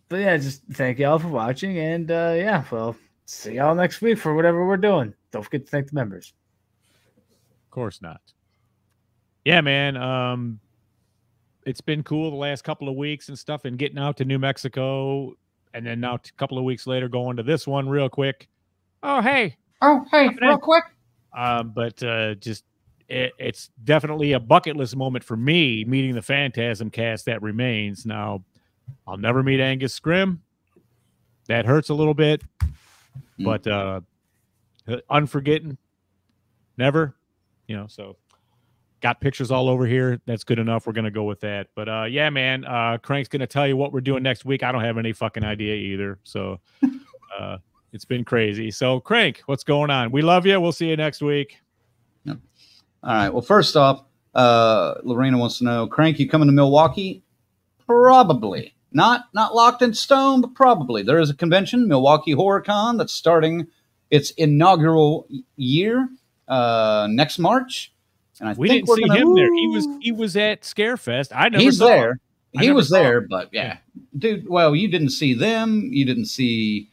But yeah, just thank you all for watching, and we'll see y'all next week for whatever we're doing. Don't forget to thank the members. Of course not. Yeah, man. It's been cool the last couple of weeks and stuff, and getting out to New Mexico, and then now a couple of weeks later going to this one real quick. Oh hey, real quick. It's definitely a bucket list moment for me, meeting the Phantasm cast that remains. Now, I'll never meet Angus Scrimm. That hurts a little bit, but unforgetting, never. So got pictures all over here. That's good enough. We're gonna go with that. But yeah, man, Crank's gonna tell you what we're doing next week. I don't have any fucking idea either. So it's been crazy. So Crank, what's going on? We love you. We'll see you next week. Yep. All right. Well, first off, Lorena wants to know, Crank, you coming to Milwaukee? Probably. Not locked in stone, but probably. There is a convention, Milwaukee Horror Con, that's starting its inaugural year next March. And we didn't see him there. He was at Scarefest. I never He's saw there. Him. He was there, but yeah. Dude, well, you didn't see them. You didn't see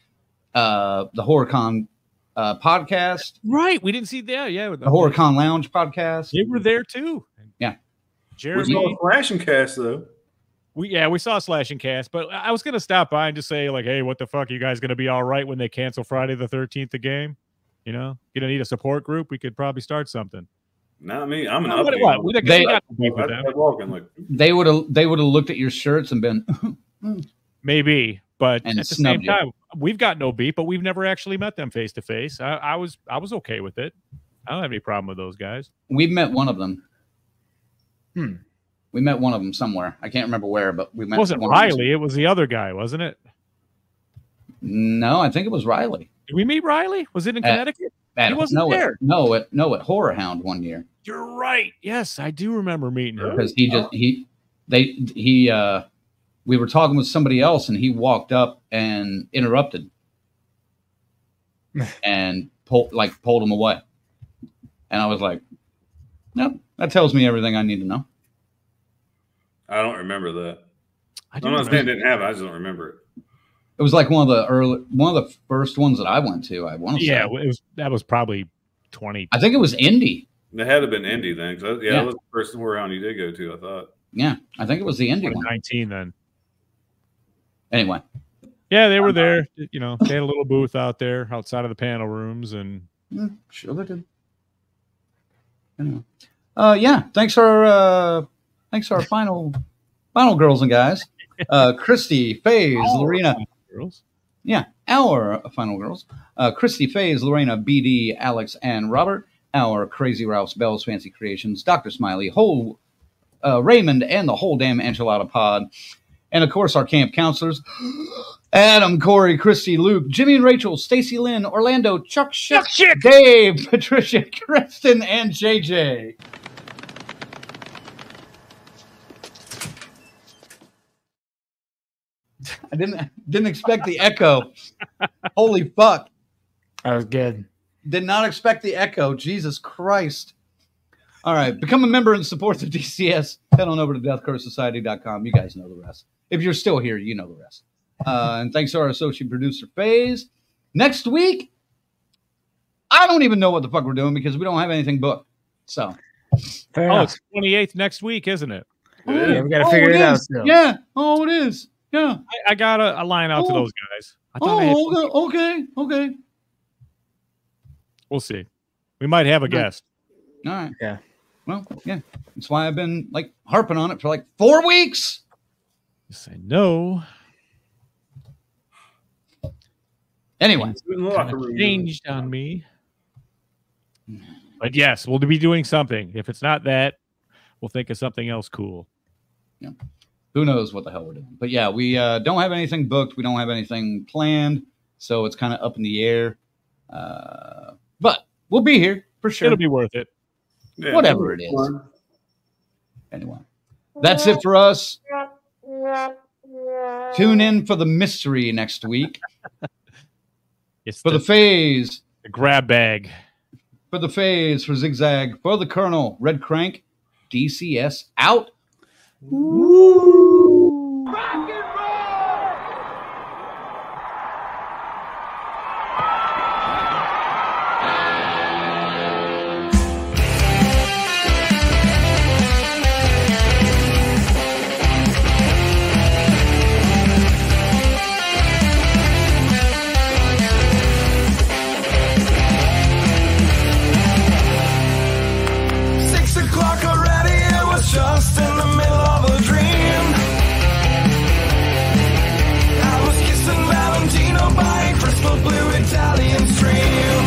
the HorrorCon podcast. Right. We didn't see that. Yeah. The HorrorCon Lounge podcast. They were there too. Yeah. We Jeremy. saw a Slash and Cast, though. We saw Slash and Cast, but I was going to stop by and just say, like, hey, what the fuck? You guys going to be all right when they cancel Friday the 13th, the game? You know, you don't need a support group. We could probably start something. Not me. I'm an They would have looked at your shirts and been maybe, but and at the same time, we've got no beef, but we've never actually met them face to face. I was okay with it. I don't have any problem with those guys. We've met one of them. We met one of them somewhere. I can't remember where, but we met. It wasn't Riley. It was the other guy, wasn't it? No, I think it was Riley. Did we meet Riley? Was it in Connecticut? He wasn't there. At Horror Hound one year. You're right. Yes, I do remember meeting him. Because we were talking with somebody else and he walked up and interrupted and pulled him away. And I was like, nope, that tells me everything I need to know. I don't remember that. I'm not saying it didn't happen. I just don't remember it. It was like one of the first ones that I went to. I want to say. That was probably 20. I think it was Indy. It had to have been Indy then. That was the first horror hound you did go to, I thought. Yeah, I think it was the indie one. 2019 then. Anyway. Yeah, they were there. You know, they had a little booth out there outside of the panel rooms, and sure they did. Anyway. Yeah, thanks for our final girls and guys. Christy, FaZe, Lorena. Girls. Yeah, our final girls. Christy, FaZe, Lorena, BD, Alex, and Robert. Our Crazy Ralph's Bell's Fancy Creations, Dr. Smiley, Raymond, and the whole damn enchilada pod. And, of course, our camp counselors, Adam, Corey, Christy, Luke, Jimmy and Rachel, Stacy Lynn, Orlando, Chuck Schick, Dave, Patricia, Kristen, and JJ. I didn't expect the echo. Holy fuck. That was good. Did not expect the echo. Jesus Christ. All right. Become a member and support the DCS. Head on over to deathcursesociety.com. You guys know the rest. If you're still here, you know the rest. And thanks to our associate producer, FaZe. Next week, I don't even know what the fuck we're doing because we don't have anything booked. So. Fair enough. It's 28th next week, isn't it? Yeah, we got to figure it out still. Yeah. Oh, it is. Yeah. I got a line out to those guys. I thought okay. We'll see. We might have a guest. All right. Yeah. Well, yeah. That's why I've been harping on it for 4 weeks. You say no. Anyway. Changed on me. But yes, we'll be doing something. If it's not that, we'll think of something else cool. Yeah. Who knows what the hell we're doing. But yeah, we don't have anything booked. We don't have anything planned. So it's kind of up in the air. But we'll be here for sure. It'll be worth it. Yeah, whatever it is. Anyway, that's it for us. Tune in for the mystery next week. It's for the FaZe. The grab bag. For the FaZe, for Zigzag, for the Colonel, Red Crank, DCS out. Woo! Rock and roll! Just in the middle of a dream, I was kissing Valentino by a crystal blue Italian stream.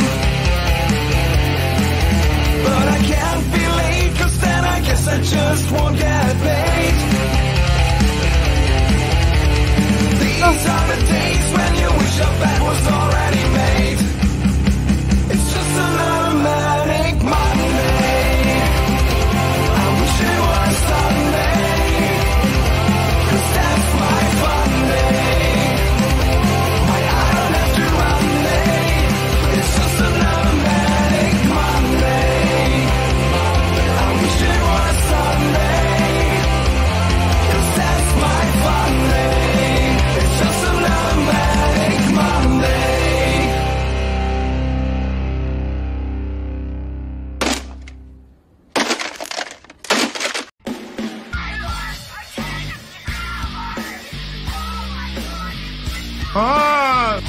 But I can't be late, 'cause then I guess I just won't get paid. These are the days when you wish your bed was already made. It's just another manic Monday. It was Sunday, 'cause that's my fun day. I don't have to run day. It's just another manic Monday. I wish it was Sunday, 'cause that's my fun day. It's just another manic Monday. Ah!